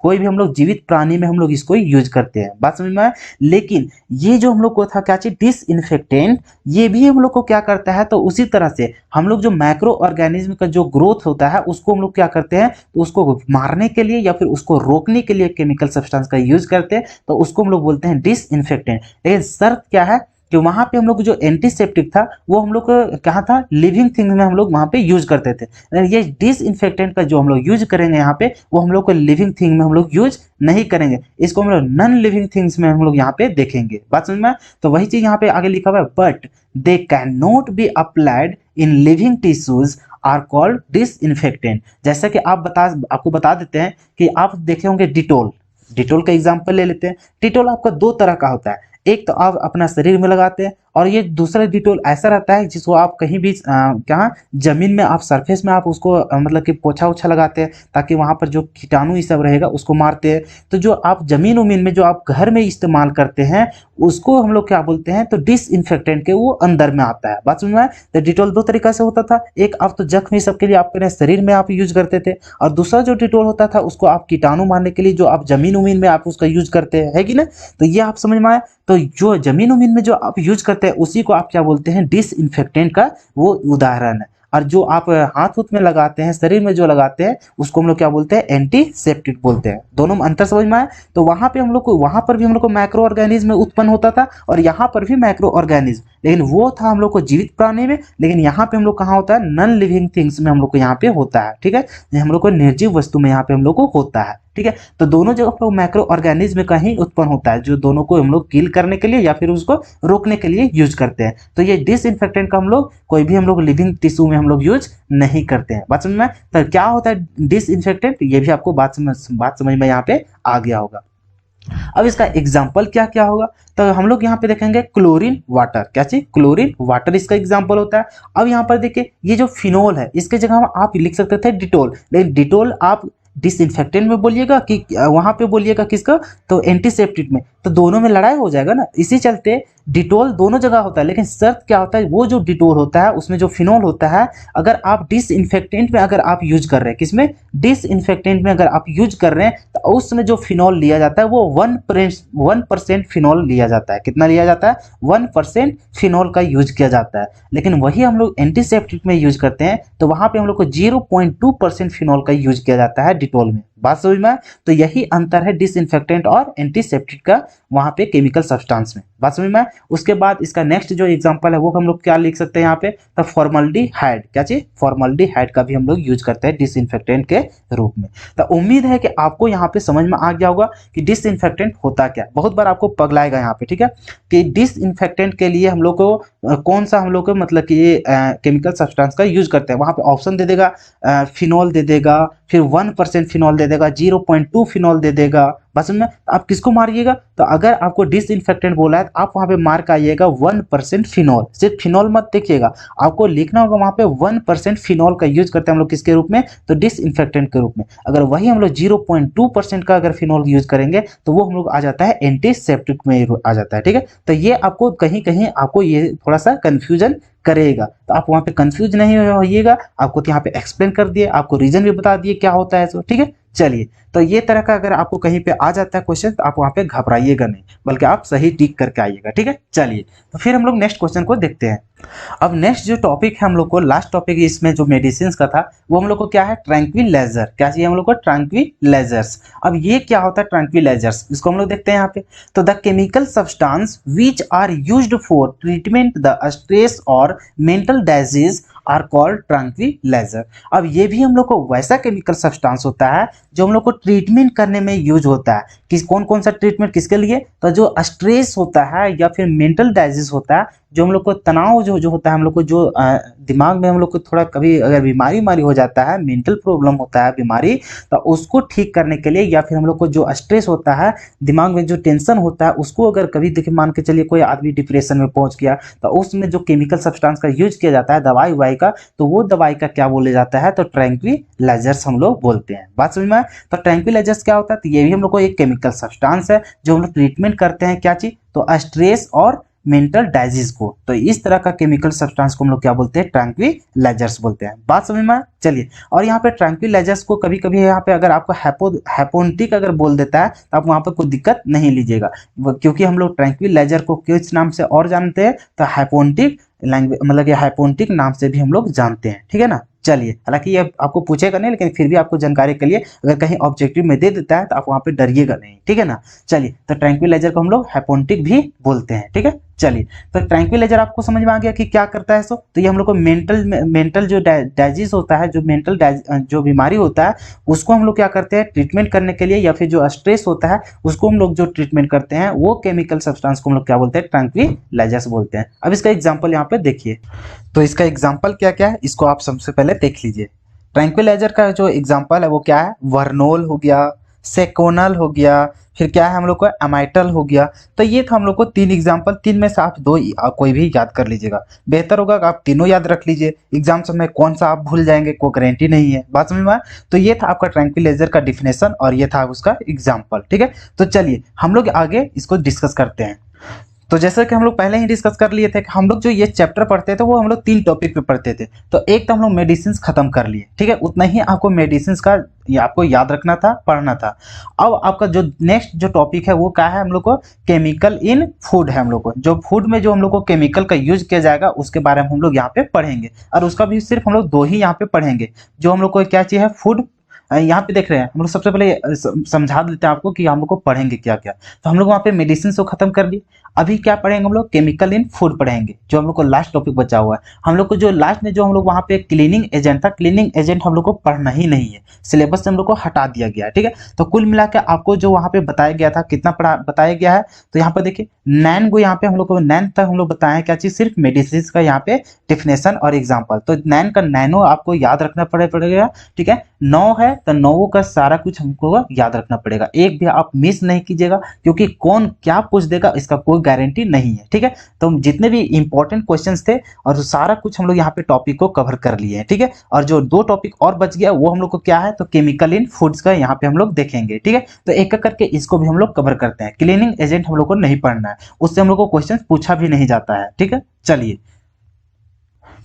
कोई भी हम लोग जीवित प्राणी में हम लोग इसको यूज करते हैं, बात समझ में आया। लेकिन ये जो हम लोग को था क्या चाहिए, डिसइंफेक्टेंट, ये भी हम लोग को क्या करता है, तो उसी तरह से हम लोग जो माइक्रो ऑर्गेनिज्म का जो ग्रोथ होता है उसको हम लोग क्या करते हैं, तो उसको मारने के लिए या फिर उसको रोकने के लिए केमिकल सब्सटेंस का यूज करते हैं, तो उसको हम लोग बोलते हैं डिसइंफेक्टेंट। लेकिन शर्त क्या है कि वहां पे हम लोग जो एंटीसेप्टिक था वो हम लोग कहाँ था, लिविंग थिंग में हम लोग वहां पे यूज करते थे। ये डिसइंफेक्टेंट का जो हम लोग यूज करेंगे यहाँ पे, वो हम लोग को लिविंग थिंग में हम लोग यूज नहीं करेंगे, इसको हम लोग नॉन लिविंग थिंग्स में हम लोग यहाँ पे देखेंगे, बात समझ में। तो वही चीज यहाँ पे आगे लिखा हुआ है, but they can not be applied in living tissues are called disinfectant. जैसा कि आपको बता देते हैं कि आप देखे होंगे डिटोल, डिटोल का एग्जाम्पल ले लेते हैं। डिटोल आपका दो तरह का होता है, एक तो आप अपना शरीर में लगाते हैं, और ये दूसरा डिटोल ऐसा रहता है जिसको आप कहीं भी कहाँ जमीन में आप सरफेस में आप उसको मतलब कि पोछा उछा लगाते हैं, ताकि वहां पर जो कीटाणु ये सब रहेगा उसको मारते हैं। तो जो आप जमीन उमीन में जो आप घर में इस्तेमाल करते हैं उसको हम लोग क्या बोलते हैं, तो डिसइंफेक्टेंट के वो अंदर में आता है, बात समझ में आया। तो डिटोल दो तरीका से होता था, एक आप तो जख्म सब के लिए आप अपने शरीर में आप यूज करते थे, और दूसरा जो डिटोल होता था उसको आप कीटाणु मारने के लिए जो आप जमीन उमीन में आप उसका यूज करते हैं, है कि ना। तो ये आप समझ में आया। तो जो जमीन उमीन में जो आप यूज करते हैं उसी को आप क्या बोलते हैं, डिसइंफेक्टेंट का वो उदाहरण है। और जो आप हाथ उथ में लगाते हैं, शरीर में जो लगाते हैं, उसको हम लोग क्या बोलते हैं, एंटीसेप्टिक बोलते हैं। दोनों में अंतर समझ में आया। तो वहां पे हम लोग को, वहां पर भी हम लोग को माइक्रो ऑर्गेनिज्म उत्पन्न होता था, और यहाँ पर भी माइक्रो ऑर्गेनिज्म, लेकिन वो था हम लोग को जीवित प्राणी में, लेकिन यहाँ पे हम लोग कहाँ होता है, नॉन लिविंग थिंग्स में हम लोग को यहाँ पे होता है, ठीक है। हम लोग को निर्जीव वस्तु में यहाँ पे हम लोग को होता है, ठीक है। तो दोनों जगह पर माइक्रो ऑर्गेनिज्म का ही उत्पन्न होता है, जो दोनों को हम लोग किल करने के लिए या फिर उसको रोकने के लिए यूज करते हैं। तो ये डिसइंफेक्टेंट का हम लोग कोई भी हम लोग लिविंग टिश्यू में हम लोग यूज नहीं करते हैं, बात समझ में। तो क्या होता है डिसइंफेक्टेंट, ये भी आपको बात समझ में यहाँ पे आ गया होगा। अब इसका एग्जाम्पल क्या क्या होगा, तो हम लोग यहाँ पे देखेंगे क्लोरीन वाटर, क्या चाहिए, क्लोरीन वाटर इसका एग्जाम्पल होता है। अब यहाँ पर देखिए ये जो फिनोल है, इसके जगह आप लिख सकते थे डिटोल, लेकिन डिटोल आप डिसइंफेक्टेंट में बोलिएगा कि वहां पे बोलिएगा किसका, तो एंटीसेप्टिक में, तो दोनों में लड़ाई हो जाएगा ना। इसी चलते डिटोल दोनों जगह होता है, लेकिन शर्त क्या होता है, वो जो डिटोल होता है उसमें जो फिनोल होता है, अगर आप डिसइंफेक्टेंट में अगर आप यूज कर रहे हैं, किसमें, डिसइंफेक्टेंट में अगर आप यूज कर रहे हैं, तो उसमें जो फिनोल लिया जाता है वो 1% फिनोल लिया जाता है। कितना लिया जाता है, 1% फिनोल का यूज किया जाता है। लेकिन वही हम लोग एंटीसेप्टिक में यूज करते हैं, तो वहां पे हम लोग को 0.2% फिनोल का यूज किया जाता है डिटोल में, बात समझ में आया? तो यही अंतर है डिसइंफेक्टेंट और एंटीसेप्टिक का वहां पे केमिकल सब्सटेंस में। बात समझ में आया? उसके बाद इसका नेक्स्ट जो एग्जांपल है वो हम लोग क्या लिख सकते हैं यहाँ पे, तो फॉर्मल्डिहाइड, क्या चीज, फॉर्मल्डिहाइड का भी हम लोग यूज करते हैं डिसइंफेक्टेंट के रूप में। तो उम्मीद है कि आपको यहाँ पे समझ में आ गया होगा कि डिसइंफेक्टेंट होता क्या। बहुत बार आपको पगलाएगा यहाँ पे, ठीक है, कि डिसइंफेक्टेंट के लिए हम लोग को कौन सा हम लोग को मतलब कि ये केमिकल सब्सटेंस का यूज करते हैं। वहां पे ऑप्शन दे देगा, फिनॉल दे देगा, फिर 1% फिनॉल दे देगा, 0.2 फिनॉल दे देगा। बस में आप किसको मारिएगा, तो अगर आपको डिसइंफेक्टेंट बोला है तो आप वहां पे मार्क आइएगा 1% फिनॉल। सिर्फ फिनॉल मत देखिएगा, आपको लिखना होगा वहां पे 1% फिनॉल का यूज करते हैं हम लोग किसके रूप में, तो डिसइंफेक्टेंट के रूप में। अगर वही हम लोग 0.2% का अगर फिनॉल यूज करेंगे तो वो हम लोग आ जाता है एंटीसेप्टिक में आ जाता है, ठीक है। तो ये आपको कहीं कहीं आपको ये थोड़ा सा कंफ्यूजन करेगा, तो आप वहां पे कंफ्यूज नहीं होइएगा, आपको तो यहाँ पे एक्सप्लेन कर दिए, आपको रीजन भी बता दिए क्या होता है, ठीक है। चलिए, तो ये तरह का अगर आपको कहीं पे आ जाता है क्वेश्चन तो आप वहां पे घबराइएगा नहीं, बल्कि आप सही टिक करके आइएगा, ठीक है। चलिए, तो फिर हम लोग नेक्स्ट क्वेश्चन को देखते हैं। अब नेक्स्ट जो टॉपिक है हम लोग को, लास्ट टॉपिक इसमें जो मेडिसिन का था वो हम लोग को क्या है, ट्रैंक्विलाइजर। क्या चाहिए हम लोग को, ट्रैंक्विलाइजर्स। अब ये क्या होता है ट्रैंक्विलाइजर्स, इसको हम लोग देखते हैं यहाँ पे। तो the chemical substance which are used for treatment the stress और mental disease are called tranquilliser. अब ये भी हम लोग को वैसा केमिकल सब्सटेंस होता है जो हम लोग को ट्रीटमेंट करने में यूज होता है। किस कौन कौन सा ट्रीटमेंट किसके लिए, तो जो स्ट्रेस होता है या फिर मेंटल डाइजीज होता है, जो हम लोग को तनाव जो होता है, हम लोग को जो दिमाग में हम लोग को थोड़ा कभी अगर बीमारी हो जाता है, मेंटल प्रॉब्लम होता है बीमारी, तो उसको ठीक करने के लिए, या फिर हम लोग को जो स्ट्रेस होता है दिमाग में जो टेंशन होता है उसको अगर कभी देखिए मान के चलिए कोई आदमी डिप्रेशन में पहुंच गया, तो उसमें जो केमिकल सब्सटेंस का यूज किया जाता है दवाई उवाई का, तो वो दवाई का क्या बोले जाता है, तो ट्रैंक्विलाइजर्स हम लोग बोलते हैं। बात समझ में आए? तो ट्रैंक्विलाइजर्स क्या होता है, तो ये भी हम लोग को एक केमिकल सब्सटेंस है जो हम लोग ट्रीटमेंट करते हैं, क्या चीज, तो स्ट्रेस और मेंटल डाइजीज को। तो इस तरह का केमिकल सब्सटेंस को हम लोग क्या बोलते हैं, ट्रैंक्विलाइजर्स बोलते हैं। बात समझ में आए? चलिए, और यहाँ पे ट्रैंक्विलाइजर्स को कभी कभी यहाँ पे अगर आपको हैपोनिक अगर बोल देता है तो आप वहां पर कोई दिक्कत नहीं लीजिएगा, क्योंकि हम लोग ट्रैंक्विलाइजर को किस नाम से और जानते हैं, तो हैपोनिक लैंग्वेज, मतलब ये हैपोनिक नाम से भी हम लोग जानते हैं, ठीक है ना। चलिए, हालांकि ये आपको पूछेगा नहीं, लेकिन फिर भी आपको जानकारी के लिए अगर कहीं ऑब्जेक्टिव में दे देता है तो आप वहां पे डरिएगा नहीं, ठीक है ना। चलिए, तो ट्रैंक्विलाइजर को हम लोग हैपोनिक भी बोलते हैं, ठीक है। चलिए, तो ट्रैंक्विलाइजर आपको समझ में आ गया कि क्या करता है। सो तो ये हम लोग को मेंटल जो डाइजीज होता है, जो मेंटल जो बीमारी होता है उसको हम लोग क्या करते हैं ट्रीटमेंट करने के लिए, या फिर जो स्ट्रेस होता है उसको हम लोग जो ट्रीटमेंट करते हैं वो केमिकल सब्सटेंस को हम लोग क्या बोलते हैं, ट्रैंक्विलाइजर्स बोलते हैं। अब इसका एग्जाम्पल यहाँ पे देखिए, तो इसका एग्जाम्पल क्या क्या है इसको आप सबसे पहले देख लीजिए। ट्रैंक्विलाइजर का जो एग्जाम्पल है वो क्या है, वर्नोल हो गया, सेकोनल हो गया, फिर क्या है हम लोग को अमाइटल हो गया। तो ये था हम लोग को तीन एग्जाम्पल, तीन में से आप दो कोई भी याद कर लीजिएगा, बेहतर होगा कि आप तीनों याद रख लीजिए। एग्जाम समय कौन सा आप भूल जाएंगे कोई गारंटी नहीं है। बात समझ में आया? तो ये था आपका ट्रैंक्विलाइजर का डिफिनेशन और ये था उसका एग्जाम्पल, ठीक है। तो चलिए हम लोग आगे इसको डिस्कस करते हैं। तो जैसा कि हम लोग पहले ही डिस्कस कर लिए थे कि हम लोग जो ये चैप्टर पढ़ते थे वो हम लोग 3 टॉपिक पे पढ़ते थे। तो एक तो हम लोग मेडिसिन खत्म कर लिए, ठीक है, उतना ही आपको मेडिसिन का आपको याद रखना था, पढ़ना था। अब आपका जो नेक्स्ट जो टॉपिक है वो क्या है, हम लोग को केमिकल इन फूड है। हम लोग को जो फूड में जो हम लोग को केमिकल का यूज किया जाएगा उसके बारे में हम लोग यहाँ पे पढ़ेंगे, और उसका भी सिर्फ हम लोग 2 ही यहाँ पे पढ़ेंगे। जो हम लोग को क्या चाहिए, फूड, यहाँ पे देख रहे हैं हम लोग सबसे पहले समझा देते हैं आपको कि हम लोग को पढ़ेंगे क्या क्या। तो हम लोग वहाँ पे मेडिसिन को खत्म कर लिए, अभी क्या पढ़ेंगे हम लोग, केमिकल इन फूड पढ़ेंगे, जो हम लोग को लास्ट टॉपिक बचा हुआ है। हम लोग को जो लास्ट में जो हम लोग वहाँ पे क्लीनिंग एजेंट था, क्लीनिंग एजेंट हम लोग को पढ़ना ही नहीं है, सिलेबस से हम लोग को हटा दिया गया है, ठीक है। तो कुल मिला के आपको जो वहाँ पे बताया गया था कितना बताया गया है, तो यहाँ पर देखिए 9 को यहाँ पे हम लोग को 9 तक हम लोग बताए क्या चीज, सिर्फ मेडिसिन का यहाँ पे डिफिनेशन और एग्जाम्पल। तो 9 का 9 आपको याद रखना पड़ेगा, ठीक है। 9 है तो 9 का सारा कुछ हमको याद रखना पड़ेगा, एक भी आप मिस नहीं कीजिएगा, क्योंकि कौन क्या पूछ देगा इसका कोई गारंटी नहीं है, ठीक है। तो जितने भी इंपॉर्टेंट क्वेश्चंस थे और सारा कुछ हम लोग यहाँ पे टॉपिक को कवर कर लिए हैं, ठीक है। और जो 2 टॉपिक और बच गया वो हम लोग को क्या है, तो केमिकल इन फूड्स का यहाँ पे हम लोग देखेंगे, ठीक है। तो एक एक करके इसको भी हम लोग कवर करते हैं। क्लीनिंग एजेंट हम लोग को नहीं पढ़ना है, उससे हम लोग को क्वेश्चन पूछा भी नहीं जाता है, ठीक है। चलिए,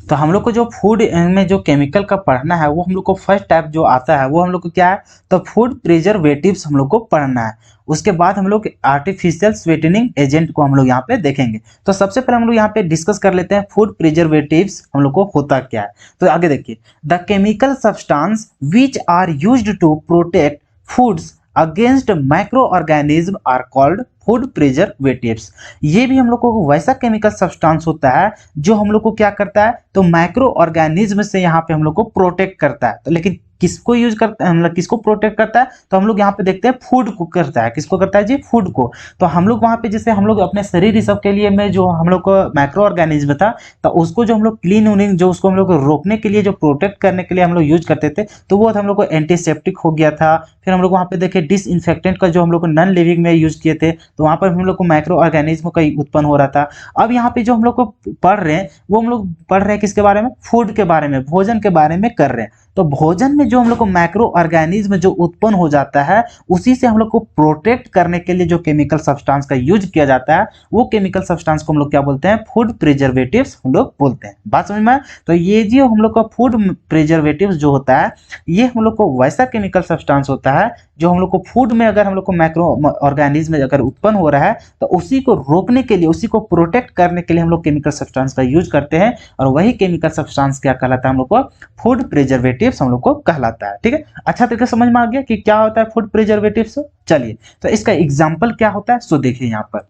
तो हम लोग को जो फूड में जो केमिकल का पढ़ना है वो हम लोग को फर्स्ट टाइप जो आता है वो हम लोग को क्या है, तो फूड प्रिजर्वेटिव्स हम लोग को पढ़ना है। उसके बाद हम लोग आर्टिफिशियल स्वीटनिंग एजेंट को हम लोग यहाँ पे देखेंगे। तो सबसे पहले हम लोग यहाँ पे डिस्कस कर लेते हैं फूड प्रिजर्वेटिव्स हम लोग को होता क्या है। तो आगे देखिए, the chemical substance which are used to protect foods against micro organism are called food preservatives. ये भी हम लोग को वैसा केमिकल सब्सटेंस होता है जो हम लोग को क्या करता है, तो माइक्रो ऑर्गेनिज्म से यहाँ पे हम लोग को प्रोटेक्ट करता है। तो लेकिन किसको यूज करता है, मतलब किसको प्रोटेक्ट करता है, तो हम लोग यहाँ पे देखते हैं फूड को करता है। किसको करता है जी, फूड को। तो हम लोग वहाँ पे जैसे हम लोग अपने शरीर सब के लिए में जो हम लोग को माइक्रो ऑर्गेनिज्म था, तो उसको जो हम लोग क्लीन उनिंग जो उसको हम लोग को रोकने के लिए, जो प्रोटेक्ट करने के लिए हम लोग यूज करते थे, तो वो हम लोग को एंटीसेप्टिक हो गया था। फिर हम लोग वहाँ पे देखे डिसइंफेक्टेंट का जो हम लोग को नॉन लिविंग में यूज किए थे, तो वहाँ पर हम लोग को माइक्रो ऑर्गेनिज्म का उत्पन्न हो रहा था। अब यहाँ पे जो हम लोग को पढ़ रहे हैं, वो हम लोग पढ़ रहे हैं किसके बारे में, फूड के बारे में, भोजन के बारे में कर रहे हैं। तो भोजन में जो हम लोग को माइक्रो ऑर्गेनिज्म जो उत्पन्न हो जाता है, उसी से हम लोग को प्रोटेक्ट करने के लिए जो केमिकल सब्सटेंस का यूज किया जाता है, वो केमिकल सब्सटेंस को हम लोग क्या बोलते हैं, फूड प्रिजर्वेटिव्स हम लोग बोलते हैं। बात समझ में आया? तो ये जो हम लोग का फूड प्रिजर्वेटिव्स जो होता है, ये हम लोग को वैसा केमिकल सब्सटेंस होता है जो हम लोग को फूड में अगर हम लोग को माइक्रो ऑर्गेनिज्म अगर उत्पन्न हो रहा है, तो उसी को रोकने के लिए, उसी को प्रोटेक्ट करने के लिए हम लोग केमिकल सब्सटेंस का यूज करते हैं। और वही केमिकल सब्सटेंस क्या कहलाता है, हम लोग को फूड प्रिजर्वेटिव्स हम लोग को कहलाता है। ठीक है, अच्छा तरीके से समझ में आ गया कि क्या होता है फूड प्रिजर्वेटिव्स। चलिए, तो इसका एग्जाम्पल क्या होता है, सो देखिए यहाँ पर।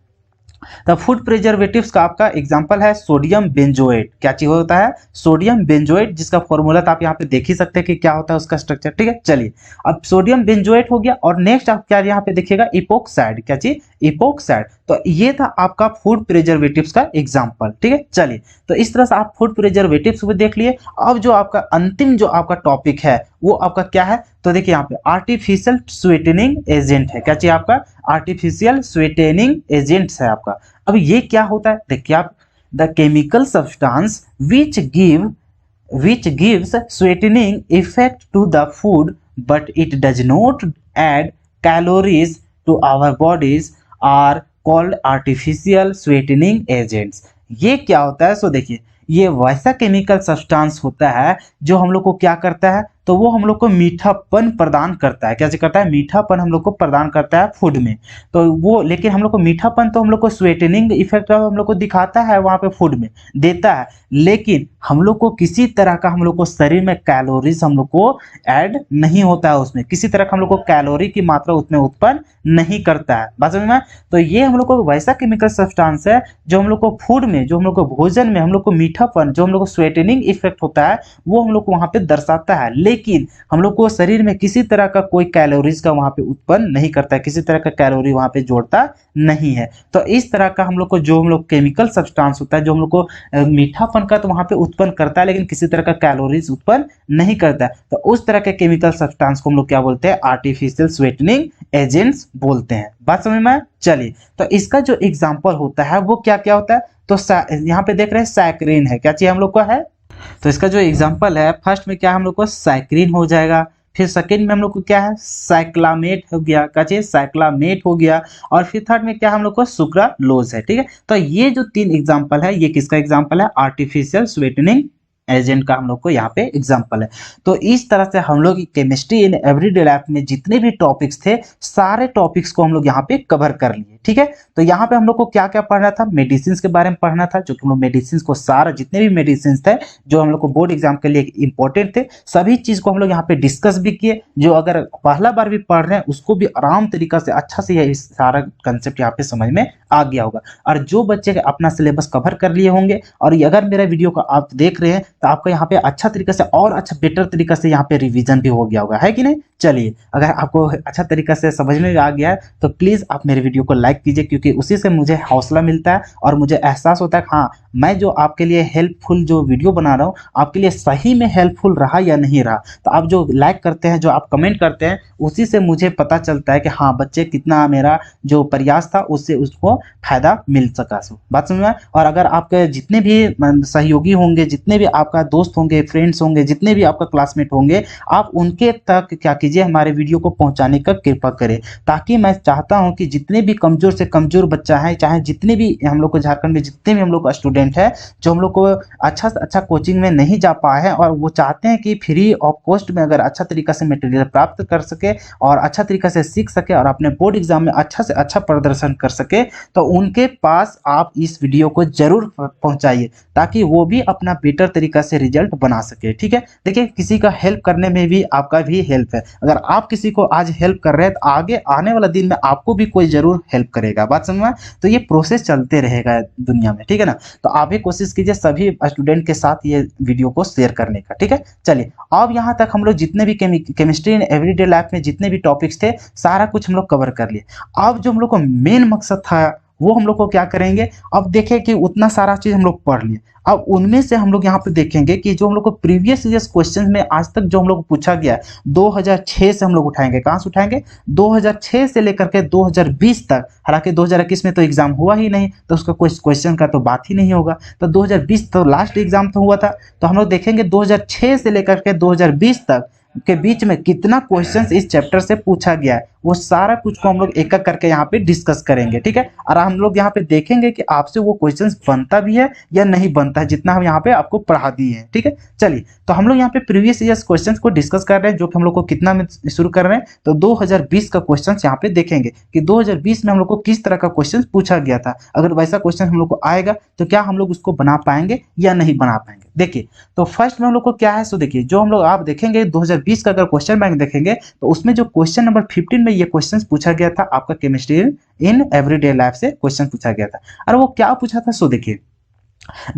तो फूड प्रिजर्वेटिव्स का आपका एग्जांपल है सोडियम बेंजोएट। क्या चीज होता है, सोडियम बेंजोएट, जिसका फॉर्मूला तो आप यहाँ पे देख ही सकते हैं कि क्या होता है उसका स्ट्रक्चर। ठीक है, चलिए, अब सोडियम बेंजोएट हो गया, और नेक्स्ट आप क्या यहाँ पे देखिएगा, इपोक्साइड। क्या चीज, इपोक्साइड। तो ये था आपका फूड प्रिजर्वेटिव्स का एग्जांपल। ठीक है, चलिए, तो इस तरह से आप फूड प्रिजर्वेटिव्स को देख लिए। अब जो आपका अंतिम जो आपका टॉपिक है, वो आपका क्या है, तो देखिए यहाँ पे आर्टिफिशियल स्वीटनिंग एजेंट है। क्या चाहिए आपका, आर्टिफिशियल स्वीटनिंग एजेंट्स है आपका। अब ये क्या होता है, देखिए आप, the chemical substance which gives sweetening effect to the food but it does not add calories to our bodies are called artificial sweetening agents। ये क्या होता है, सो देखिए, ये वैसा केमिकल सब्सटेंस होता है जो हम लोग को क्या करता है, तो वो हम लोग को मीठापन प्रदान करता है। क्या करता है, मीठापन हम लोग को प्रदान करता है फूड में। तो वो, लेकिन हम लोग को मीठापन तो हम लोग को स्वेटनिंग इफेक्ट हम लोग को दिखाता है वहां पे फूड में देता है, लेकिन हम लोग को किसी तरह का हम लोग को शरीर में कैलोरीज हम लोग को ऐड नहीं होता है उसमें, किसी तरह का हम लोग को कैलोरी की मात्रा उसमें उत्पन्न नहीं करता है। बात समझ में? तो ये हम लोग को वैसा केमिकल सब्सटेंस है जो हम लोग को फूड में, जो हम लोग को भोजन में हम लोग को मीठापन, जो हम लोग को स्वेटनिंग इफेक्ट होता है, वो हम लोग को वहां पे दर्शाता है, लेकिन हम लोग को शरीर में किसी तरह का कोई कैलोरीज का वहां पे उत्पन्न नहीं करता है, किसी तरह का कैलोरी वहां पे जोड़ता नहीं है। तो इस तरह का हम लोग को जो हम लोग केमिकल सब्सटेंस होता है, जो हम लोग को मीठापन का तो वहां पे उत्पन्न करता है, लेकिन किसी तरह का कैलोरीज उत्पन्न नहीं करता है, तो उस तरह के केमिकल सब्सटेंस को हम लोग क्या बोलते हैं, आर्टिफिशियल स्वीटनिंग एजेंट्स बोलते हैं। बात समझ में? चलिए, तो इसका जो एग्जांपल होता है वो क्या क्या होता है, तो यहाँ पे देख रहे हैं सैकरीन है। क्या चाहिए हम लोग को है, तो इसका जो एग्जांपल है, फर्स्ट में क्या हम लोग को सैकरीन हो जाएगा, फिर सेकंड में हम लोग को क्या है, साइक्लामेट हो गया। क्या चाहिए, साइक्लामेट हो गया, और फिर थर्ड में क्या हम लोग को सुक्रालोज है। ठीक है, तो ये जो तीन एग्जांपल है, ये किसका एग्जांपल है, आर्टिफिशियल स्वीटनिंग एजेंट का हम लोग को यहाँ पे एग्जांपल है। तो इस तरह से हम लोग केमिस्ट्री इन एवरीडे लाइफ में जितने भी टॉपिक्स थे, सारे टॉपिक्स को हम लोग यहाँ पे कवर कर लिए। ठीक है, तो यहाँ पे हम लोग को क्या क्या पढ़ना था, मेडिसिन के बारे में पढ़ना था, जो कि हम लोग मेडिसिन को सारा जितने भी मेडिसिन थे जो हम लोग को बोर्ड एग्जाम के लिए इंपॉर्टेंट थे, सभी चीज को हम लोग यहाँ पे डिस्कस भी किए। जो अगर पहला बार भी पढ़ रहे हैं उसको भी आराम तरीका से अच्छा से यह सारा कंसेप्ट यहाँ पे समझ में आ गया होगा। और जो बच्चे अपना सिलेबस कवर कर लिए होंगे, और अगर मेरा वीडियो को आप देख रहे हैं, तो आपको यहाँ पे अच्छा तरीके से और अच्छा बेटर तरीका से यहाँ पे रिवीजन भी हो गया होगा, है कि नहीं। चलिए, अगर आपको अच्छा तरीका से समझ में आ गया है, तो प्लीज आप मेरे वीडियो को लाइक कीजिए, क्योंकि उसी से मुझे हौसला मिलता है और मुझे एहसास होता है कि हाँ, मैं जो आपके लिए हेल्पफुल जो वीडियो बना रहा हूँ, आपके लिए सही में हेल्पफुल रहा या नहीं रहा। तो आप जो लाइक करते हैं, जो आप कमेंट करते हैं, उसी से मुझे पता चलता है कि हाँ, बच्चे कितना मेरा जो प्रयास था उससे उसको फायदा मिल सका। बात समझ में? और अगर आपके जितने भी सहयोगी होंगे, जितने भी आपका दोस्त होंगे, फ्रेंड्स होंगे, जितने भी आपका क्लासमेट होंगे, आप उनके तक क्या कीजिए, हमारे वीडियो को पहुंचाने का कृपा करें, ताकि मैं चाहता हूं कि जितने भी कमजोर से कमजोर बच्चा है, चाहे जितने भी हम लोग को झारखंड में जितने भी हम लोग को स्टूडेंट है, जो हम लोग को अच्छा से अच्छा कोचिंग में नहीं जा पाए हैं, और वो चाहते हैं कि फ्री ऑफ कॉस्ट में अगर अच्छा तरीका से मटेरियल प्राप्त कर सके और अच्छा तरीका से सीख सके और अपने बोर्ड एग्जाम में अच्छा से अच्छा प्रदर्शन कर सके, तो उनके पास आप इस वीडियो को जरूर पहुंचाइए, ताकि वो भी अपना बेटर तरीका से रिजल्ट बना सके। ठीक है, देखिए, किसी का हेल्प करने में भी आपका भी हेल्प है। अगर आप किसी को आज हेल्प कर रहे हैं तो आगे आने वाला दिन में आपको भी कोई जरूर हेल्प करेगा। बात समझ में? तो ये प्रोसेस चलते रहेगा दुनिया में, ठीक है ना। तो आप भी कोशिश कीजिए सभी स्टूडेंट के साथ ये वीडियो को शेयर करने का, ठीक है। चलिए अब यहाँ तक हम लोग जितने भी केमिस्ट्री इन एवरीडे लाइफ में जितने भी टॉपिक्स थे सारा कुछ हम लोग कवर कर लिए। अब जो हम लोग को मेन मकसद था वो हम लोग को क्या करेंगे, अब देखें कि उतना सारा चीज हम लोग पढ़ लिए, अब उनमें से हम लोग यहाँ पे देखेंगे कि जो हम लोग को प्रीवियस ईयर्स क्वेश्चन में आज तक जो हम लोग को पूछा गया है 2006 से हम लोग उठाएंगे। कहाँ से उठाएंगे? 2006 से लेकर के 2020 तक। हालांकि 2021 में तो एग्जाम हुआ ही नहीं, तो उसका कोई क्वेश्चन का तो बात ही नहीं होगा। तो 2020 तो लास्ट एग्जाम तो हुआ था, तो हम लोग देखेंगे 2006 से लेकर के 2020 तक के बीच में कितना क्वेश्चंस इस चैप्टर से पूछा गया है, वो सारा कुछ को हम लोग एक एक करके यहाँ पे डिस्कस करेंगे, ठीक है। और हम लोग यहाँ पे देखेंगे कि आपसे वो क्वेश्चंस बनता भी है या नहीं बनता है, जितना हम यहाँ पे आपको पढ़ा दिए हैं, ठीक है। चलिए तो हम लोग यहाँ पे प्रीवियस ईयर्स क्वेश्चंस को डिस्कस कर रहे हैं, जो कि हम लोग को कितना में शुरू कर रहे हैं, तो 2020 का क्वेश्चन यहाँ पे देखेंगे कि 2020 में हम लोग को किस तरह का क्वेश्चन पूछा गया था। अगर वैसा क्वेश्चन हम लोग को आएगा तो क्या हम लोग उसको बना पाएंगे या नहीं बना पाएंगे। देखिए तो फर्स्ट में हम लोग को क्या है, सो देखिए जो हम लोग आप देखेंगे 2020 का अगर क्वेश्चन बैंक देखेंगे तो उसमें जो क्वेश्चन नंबर 15 में ये क्वेश्चन पूछा गया था, आपका केमिस्ट्री इन एवरीडे लाइफ से क्वेश्चन पूछा गया था। और वो क्या पूछा था, सो देखिए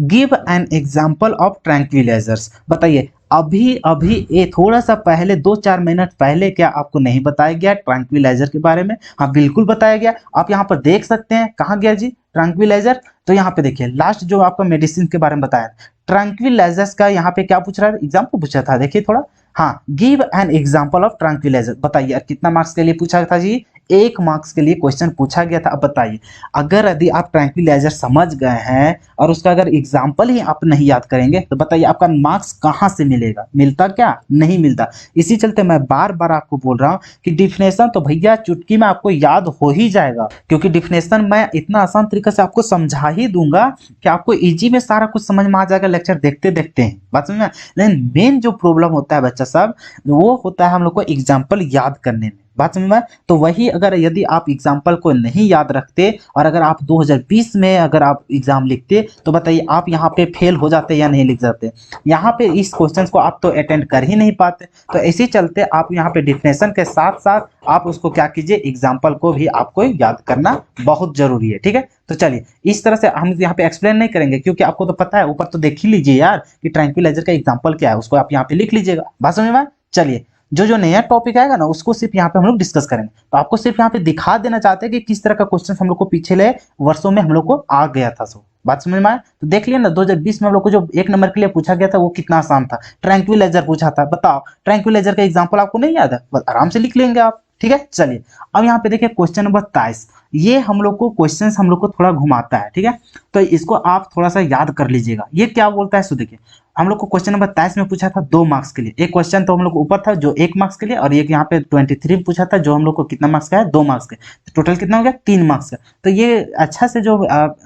give an example of tranquillisers. बताइए अभी अभी ये थोड़ा सा पहले 2-4 मिनट पहले क्या आपको नहीं बताया गया ट्रैंक्विलाइजर के बारे में? हाँ बिल्कुल बताया गया। आप यहाँ पर देख सकते हैं, कहाँ गया जी ट्रैंक्विलाइजर, तो यहाँ पे देखिए लास्ट जो आपका मेडिसिन के बारे में बताया ट्रैंक्विलाइजर्स का यहाँ पे क्या पूछ रहा है, एग्जाम्पल पूछा था। देखिए थोड़ा, हाँ give an example of tranquilliser. बताइए कितना मार्क्स के लिए पूछा था जी? 1 मार्क्स के लिए क्वेश्चन पूछा गया था। अब बताइए अगर यदि आप ट्रैंक्विलाइजर समझ गए हैं और उसका अगर एग्जाम्पल ही आप नहीं याद करेंगे तो बताइए आपका मार्क्स कहाँ से मिलेगा? मिलता क्या? नहीं मिलता। इसी चलते मैं बार बार आपको बोल रहा हूँ कि डिफिनेशन तो भैया चुटकी में आपको याद हो ही जाएगा, क्योंकि डिफिनेशन मैं इतना आसान तरीके से आपको समझा ही दूंगा कि आपको इजी में सारा कुछ समझ में आ जाएगा लेक्चर देखते देखते हैं। बात समझ में? लेकिन मेन जो प्रॉब्लम होता है बच्चा साहब, वो होता है हम लोग को एग्जाम्पल याद करने में। बात समझ में? तो वही अगर यदि आप एग्जाम्पल को नहीं याद रखते और अगर आप 2020 में अगर आप एग्जाम लिखते तो बताइए आप यहाँ पे फेल हो जाते या नहीं लिख जाते? यहाँ पे इस क्वेश्चन को आप तो अटेंड कर ही नहीं पाते। तो इसी चलते आप यहाँ पे डिफिनेशन के साथ साथ आप उसको क्या कीजिए, एग्जाम्पल को भी आपको याद करना बहुत जरूरी है, ठीक है। तो चलिए इस तरह से हम यहाँ पे एक्सप्लेन नहीं करेंगे, क्योंकि आपको तो पता है, ऊपर तो देख ही लीजिए यार कि ट्रैंक्विलाइजर का एग्जाम्पल क्या है, उसको आप यहाँ पे लिख लीजिएगा। बात समझ में? चलिए जो जो नया टॉपिक आएगा ना उसको सिर्फ यहाँ पे हम लोग डिस्कस करेंगे। तो आपको सिर्फ यहाँ पे दिखा देना चाहते हैं कि किस तरह का क्वेश्चन हम लोग को पिछले वर्षों में हम लोग को आ गया था। सो बात समझ में आया? तो देख लिया ना 2020 में हम लोग को जो 1 नंबर के लिए पूछा गया था वो कितना आसान था, ट्रैंक्विलाइजर पूछा था। बताओ ट्रैंक्विलाइजर का एग्जाम्पल आपको नहीं याद है? आराम से लिख लेंगे आप, ठीक है। चलिए अब यहाँ पे देखिए क्वेश्चन नंबर 23, ये हम लोग को क्वेश्चन हम लोग को थोड़ा घुमाता है, ठीक है। तो इसको आप थोड़ा सा याद कर लीजिएगा, ये क्या बोलता है। सो देखिए हम लोग को क्वेश्चन नंबर 23 में पूछा था 2 मार्क्स के लिए। एक क्वेश्चन तो हम लोग को ऊपर था जो 1 मार्क्स के लिए, और एक यहाँ पे 23 में पूछा था जो हम लोग को कितना मार्क्स का है, 2 मार्क्स के। तो टोटल कितना हो गया? 3 मार्क्स का। तो ये अच्छा से जो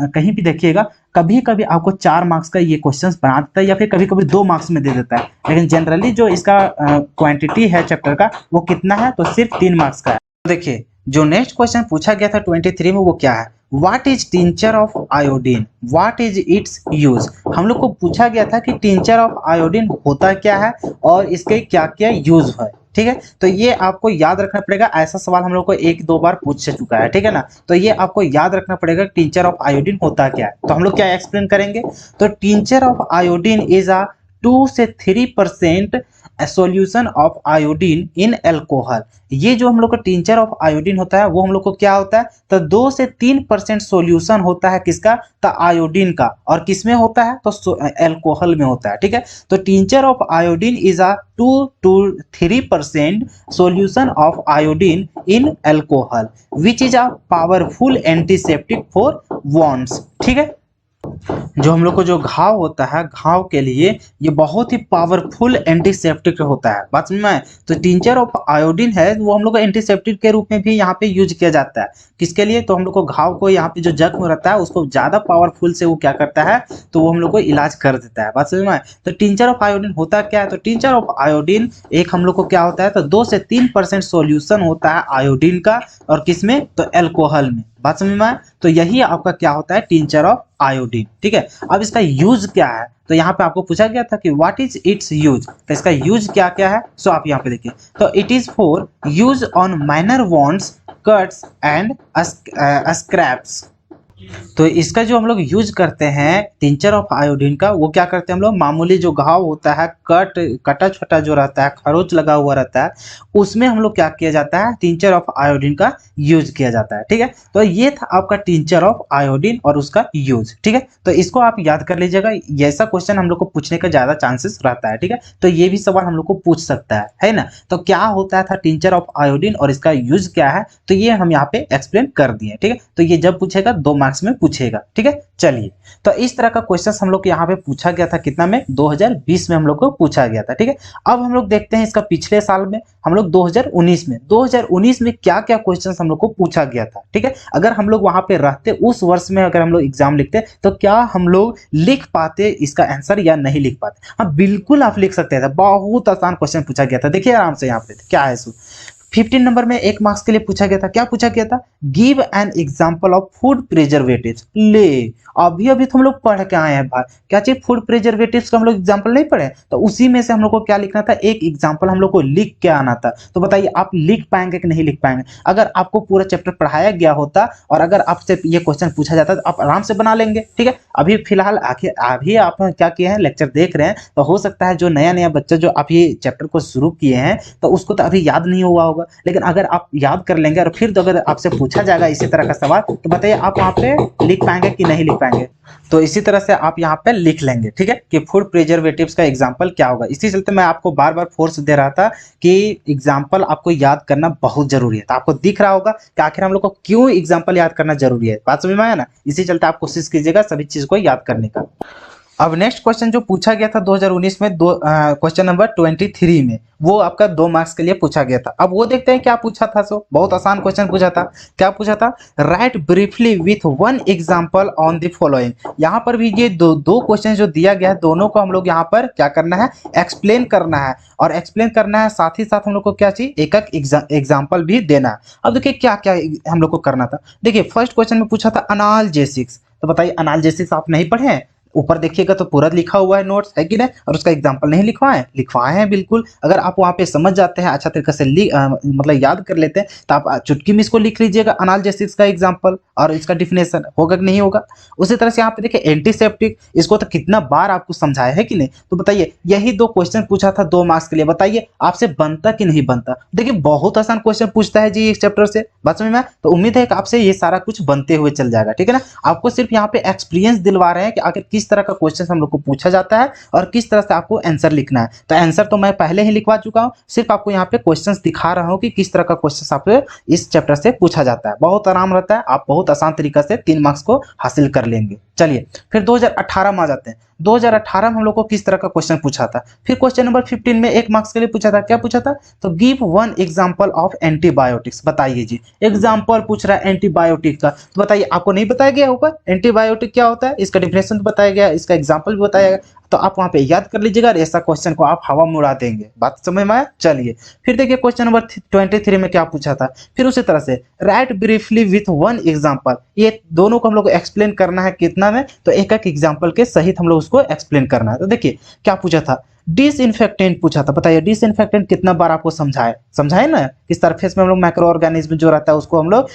कहीं भी देखिएगा, कभी कभी आपको 4 मार्क्स का ये क्वेश्चन बना देता है या फिर कभी कभी 2 मार्क्स में दे देता है, लेकिन जनरली जो इसका क्वांटिटी है चैप्टर का वो कितना है, तो सिर्फ 3 मार्क्स का है। तो देखिए जो नेक्स्ट क्वेश्चन पूछा गया था 23 में वो क्या है, what is tincture of iodine, what is it's use. हम लोग को पूछा गया था कि टिंचर ऑफ आयोडीन होता क्या है और इसके क्या क्या यूज है, ठीक है। तो ये आपको याद रखना पड़ेगा, ऐसा सवाल हम लोग को 1-2 बार पूछ चुका है, ठीक है ना। तो ये आपको याद रखना पड़ेगा टिंचर ऑफ आयोडीन होता क्या है। तो हम लोग क्या एक्सप्लेन करेंगे, तो tincture of iodine is a 2 से 3% solution of iodine in alcohol. ये जो हम लोग का टिंचर ऑफ आयोडीन होता है वो हम लोग को क्या होता है, तो 2 से 3% सॉल्यूशन होता है किसका, तो आयोडीन का। और किस में होता है, तो एल्कोहल में होता है, ठीक है। तो tincture of iodine is a 2 to 3% solution of iodine in alcohol which is a powerful antiseptic for wounds, ठीक है। जो हम लोग को जो घाव होता है, घाव के लिए ये बहुत ही पावरफुल एंटीसेप्टिक होता है। बात समझ में आए? तो टिंचर ऑफ आयोडीन है वो हम लोग को एंटीसेप्टिक के रूप में भी यहाँ पे यूज किया जाता है। किसके लिए, तो हम लोग को घाव को यहाँ पे जो जख्म रहता है उसको ज्यादा पावरफुल से वो क्या करता है, तो वो हम लोग को इलाज कर देता है। बात समझ में आए? तो टिंचर ऑफ आयोडीन होता क्या है, तो टिंचर ऑफ आयोडीन एक हम लोग को क्या होता है, तो 2 से 3% सॉल्यूशन होता है आयोडीन का, और किसमें, तो एल्कोहल में। बात समझ में आए? तो यही आपका क्या होता है, टिंचर ऑफ आयोडीन। ठीक है। अब इसका यूज क्या है, तो यहाँ पे आपको पूछा गया था कि व्हाट इज इट्स यूज, तो इसका यूज क्या क्या है, सो आप यहाँ पे देखिए, तो it is for use on minor wants, cuts and scraps. तो इसका जो हम लोग यूज करते हैं टिंचर ऑफ आयोडीन का, वो क्या करते हैं हम लोग, मामूली जो घाव होता है, कटा छोटा जो रहता है, खरोच लगा हुआ रहता है, उसमें हम लोग क्या किया जाता है, टिंचर ऑफ आयोडीन का यूज किया जाता है, ठीक है। तो ये था आपका टिंचर ऑफ आयोडीन और उसका यूज, ठीक है। तो इसको आप याद कर लीजिएगा, ऐसा क्वेश्चन हम लोग को पूछने का ज्यादा चांसेस रहता है, ठीक है। तो ये भी सवाल हम लोग को पूछ सकता है ना। तो क्या होता था टिंचर ऑफ आयोडीन और इसका यूज क्या है, तो ये हम यहाँ पे एक्सप्लेन कर दिए, ठीक है। तो ये जब पूछेगा 2 मार्क्स में पूछेगा, ठीक है। चलिए, तो इस तरह का क्वेश्चन हम लोग को यहाँ पे पूछा गया था, कितना में, 2020 में हम लोग को पूछा गया था, ठीक है। अब हम लोग देखते हैं इसका पिछले साल में, हम लोग 2019 में क्या क्या क्वेश्चन हम लोग को पूछा गया था, ठीक है। अगर हम लोग वहां पे रहते उस वर्ष में, अगर हम लोग एग्जाम लिखते, तो क्या हम लोग लिख पाते इसका आंसर या नहीं लिख पाते। हाँ बिल्कुल आप लिख सकते थे, बहुत आसान क्वेश्चन पूछा गया था। देखिए आराम से यहाँ पे क्या है, 15 नंबर में 1 मार्क्स के लिए पूछा गया था। क्या पूछा गया था, give an example of food preservatives. ले, अभी अभी तो हम लोग पढ़ के आए हैं भाई, क्या चाहिए, फूड प्रिजर्वेटिव्स का हम लोग एग्जांपल नहीं पढ़े, तो उसी में से हम लोग को क्या लिखना था, एक एग्जांपल हम लोग को लिख के आना था। तो बताइए आप लिख पाएंगे कि नहीं लिख पाएंगे। अगर आपको पूरा चैप्टर पढ़ाया गया होता और अगर आपसे ये क्वेश्चन पूछा जाता तो आप आराम से बना लेंगे, ठीक है। अभी फिलहाल आखिर अभी आप क्या किए हैं, लेक्चर देख रहे हैं, तो हो सकता है जो नया बच्चा जो आप ये चैप्टर को शुरू किए हैं, तो उसको तो अभी याद नहीं हुआ होगा, लेकिन अगर आप याद कर लेंगे और फिर तो अगर आपसे पूछा जाएगा इसी तरह का सवाल, तो बताइए आप वहां पे लिख पाएंगे कि नहीं लिख पाएंगे। तो इसी तरह से आप यहाँ पे लिख लेंगे, ठीक है, कि फूड प्रिजर्वेटिव्स का एग्जांपल क्या होगा। इसी चलते मैं आपको बार बार फोर्स दे रहा था कि एग्जांपल आपको याद करना बहुत जरूरी है। तो आपको दिख रहा होगा कि आखिर हम लोग को क्यों एग्जांपल याद करना जरूरी है, बात समझ में आया ना। इसी चलते आप कोशिश कीजिएगा सभी चीज को याद करने का। अब नेक्स्ट क्वेश्चन जो पूछा गया था 2019 में, क्वेश्चन नंबर 23 में, वो आपका 2 मार्क्स के लिए पूछा गया था। अब वो देखते हैं क्या पूछा था। सो बहुत आसान क्वेश्चन पूछा था। क्या पूछा था, right briefly with 1 example on the following. यहाँ पर भी ये दो क्वेश्चन जो दिया गया है, दोनों को हम लोग यहाँ पर क्या करना है, एक्सप्लेन करना है। और एक्सप्लेन करना है, साथ ही साथ हम लोग को क्या चाहिए, एक एग्जाम्पल भी देना है। अब देखिए क्या क्या हम लोग को करना था। देखिए फर्स्ट क्वेश्चन में पूछा था अनाल्जेसिक्स। तो बताइए अनाल्जेसिक्स आप नहीं पढ़े हैं, ऊपर देखिएगा तो पूरा लिखा हुआ है नोट्स, है कि नहीं, और उसका एग्जांपल नहीं लिखवाए, लिखवाए हैं बिल्कुल। अगर आप वहां पे समझ जाते हैं, अच्छा तरीके से मतलब याद कर लेते हैं, तो आप चुटकी में इसको लिख लीजिएगा, अनाल्जेसिक्स का एग्जांपल और इसका डिफिनेशन होगा कि नहीं होगा। उसी तरह से यहाँ पे देखिए एंटीसेप्टिक, इसको तो कितना बार आपको समझाया है कि नहीं। तो बताइए यही 2 क्वेश्चन पूछा था 2 मार्क्स के लिए, बताइए आपसे बनता कि नहीं बनता। देखिए बहुत आसान क्वेश्चन पूछता है जी इस चैप्टर से, बात समझ में। तो उम्मीद है कि आपसे ये सारा कुछ बनते हुए चल जाएगा, ठीक है ना। आपको सिर्फ यहाँ पे एक्सपीरियंस दिलवा रहे हैं कि आखिर किस तरह का क्वेश्चन हम लोग को पूछा जाता है और किस तरह से आपको आंसर लिखना है। तो आंसर तो मैं पहले ही लिखवा चुका हूं, सिर्फ आपको यहाँ पे क्वेश्चंस दिखा रहा हूं कि किस तरह का क्वेश्चन आपसे इस चैप्टर से पूछा जाता है। बहुत आराम रहता है, आप बहुत आसान तरीका से 3 मार्क्स को हासिल कर लेंगे। चलिए फिर 2018 में आ जाते हैं। 2018 में हम लोग को किस तरह का क्वेश्चन पूछा था। फिर क्वेश्चन नंबर 15 में 1 मार्क्स के लिए पूछा था। क्या पूछा था, तो गिव 1 एग्जांपल ऑफ एंटीबायोटिक्स। बताइए जी, एग्जांपल पूछ रहा है एंटीबायोटिक का, तो बताइए आपको नहीं बताया गया होगा एंटीबायोटिक क्या होता है, इसका डिफिनेशन तो बताया गया, इसका एग्जांपल भी बताया गया। तो आप वहां पे याद कर लीजिएगा और ऐसा क्वेश्चन को आप हवा में उड़ा देंगे, बात समझ में आया। चलिए फिर देखिए क्वेश्चन नंबर 23 में क्या पूछा था। फिर उसी तरह से राइट ब्रीफली विथ 1 एग्जांपल, ये दोनों को हम लोग को एक्सप्लेन करना है कितना में, तो एक एक एग्जांपल के सहित हम लोग उसको एक्सप्लेन करना है। तो देखिए क्या पूछा था, डिसइंफेक्टेंट पूछा था। बताइए डिसइंफेक्टेंट कितना बार आपको समझाए ना, कि सरफेस में हम लोग माइक्रो ऑर्गेनिज्म जो रहता है उसको हम लोग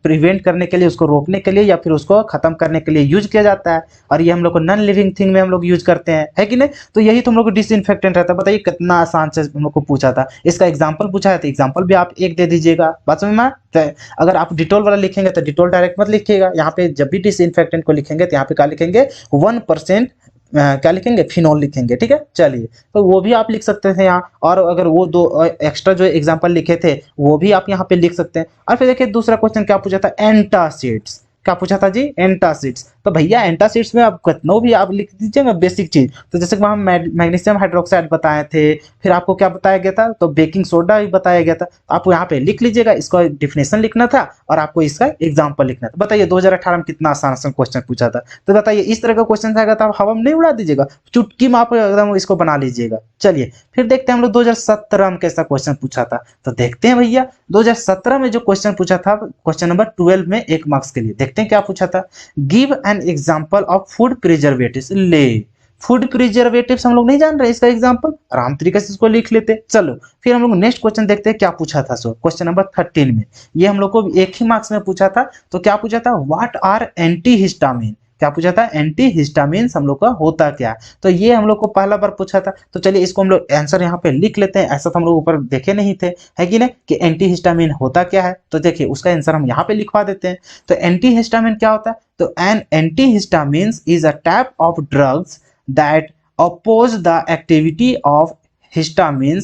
प्रिवेंट करने के लिए, उसको रोकने के लिए या फिर उसको खत्म करने के लिए यूज किया जाता है, और ये हम लोग को नॉन लिविंग थिंग में हम लोग यूज करते हैं, है कि नहीं। तो यही तो हम लोग को डिसइंफेक्टेंट रहता है। बताइए कितना आसान से हम लोग को पूछा था। इसका एग्जाम्पल पूछा है तो एग्जाम्पल भी आप 1 दे दीजिएगा, बात समझ में। अगर आप डिटोल वाला लिखेंगे तो डिटोल डायरेक्ट मत लिखिएगा, यहाँ पे जब भी डिसइंफेक्टेंट को लिखेंगे तो यहाँ पे क्या लिखेंगे, 1% क्या लिखेंगे, फिनोल लिखेंगे, ठीक है। चलिए तो वो भी आप लिख सकते थे यहाँ, और अगर वो 2 एक्स्ट्रा जो एग्जांपल लिखे थे वो भी आप यहाँ पे लिख सकते हैं। और फिर देखिए दूसरा क्वेश्चन क्या पूछा था, एंटासिड्स। क्या पूछा था जी, एंटासिड्स। तो भैया एंटासिड्स में आप कितनों भी आप लिख दीजिएगा बेसिक चीज। तो जैसे कि वहाँ मैग्नीशियम हाइड्रोक्साइड बताए थे, फिर आपको क्या बताया गया था, तो बेकिंग सोडा भी बताया गया था। तो आप यहाँ पे लिख लीजिएगा, इसका डिफिनेशन लिखना था और आपको इसका एग्जाम्पल लिखना था। बताइए 2018 में कितना आसान आसान क्वेश्चन पूछा था। तो बताइए इस तरह का क्वेश्चन आएगा तो आप हवा में नहीं उड़ा दीजिएगा, चुटकी में आप एकदम इसको बना लीजिएगा। चलिए फिर देखते हैं हम लोग 2017 में कैसा क्वेश्चन पूछा था। तो देखते हैं भैया 2017 में जो क्वेश्चन पूछा था, क्वेश्चन नंबर 12 में 1 मार्क्स के लिए, देखते देखते हैं क्या पूछा था। Give an example of food preservatives. ले, फूड प्रिजर्वेटिव्स हम लोग नहीं जान रहे, इसका एग्जांपल आराम तरीके से इसको लिख लेते। चलो फिर हम लोग नेक्स्ट क्वेश्चन देखते हैं क्या पूछा था। सो क्वेश्चन नंबर 13 में ये हम लोग को एक ही मार्क्स में पूछा था। तो क्या पूछा था, व्हाट आर एंटी हिस्टामिन। क्या पूछा था, एंटी हिस्टामिन हम लोग का होता क्या। तो ये हम लोग को पहला बार पूछा था। तो चलिए इसको हम लोग आंसर यहाँ पे लिख लेते हैं। ऐसा तो हम लोग ऊपर देखे नहीं थे, है कि नहीं, कि एंटी हिस्टामिन होता क्या है। तो देखिए उसका आंसर हम यहाँ पे लिखवा देते हैं। तो एंटी हिस्टामिन क्या होता है, तो an antihistamine is a type of drugs that oppose the activity of histamine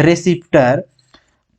receptor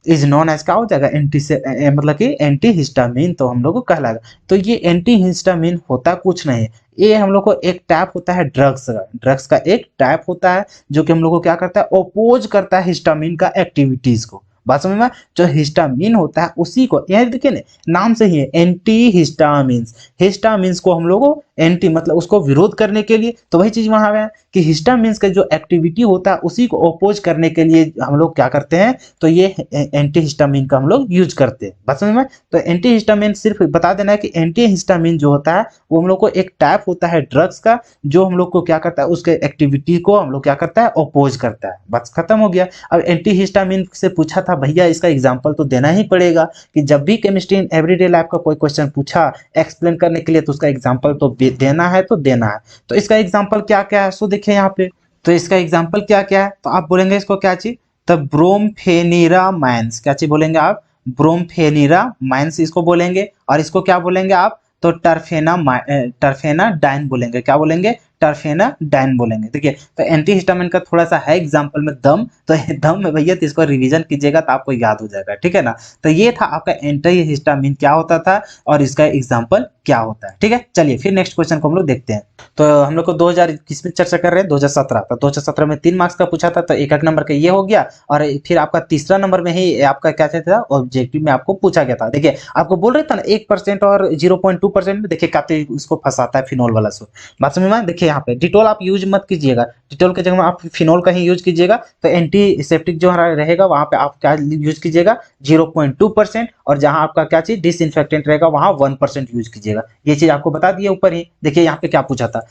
is known as क्या हो जाएगा, एंटी से मतलब कि एंटी हिस्टामिन तो हम लोग को कहलाएगा। तो ये एंटी हिस्टामिन होता कुछ नहीं, ये हम लोग को एक टाइप होता है ड्रग्स का एक टाइप होता है जो कि हम लोग को क्या करता है, ओपोज करता है हिस्टामिन का एक्टिविटीज को। बात समझ में, जो हिस्टामिन होता है उसी को, यह देखिए ना नाम से ही है एंटी हिस्टामिन्स। हिस्टामिन्स को हम लोग एंटी मतलब उसको विरोध करने के लिए, तो वही चीज वहां है कि हिस्टामिन्स का जो एक्टिविटी होता है उसी को अपोज करने के लिए हम लोग क्या करते हैं, तो ये एंटी हिस्टामिन का हम लोग यूज करते हैं। बात समझ में। तो एंटी हिस्टामिन सिर्फ बता देना है कि एंटी हिस्टामिन जो होता है वो हम लोग को एक टाइप होता है ड्रग्स का, जो हम लोग को क्या करता है, उसके एक्टिविटी को हम लोग क्या करता है, अपोज करता है। बस खत्म हो गया। अब एंटी हिस्टामिन से पूछा था भैया, इसका एग्जाम्पल तो देना ही पड़ेगा कि जब भी केमिस्ट्री इन एवरीडे लाइफ का कोई क्वेश्चन पूछा एक्सप्लेन करने के लिए, तो उसका एग्जाम्पल तो देना है तो देना है। तो इसका एग्जाम्पल क्या क्या है, सो देखिए यहाँ पे। तो इसका एग्जाम्पल क्या क्या है, तो आप बोलेंगे इसको क्या चीज, तो ब्रोमफेनिरामाइंस। क्या चीज बोलेंगे आप, ब्रोमफेनिरामाइंस इसको बोलेंगे। और इसको क्या बोलेंगे आप, तो टर्फेनाडाइन बोलेंगे। क्या बोलेंगे, टर्फेनाडाइन बोलेंगे। देखिए तो एंटी हिस्टामिन का थोड़ा सा है एग्जांपल में दम, तो दम में भैया तो इसको रिवीजन कीजिएगा तो आपको याद हो जाएगा, ठीक है ना। तो ये था आपका एंटी हिस्टामिन क्या होता था और इसका एग्जांपल क्या होता है, ठीक है। चलिए फिर नेक्स्ट क्वेश्चन को हम लोग देखते हैं। तो हम लोग को 2000 किस में चर्चा कर रहे हैं, 2017। तो 2017 में 3 मार्क्स का पूछा था, तो एक नंबर का ये हो गया। और फिर आपका तीसरा नंबर में ही आपका क्या था, ऑब्जेक्टिव में आपको पूछा गया था। देखिए आपको बोल रहे था ना 1% और 0.2% में, देखिए काफी उसको फंसाता है फिनोल वाला। सो बात समझ में। देखिए यहाँ पे डिटोल आप यूज मत कीजिएगा, डिटोल के जगह में आप फिनोल का ही यूज कीजिएगा। तो एंटीसेप्टिक जो रहेगा वहां पे आप क्या यूज कीजिएगा, 0.2%। और जहां आपका क्या चीज डिसइंफेक्टेंट रहेगा वहां 1% यूज कीजिएगा। ये चीज आपको बता दिया ऊपर ही। देखिए यहाँ पे क्या पूछा था,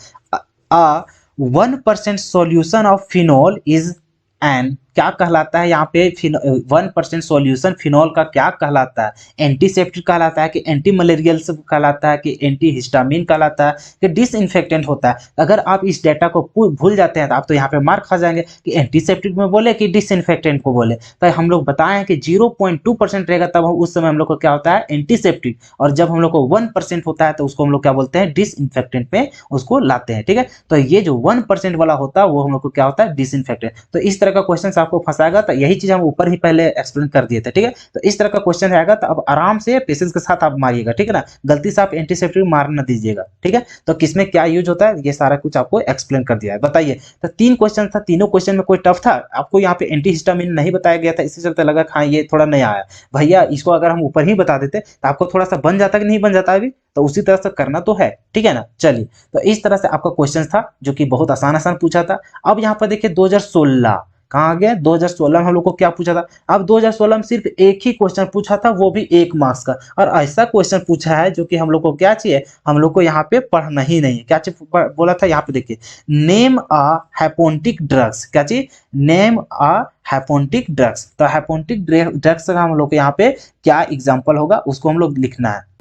1% solution of phenol is an, क्या कहलाता है यहाँ पे 1% सॉल्यूशन फिनोल का क्या कहलाता है, एंटीसेप्टिक कहलाता है कि एंटी मलेरियल कहलाता है कि एंटी हिस्टामिन कहलाता है कि डिसइंफेक्टेंट होता है। अगर आप इस डेटा को भूल जाते हैं तो आप तो यहाँ पे मार्क खा जाएंगे कि एंटीसेप्टिक में बोले कि डिसइंफेक्टेंट को बोले। तो हम लोग बताएं कि 0.2% रहेगा तब उस समय हम लोग को क्या होता है, एंटीसेप्टिक। और जब हम लोग को 1% होता है तो उसको हम लोग क्या बोलते हैं, डिसइंफेक्टेंट में उसको लाते हैं, ठीक है। तो ये जो 1% वाला होता है वो हम लोग को क्या होता है, डिसइंफेक्टेंट। तो इस तरह का क्वेश्चन आपको फंसाएगा, तो यही चीज हम ऊपर ही पहले एक्सप्लेन कर दिए थे, ठीक है। तो इस तरह का क्वेश्चन आएगा तो अब आराम से पेशेंस के साथ आप मारिएगा, ठीक है ना। गलती से आप एंटीसेप्टिक मार न दीजिएगा, ठीक है। तो किसमें क्या यूज होता है ये सारा कुछ आपको एक्सप्लेन कर दिया है। बताइए, तो 3 क्वेश्चन था, तीनों क्वेश्चन में कोई टफ था आपको, यहाँ पे एंटी हिस्टामिन नहीं बताया गया था, इसी चलते लगा हाँ ये थोड़ा नया आया। भैया इसको अगर हम ऊपर ही बता देते तो आपको थोड़ा सा बन जाता कि नहीं बन जाता अभी, तो उसी तरह से करना तो है, ठीक है ना। चलिए तो इस तरह से आपका क्वेश्चन था जो कि बहुत आसान आसान पूछा था। अब यहाँ पर देखिए 2016 कहाँ आ गया, 2016 में हम लोग को क्या पूछा था। अब 2016 में सिर्फ एक ही क्वेश्चन पूछा था, वो भी 1 मार्क्स का। और ऐसा क्वेश्चन पूछा है जो कि हम लोग को क्या चाहिए, हम लोग को यहाँ पे पढ़ना ही नहीं है। क्या चाहिए बोला था यहाँ पे, देखिए नेम अ हैपोन्टिक ड्रग्स। क्या चाहिए, नेम अ हैपोन्टिक ड्रग्स। तो हैपोन्टिक ड्रग्स का हम लोग को यहाँ पे क्या एग्जाम्पल होगा उसको हम लोग लिखना है।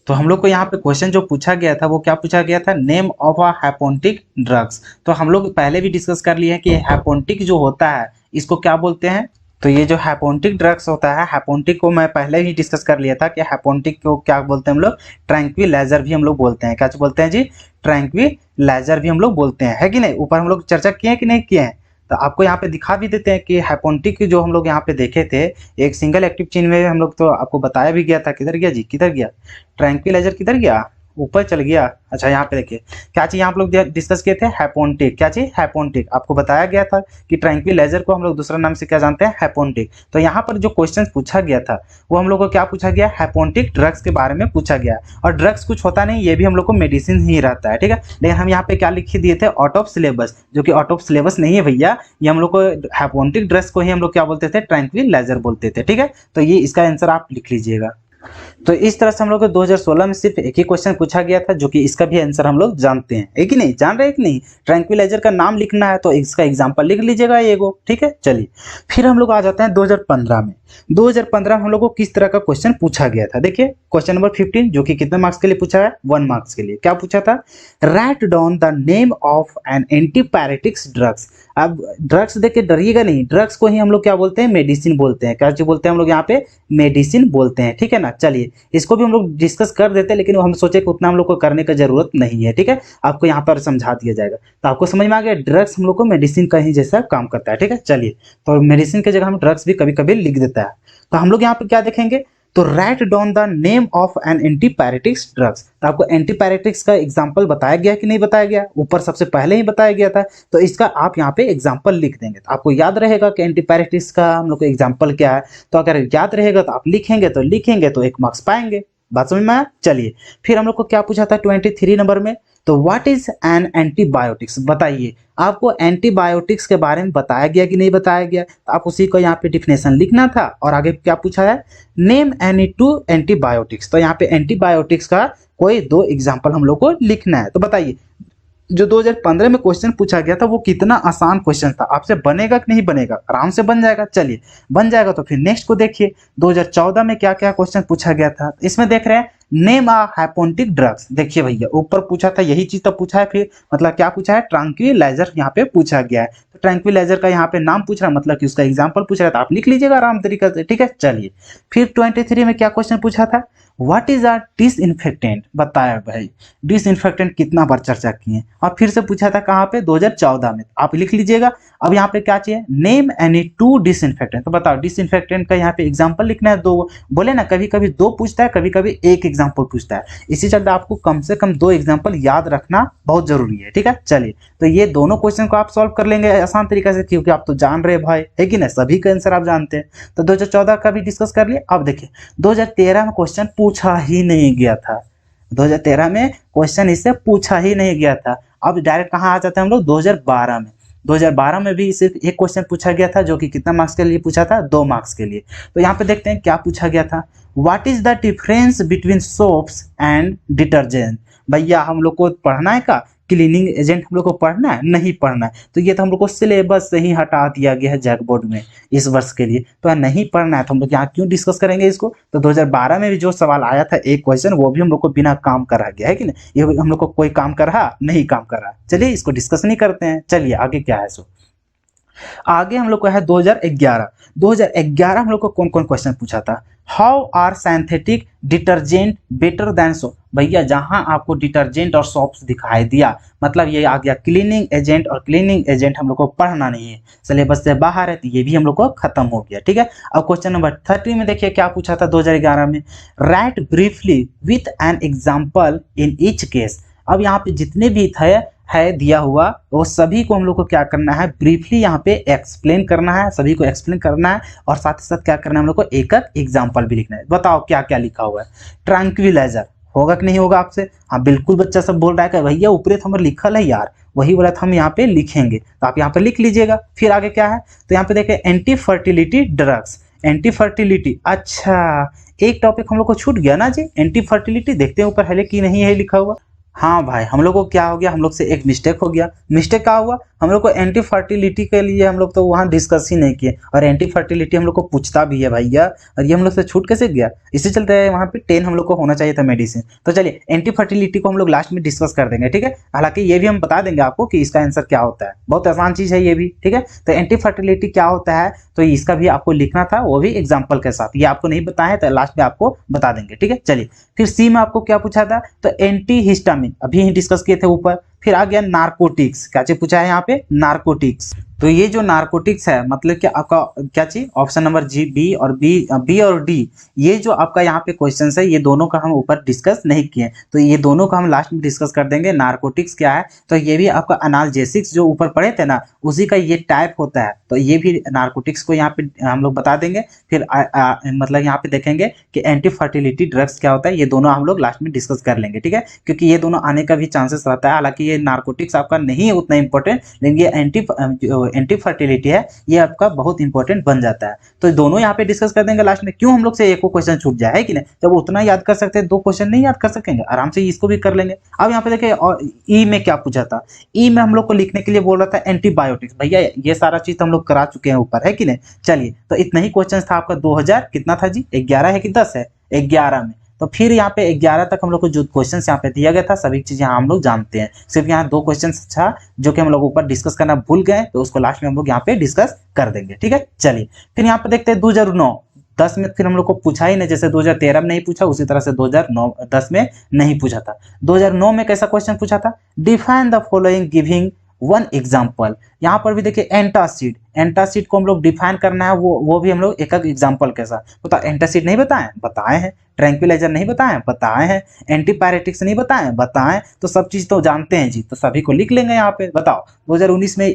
तो हम लोग को यहाँ पे क्वेश्चन जो पूछा गया था वो क्या पूछा गया था, नेम ऑफ अ हैपोन्टिक ड्रग्स। तो हम लोग पहले भी डिस्कस कर लिए हैं कि हैपोन्टिक जो होता है इसको क्या बोलते हैं। तो ये जो हैपोन्टिक ड्रग्स होता है, हैपोन्टिक को मैं पहले ही डिस्कस कर लिया था कि हैपोन्टिक को क्या बोलते हैं हम लोग, ट्रैंक्विलाइजर भी हम लोग बोलते हैं। क्या बोलते हैं जी, ट्रैंक्विलाइजर भी हम लोग बोलते हैं, है कि नहीं। ऊपर हम लोग चर्चा किए हैं कि नहीं किए हैं। तो आपको यहाँ पे दिखा भी देते हैं कि हैपोन्टिक जो हम लोग यहाँ पे देखे थे, एक सिंगल एक्टिव चेन में हम लोग, तो आपको बताया भी गया था। किधर गया जी, किधर गया, ट्रैंक्विलाइजर किधर गया, ऊपर चल गया। अच्छा यहाँ पे देखिए क्या चीज यहाँ आप लोग डिस्कस किए थे, हैपोन्टिक। क्या चीज, हैपोन्टिक। आपको बताया गया था कि ट्रैंक्विलाइजर को हम लोग दूसरा नाम से क्या जानते हैं, हैपोन्टिक। तो यहाँ पर जो क्वेश्चन पूछा गया था वो हम लोग को क्या पूछा गया, हैपोन्टिक ड्रग्स के बारे में पूछा गया। और ड्रग्स कुछ होता नहीं, ये भी हम लोग को मेडिसिन ही रहता है, ठीक है। लेकिन हम यहाँ पे क्या लिख दिए थे, आउट ऑफ सिलेबस, जो कि आउट ऑफ सिलेबस नहीं है भैया। ये हम लोग को हैपोन्टिक ड्रग्स को ही हम लोग क्या बोलते थे, ट्रैंक्विलाइजर बोलते थे, ठीक है। तो ये इसका आंसर आप लिख लीजिएगा। तो इस तरह से हम लोग को 2016 में सिर्फ एक ही क्वेश्चन पूछा गया था, जो कि इसका भी आंसर हम लोग जानते हैं, है कि नहीं, जान रहे हैं कि नहीं। ट्रैंक्विलाइजर का नाम लिखना है तो इसका एग्जांपल लिख लीजिएगा ये गो, ठीक है। चलिए फिर हम लोग आ जाते हैं 2015 में। 2015 में हम लोग को किस तरह का क्वेश्चन पूछा गया था, देखिए क्वेश्चन नंबर 15, जो कि कितने मार्क्स के लिए पूछा है, 1 मार्क्स के लिए। क्या पूछा था, write down the name of an antipyretics drugs. अब ड्रग्स देख के डरिएगा नहीं, ड्रग्स को ही हम लोग क्या बोलते हैं, मेडिसिन बोलते हैं। क्या चीज बोलते हैं हम लोग यहाँ पे, मेडिसिन बोलते हैं, ठीक है ना। चलिए इसको भी हम लोग डिस्कस कर देते हैं, लेकिन हम सोचे कि उतना हम लोग को करने की जरूरत नहीं है, ठीक है। आपको यहाँ पर समझा दिया जाएगा तो आपको समझ में आ गया, ड्रग्स हम लोग को मेडिसिन का ही जैसा काम करता है, ठीक है। चलिए तो मेडिसिन की जगह हम ड्रग्स भी कभी कभी लिख देता है। तो हम लोग यहाँ पे क्या देखेंगे, तो write down the name of an antipyretics drugs. तो आपको एंटीपायरेटिक्स का एग्जांपल बताया गया कि नहीं बताया गया, ऊपर सबसे पहले ही बताया गया था। तो इसका आप यहाँ पे एग्जांपल लिख देंगे तो आपको याद रहेगा कि एंटीपायरेटिक्स का हम लोग को एग्जांपल क्या है। तो अगर याद रहेगा तो आप लिखेंगे तो 1 मार्क्स पाएंगे। बात समझ में आया। चलिए फिर हम लोग को क्या पूछा था 23 नंबर में, तो व्हाट इज एन एंटीबायोटिक्स, बताइए। आपको एंटीबायोटिक्स के बारे में बताया गया कि नहीं बताया गया, तो आप उसी को यहाँ पे डिफिनेशन लिखना था। और आगे क्या पूछा है, नेम एनी 2 एंटीबायोटिक्स। तो यहाँ पे एंटीबायोटिक्स का कोई 2 एग्जाम्पल हम लोग को लिखना है। तो बताइए जो 2015 में क्वेश्चन पूछा गया था वो कितना आसान क्वेश्चन था, आपसे बनेगा कि नहीं बनेगा, आराम से बन जाएगा। चलिए बन जाएगा तो फिर नेक्स्ट को देखिए 2014 में क्या क्या क्वेश्चन पूछा गया था। इसमें देख रहे हैं नेम आ हाइपोनिक ड्रग्स। देखिए भैया ऊपर पूछा था यही चीज तो पूछा है, फिर मतलब क्या पूछा है, ट्रैंक्विलाइजर यहाँ पे पूछा गया है। तो ट्रैंक्विलाइजर का यहाँ पे नाम पूछ रहा है, मतलब कि उसका एग्जाम्पल पूछ रहा है, तो आप लिख लीजिएगा आराम तरीके से, ठीक है। चलिए फिर 23 में क्या क्वेश्चन पूछा था, व्हाट इज अ डिसइंफेक्टेंट, बताया भाई डिसइंफेक्टेंट कितना बार चर्चा किए। और फिर से पूछा था कहाँ पे, 2014 में, आप लिख लीजिएगा। अब यहाँ पे क्या चाहिए, नेम एनी 2 डिसइंफेक्टेंट। तो बताओ डिसइंफेक्टेंट का यहाँ पे एग्जांपल लिखना है 2। बोले ना कभी कभी 2 पूछता है, कभी कभी 1 एग्जांपल पूछता है, इसी चलते आपको कम से कम 2 एग्जांपल याद रखना बहुत जरूरी है, ठीक है। चलिए तो ये दोनों क्वेश्चन को आप सॉल्व कर लेंगे आसान तरीके से, क्योंकि आप तो जान रहे भाई, है कि ना, सभी का आंसर आप जानते हैं। तो 2014 का भी डिस्कस कर लिए। अब देखिए 2013 में क्वेश्चन पूछा ही नहीं गया था, 2013 में क्वेश्चन इससे पूछा ही नहीं गया था। अब डायरेक्ट कहाँ आ जाते हैं हम लोग, 2012 में। 2012 में भी सिर्फ एक क्वेश्चन पूछा गया था, जो कि कितना मार्क्स के लिए पूछा था, 2 मार्क्स के लिए। तो यहाँ पे देखते हैं क्या पूछा गया था, what is the difference between soaps and detergent. भैया हम लोग को पढ़ना है का, क्लीनिंग एजेंट हम लोग को पढ़ना है, नहीं पढ़ना है। तो ये तो हम लोग को सिलेबस से ही हटा दिया गया है जैक बोर्ड में इस वर्ष के लिए, तो नहीं पढ़ना है तो हम लोग यहाँ क्यों डिस्कस करेंगे इसको। तो 2012 में भी जो सवाल आया था एक क्वेश्चन, वो भी हम लोग को बिना काम करा गया है कि नहीं, ये हम लोग को कोई काम कर रहा नहीं, काम कर रहा। चलिए इसको डिस्कस नहीं करते हैं। चलिए आगे क्या है, सो आगे हम लोग को है 2011 हम लोग को कौन कौन क्वेश्चन पूछा था, how are synthetic detergent better than soap. भैया जहां आपको डिटर्जेंट और सोप्स दिखाई दिया, मतलब ये आ गया क्लीनिंग एजेंट, और क्लीनिंग एजेंट हम लोग को पढ़ना नहीं है, सिलेबस से बाहर है, तो ये भी हम लोग को खत्म हो गया, ठीक है। अब क्वेश्चन नंबर 30 में देखिए क्या पूछा था 2011 में, right briefly with an example in each case. अब यहाँ पे जितने भी थे है दिया हुआ, वो सभी को हम लोग को क्या करना है, ब्रीफली यहाँ पे एक्सप्लेन करना है, सभी को एक्सप्लेन करना है, और साथ ही साथ क्या करना है, हम लोग को एक एग्जाम्पल भी लिखना है। बताओ क्या क्या लिखा हुआ है, ट्रैंक्विलाइजर होगा कि नहीं होगा आपसे, हाँ बिल्कुल बच्चा सब बोल रहा है कि भैया ऊपरी तो हमारे लिखल है यार, वही बोला था हम यहाँ पे लिखेंगे, तो आप यहाँ पे लिख लीजिएगा। फिर आगे क्या है, तो यहाँ पे देखें anti fertility drugs, anti fertility, अच्छा एक टॉपिक हम लोग को छूट गया ना जी, एंटी फर्टिलिटी। देखते हैं ऊपर है कि नहीं है लिखा हुआ। हाँ भाई हम लोग को क्या हो गया, हम लोग से एक मिस्टेक हो गया। मिस्टेक क्या हुआ, हम लोग को एंटी फर्टिलिटी के लिए हम लोग तो वहाँ डिस्कस ही नहीं किए, और एंटी फर्टिलिटी हम लोग को पूछता भी है भैया, और ये हम लोग से छूट कैसे गया। इसी चलते वहाँ पे 10 हम लोग को होना चाहिए था मेडिसिन। तो चलिए एंटी फर्टिलिटी को हम लोग लास्ट में डिस्कस कर देंगे, ठीक है। हालांकि ये भी हम बता देंगे आपको कि इसका आंसर क्या होता है, बहुत आसान चीज है ये भी, ठीक है। तो एंटी फर्टिलिटी क्या होता है, तो इसका भी आपको लिखना था, वो भी एग्जाम्पल के साथ। ये आपको नहीं बताया तो लास्ट में आपको बता देंगे, ठीक है। चलिए फिर सी में आपको क्या पूछा था, तो एंटी हिस्टामिन, अभी ही डिस्कस किए थे ऊपर। फिर आ गया नारकोटिक्स, क्या चीज पूछा है यहाँ पे, नारकोटिक्स। तो ये जो नारकोटिक्स है मतलब कि आपका क्या चीज, ऑप्शन नंबर जी, बी और डी, ये जो आपका यहाँ पे क्वेश्चन है, ये दोनों का हम ऊपर डिस्कस नहीं किए, तो ये दोनों का हम लास्ट में डिस्कस कर देंगे। नारकोटिक्स क्या है, तो ये भी आपका एनाल्जेसिक्स जो ऊपर पढ़े थे ना, उसी का ये टाइप होता है, तो ये भी नारकोटिक्स को यहाँ पे हम लोग बता देंगे। फिर मतलब यहाँ पे देखेंगे कि एंटी फर्टिलिटी ड्रग्स क्या होता है, ये दोनों हम लोग लास्ट में डिस्कस कर लेंगे, ठीक है। क्योंकि ये दोनों आने का भी चांसेस रहता है, हालांकि ये नारकोटिक्स आपका नहीं है उतना इंपॉर्टेंट, लेकिन ये एंटी फर्टिलिटी है ये आपका बहुत इंपॉर्टेंट बन जाता है। तो दोनों यहाँ पे डिस्कस कर देंगे लास्ट में, क्यों हम लोग से एक को क्वेश्चन छूट जाए, है कि नहीं। जब उतना याद कर सकते हैं, 2 क्वेश्चन नहीं याद कर सकेंगे, आराम से इसको भी कर लेंगे। अब यहाँ पे देखिए और ई में क्या पूछा था, ई में हम लोग को लिखने के लिए बोल रहा था एंटीबायोटिक्स। भैया ये सारा चीज हम लोग करा चुके हैं ऊपर, है कि नहीं। चलिए तो इतना ही क्वेश्चन था आपका 2000 कितना था जी, 11 है कि 10 है, 11 में। तो फिर यहाँ पे 11 तक हम लोग को जो क्वेश्चन यहाँ पे दिया गया था सभी चीज यहाँ हम लोग जानते हैं। सिर्फ यहाँ 2 क्वेश्चन था जो कि हम लोग ऊपर डिस्कस करना भूल गए, तो उसको लास्ट में हम लोग यहाँ पे डिस्कस कर देंगे, ठीक है। चलिए फिर यहाँ पे देखते हैं 2009 10 में फिर हम लोग को पूछा ही नहीं, जैसे 2013 में नहीं पूछा उसी तरह से 2009 10 में नहीं पूछा था। 2009 में कैसा क्वेश्चन पूछा था, define the following giving one example. यहाँ पर भी देखिए एंटासिड, एंटासिड को हम लोग डिफाइन करना है, वो भी हम लोग एक एक एग्जाम्पल के साथ। बताओ एंटासिड नहीं बताएं, बताए हैं। ट्रैंक्विलाइजर नहीं बताएं, बताए हैं। एंटीपायरेटिक्स नहीं बताएं, बताएं। तो सब चीज तो जानते हैं जी, तो सभी को लिख लेंगे यहाँ पे। बताओ 2019 में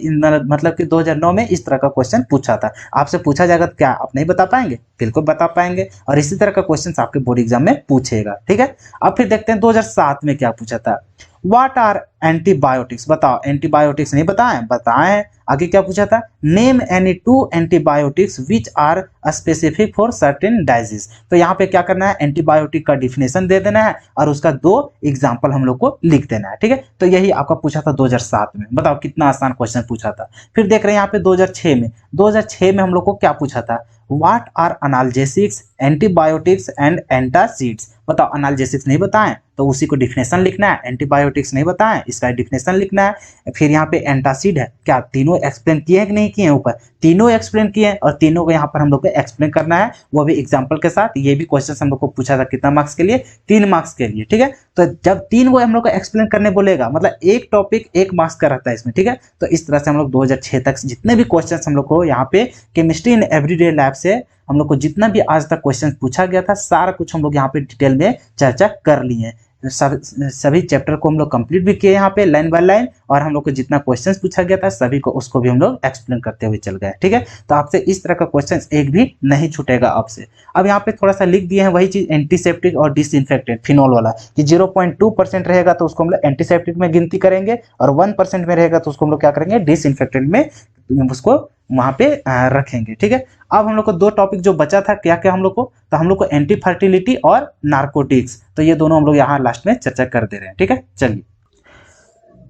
मतलब कि 2009 में इस तरह का क्वेश्चन पूछा था, आपसे पूछा जाएगा तो क्या आप नहीं बता पाएंगे, बिल्कुल बता पाएंगे। और इसी तरह का क्वेश्चन आपके बोर्ड एग्जाम में पूछेगा, ठीक है। अब फिर देखते हैं 2007 में क्या पूछा था, व्हाट आर एंटीबायोटिक्स। बताओ एंटीबायोटिक्स नहीं बताएं, बताएं। आगे क्या पूछा था, name any 2 antibiotics which are specific for certain diseases. तो यहाँ पे क्या करना है, एंटीबायोटिक का डिफिनेशन दे देना है और उसका 2 एग्जाम्पल हम लोग को लिख देना है, ठीक है। तो यही आपका पूछा था 2007 में। बताओ कितना आसान क्वेश्चन पूछा था। फिर देख रहे हैं यहाँ पे 2006 में, 2006 में हम लोग को क्या पूछा था, what are analgesics, antibiotics and antacids. बताओ अनाल्जेसिक्स नहीं बताएं तो उसी को डिफिनेशन लिखना है, एंटीबायोटिक्स नहीं बताएं इसका डिफिनेशन लिखना है। फिर यहाँ पे एंटासिड है, क्या तीनों एक्सप्लेन किए हैं कि नहीं किए हैं, ऊपर तीनों एक्सप्लेन किए हैं और तीनों को यहाँ पर हम लोग को एक्सप्लेन करना है, वो भी एग्जाम्पल के साथ। ये भी क्वेश्चन हम लोग को पूछा था कितना मार्क्स के लिए, 3 मार्क्स के लिए, ठीक है। तो जब 3 को हम लोग को एक्सप्लेन करने बोलेगा मतलब एक टॉपिक 1 मार्क्स का रहता है इसमें, ठीक है। तो इस तरह से हम लोग 2006 तक जितने भी क्वेश्चन हम लोग को यहाँ पे केमिस्ट्री इन एवरीडे लैब से हम लोग को जितना भी आज तक क्वेश्चन पूछा गया था सारा कुछ हम लोग यहाँ पे डिटेल में चर्चा कर लिए हैं। सभी चैप्टर को हम लोग कंप्लीट भी किए यहाँ पे लाइन बाय लाइन, और हम लोग को जितना क्वेश्चंस पूछा गया था सभी को उसको भी हम लोग एक्सप्लेन करते हुए चल गए, ठीक है। तो आपसे इस तरह का क्वेश्चंस एक भी नहीं छूटेगा आपसे। अब यहाँ पे थोड़ा सा लिख दिए हैं वही चीज, एंटीसेप्टिक और डिसइंफेक्टेंट फिनॉल वाला, कि 0.2% रहेगा तो उसको हम लोग एंटीसेप्टिक में गिनती करेंगे, और 1% में रहेगा तो उसको हम लोग क्या करेंगे, डिसइंफेक्टेंट में उसको वहां पे रखेंगे, ठीक है। अब हम लोग को 2 टॉपिक जो बचा था क्या क्या हम लोग को, तो हम लोग को एंटी फर्टिलिटी और नार्कोटिक्स, तो ये दोनों हम लोग यहाँ लास्ट में चर्चा कर दे रहे हैं, ठीक है। चलिए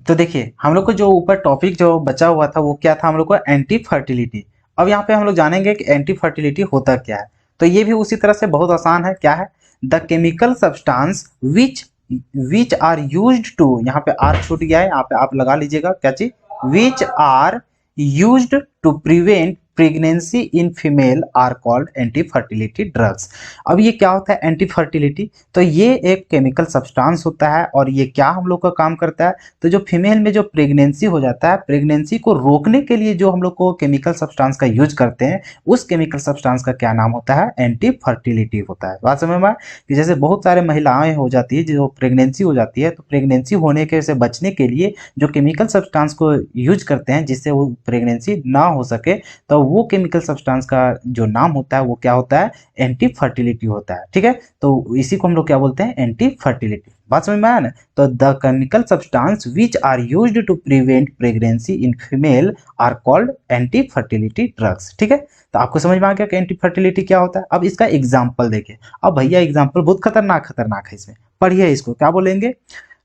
तो देखिए हम लोग को जो ऊपर टॉपिक जो बचा हुआ था वो क्या था, हम लोग को एंटी फर्टिलिटी। अब यहाँ पे हम लोग जानेंगे कि एंटी फर्टिलिटी होता क्या है। तो ये भी उसी तरह से बहुत आसान है, क्या है, the chemical substance which are used to, यहाँ पे आर छूट गया है, यहाँ पे आप लगा लीजिएगा क्या चीज, which are used to prevent pregnancy in female are called anti fertility drugs. अब ये क्या होता है एंटी फर्टिलिटी, तो ये एक केमिकल सब्सटेंस होता है और ये क्या हम लोग का काम करता है, तो जो फीमेल में जो प्रेगनेंसी हो जाता है, प्रेगनेंसी को रोकने के लिए जो हम लोग को केमिकल सब्सटेंस का यूज करते हैं उस केमिकल सब्सटेंस का क्या नाम होता है, एंटी फर्टिलिटी होता है। बात समझ में कि जैसे बहुत सारे महिलाएं हो जाती है जो प्रेगनेंसी हो जाती है, तो प्रेगनेंसी होने के से बचने के लिए जो केमिकल सब्सटेंस को यूज करते हैं जिससे वो प्रेगनेंसी ना हो सके, तो वो केमिकल सब्सटेंस का जो नाम होता है वो क्या होता है, एंटी फर्टिलिटी होता है, ठीक है। तो इसी को हम लोग क्या बोलते हैं, एंटी फर्टिलिटी। बात समझ में आया ना। तो the chemical substance which are used to prevent pregnancy in female are called anti fertility drugs, ठीक है। तो आपको समझ में आ गया कि एंटी फर्टिलिटी क्या होता है। अब इसका एग्जाम्पल देखिए। अब भैया एग्जाम्पल बहुत खतरनाक है इसमें, पढ़िए इसको। क्या बोलेंगे,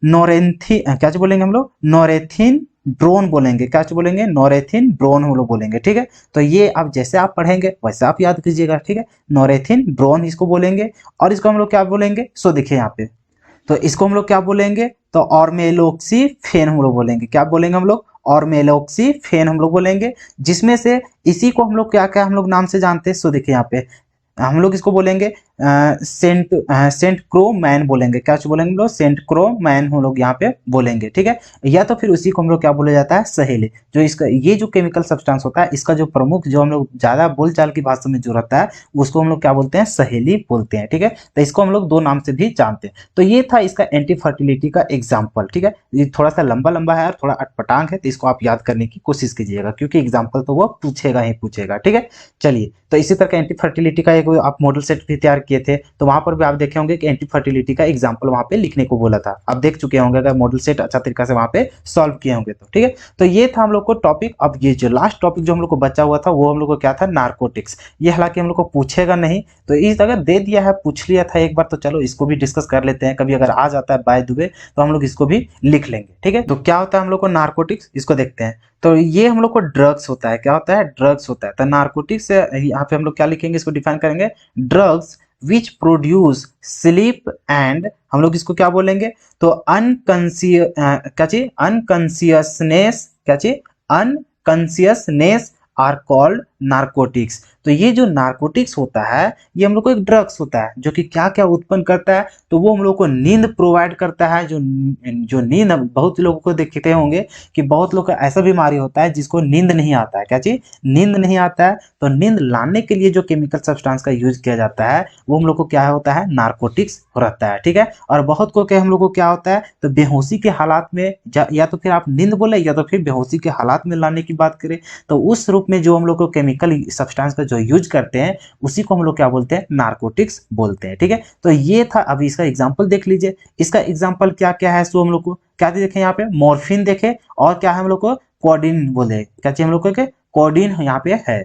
नोरेथिन, क्या बोलेंगे हम लोग, नोरेथिन ड्रोन बोलेंगे, क्या बोलेंगे, नोरेथिन ड्रोन हम लोग बोलेंगे, ठीक है। तो ये आप जैसे आप पढ़ेंगे वैसे आप याद कीजिएगा, ठीक है। नोरेथिन ड्रोन इसको बोलेंगे, और इसको हम लोग क्या बोलेंगे, सो देखिए यहाँ पे, तो इसको हम लोग क्या बोलेंगे, तो ऑर्मेलोक्सीफेन हम लोग बोलेंगे। क्या बोलेंगे हम लोग, ऑर्मेलोक्सीफेन हम लोग बोलेंगे, जिसमें से इसी को हम लोग क्या क्या हम लोग नाम से जानते हैं, सो देखिए यहाँ पे हम लोग इसको बोलेंगे सेंट क्रोमैन बोलेंगे। क्या बोलेंगे हम लोग, सेंट क्रोमैन हम लोग यहाँ पे बोलेंगे, ठीक है। या तो फिर उसी को हम लोग क्या बोला जाता है, सहेली। जो इसका ये जो केमिकल सब्सटेंस होता है इसका जो प्रमुख जो हम लोग ज्यादा बोलचाल की भाषा में जो रहता है उसको हम लोग क्या बोलते हैं, सहेली बोलते हैं, ठीक है। तो इसको हम लोग 2 नाम से भी जानते हैं। तो ये था इसका एंटी फर्टिलिटी का एग्जाम्पल, ठीक है। ये थोड़ा सा लंबा लंबा है और थोड़ा अटपटांग है, तो इसको आप याद करने की कोशिश कीजिएगा क्योंकि एग्जाम्पल तो वो पूछेगा ही पूछेगा, ठीक है। चलिए तो इसी तरह का एंटी फर्टिलिटी का एक आप मॉडल सेट भी तैयार किए थे, तो वहां पर भी आप देखे होंगे कि एंटी फर्टिलिटी का एग्जाम्पल वहां पे लिखने को बोला था। आप देख चुके होंगे अगर मॉडल सेट अच्छा तरीका से वहां पे सॉल्व किए होंगे तो। ठीक है, तो ये था हम लोग को टॉपिक। अब ये जो लास्ट टॉपिक जो हम लोग को बचा हुआ था वो हम लोग को क्या था, नार्कोटिक्स। ये हालांकि हम लोग को पूछेगा नहीं, तो इस अगर दे दिया है, पूछ लिया था एक बार, तो चलो इसको भी डिस्कस कर लेते हैं। कभी अगर आ जाता है बाय द वे तो हम लोग इसको भी लिख लेंगे। ठीक है, तो क्या होता है हम लोग को नार्कोटिक्स, इसको देखते हैं। तो ये हम लोग को ड्रग्स होता है, क्या होता है, ड्रग्स होता है। तो नार्कोटिक्स यहाँ पे हम लोग क्या लिखेंगे, इसको डिफाइन करेंगे, drugs which produce sleep and, हम लोग इसको क्या बोलेंगे, तो क्या चीज, अनकॉन्सियसनेस, क्या चीज, अनकॉन्सियसनेस आर कॉल्ड नार्कोटिक्स। तो ये जो नार्कोटिक्स होता है ये हम लोग को एक ड्रग्स होता है जो कि क्या क्या उत्पन्न करता है, तो वो हम लोग को नींद प्रोवाइड करता है। जो नींद, बहुत लोगों को देखते होंगे कि बहुत लोग का ऐसा बीमारी होता है जिसको नींद नहीं आता है, क्या चीज, नींद नहीं आता है। तो नींद लाने के लिए जो केमिकल सब्सटेंस का यूज किया जाता है वो हम लोग को क्या होता है, नार्कोटिक्स रहता है। ठीक है, और बहुत को क्या हम लोग को क्या होता है, तो बेहोशी के हालात में, या तो फिर आप नींद बोले या तो फिर बेहोशी के हालात में लाने की बात करें, तो उस रूप में जो हम लोग को केमिकल सब्सटेंस का जो यूज करते हैं उसी को हम लोग क्या बोलते हैं, नार्कोटिक्स बोलते हैं। ठीक है, तो ये था। अभी इसका एग्जांपल देख लीजिए। इसका एग्जांपल क्या क्या है, सो हम लोग को क्या देखें, यहाँ पे मॉर्फिन देखे, और क्या है हम लोग को, कोडिन बोले, क्या चाहिए हम लोग को, कोडिन यहाँ पे है।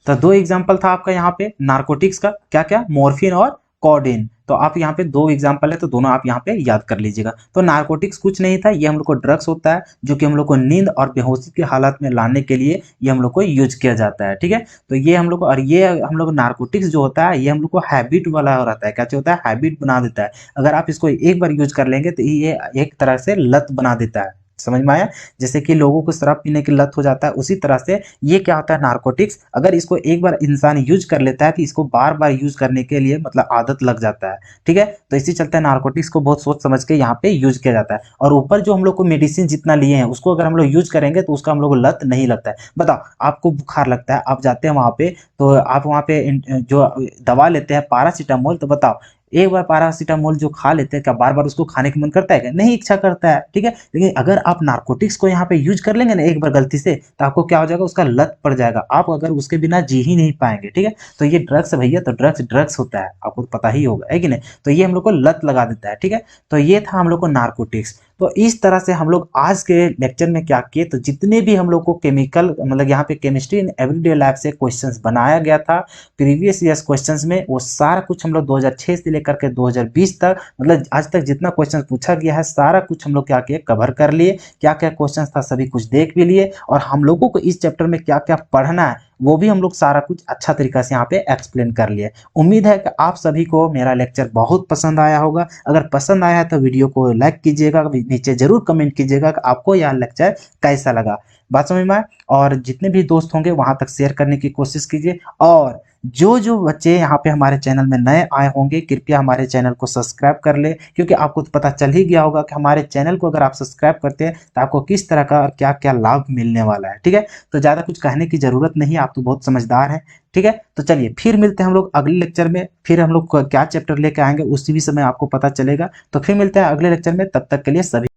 तो दो एग्जांपल था आपका यहाँ पे नार्कोटिक्स का, क्या क्या, मॉर्फिन और कोडिन। तो आप यहाँ पे दो एग्जांपल है, तो दोनों आप यहाँ पे याद कर लीजिएगा। तो नार्कोटिक्स कुछ नहीं था, ये हम लोग को ड्रग्स होता है जो कि हम लोग को नींद और बेहोशी की हालत में लाने के लिए ये हम लोग को यूज किया जाता है। ठीक है, तो ये हम लोग को, और ये हम लोग नार्कोटिक्स जो होता है ये हम लोग को हैबिट वाला रहता है, क्या होता है, हैबिट बना देता है। अगर आप इसको एक बार यूज कर लेंगे तो ये एक तरह से लत बना देता है। समझ में आया, जैसे कि लोगों को शराब पीने की लत हो जाता है, उसी तरह से ये क्या होता है, नार्कोटिक्स। अगर इसको एक बार इंसान यूज कर लेता है तो इसको बार बार यूज करने के लिए मतलब आदत लग जाता है। ठीक है, तो इसी चलते नार्कोटिक्स को बहुत सोच समझ के यहाँ पे यूज किया जाता है। और ऊपर जो हम लोग को मेडिसिन जितना लिए हैं उसको अगर हम लोग यूज करेंगे तो उसका हम लोग को लत नहीं लगता है। बताओ, आपको बुखार लगता है, आप जाते हैं वहां पे, तो आप वहां पे जो दवा लेते हैं पैरासीटामोल, तो बताओ एक बार पैरासीटामोल जो खा लेते हैं क्या बार बार उसको खाने का मन करता है क्या, नहीं इच्छा करता है। ठीक है, लेकिन अगर आप नार्कोटिक्स को यहाँ पे यूज कर लेंगे ना एक बार गलती से, तो आपको क्या हो जाएगा, उसका लत पड़ जाएगा, आप अगर उसके बिना जी ही नहीं पाएंगे। ठीक है, तो ये ड्रग्स भैया, तो ड्रग्स ड्रग्स होता है, आपको पता ही होगा, है कि नहीं। तो ये हम लोग को लत लगा देता है। ठीक है, तो ये था हम लोग को नार्कोटिक्स। तो इस तरह से हम लोग आज के लेक्चर में क्या किए, तो जितने भी हम लोग को केमिकल मतलब यहाँ पे केमिस्ट्री इन एवरीडे लैब से क्वेश्चंस बनाया गया था प्रीवियस ईयर्स क्वेश्चंस में, वो सारा कुछ हम लोग 2006 से लेकर के 2020 तक, मतलब आज तक जितना क्वेश्चन पूछा गया है सारा कुछ हम लोग क्या किए, कवर कर लिए। क्या क्या क्वेश्चन था सभी कुछ देख भी लिए, और हम लोगों को इस चैप्टर में क्या क्या पढ़ना है वो भी हम लोग सारा कुछ अच्छा तरीका से यहाँ पे एक्सप्लेन कर लिए। उम्मीद है कि आप सभी को मेरा लेक्चर बहुत पसंद आया होगा। अगर पसंद आया है तो वीडियो को लाइक कीजिएगा, नीचे जरूर कमेंट कीजिएगा कि आपको यह लेक्चर कैसा लगा, बात समझ में आए। और जितने भी दोस्त होंगे वहां तक शेयर करने की कोशिश कीजिए। और जो जो बच्चे यहाँ पे हमारे चैनल में नए आए होंगे कृपया हमारे चैनल को सब्सक्राइब कर ले, क्योंकि आपको तो पता चल ही गया होगा कि हमारे चैनल को अगर आप सब्सक्राइब करते हैं तो आपको किस तरह का और क्या क्या लाभ मिलने वाला है। ठीक है, तो ज़्यादा कुछ कहने की ज़रूरत नहीं, आप तो बहुत समझदार हैं। ठीक है, तो चलिए फिर मिलते हैं हम लोग अगले लेक्चर में, फिर हम लोग क्या चैप्टर लेके आएंगे उसी भी समय आपको पता चलेगा। तो फिर मिलते हैं अगले लेक्चर में, तब तक के लिए सभी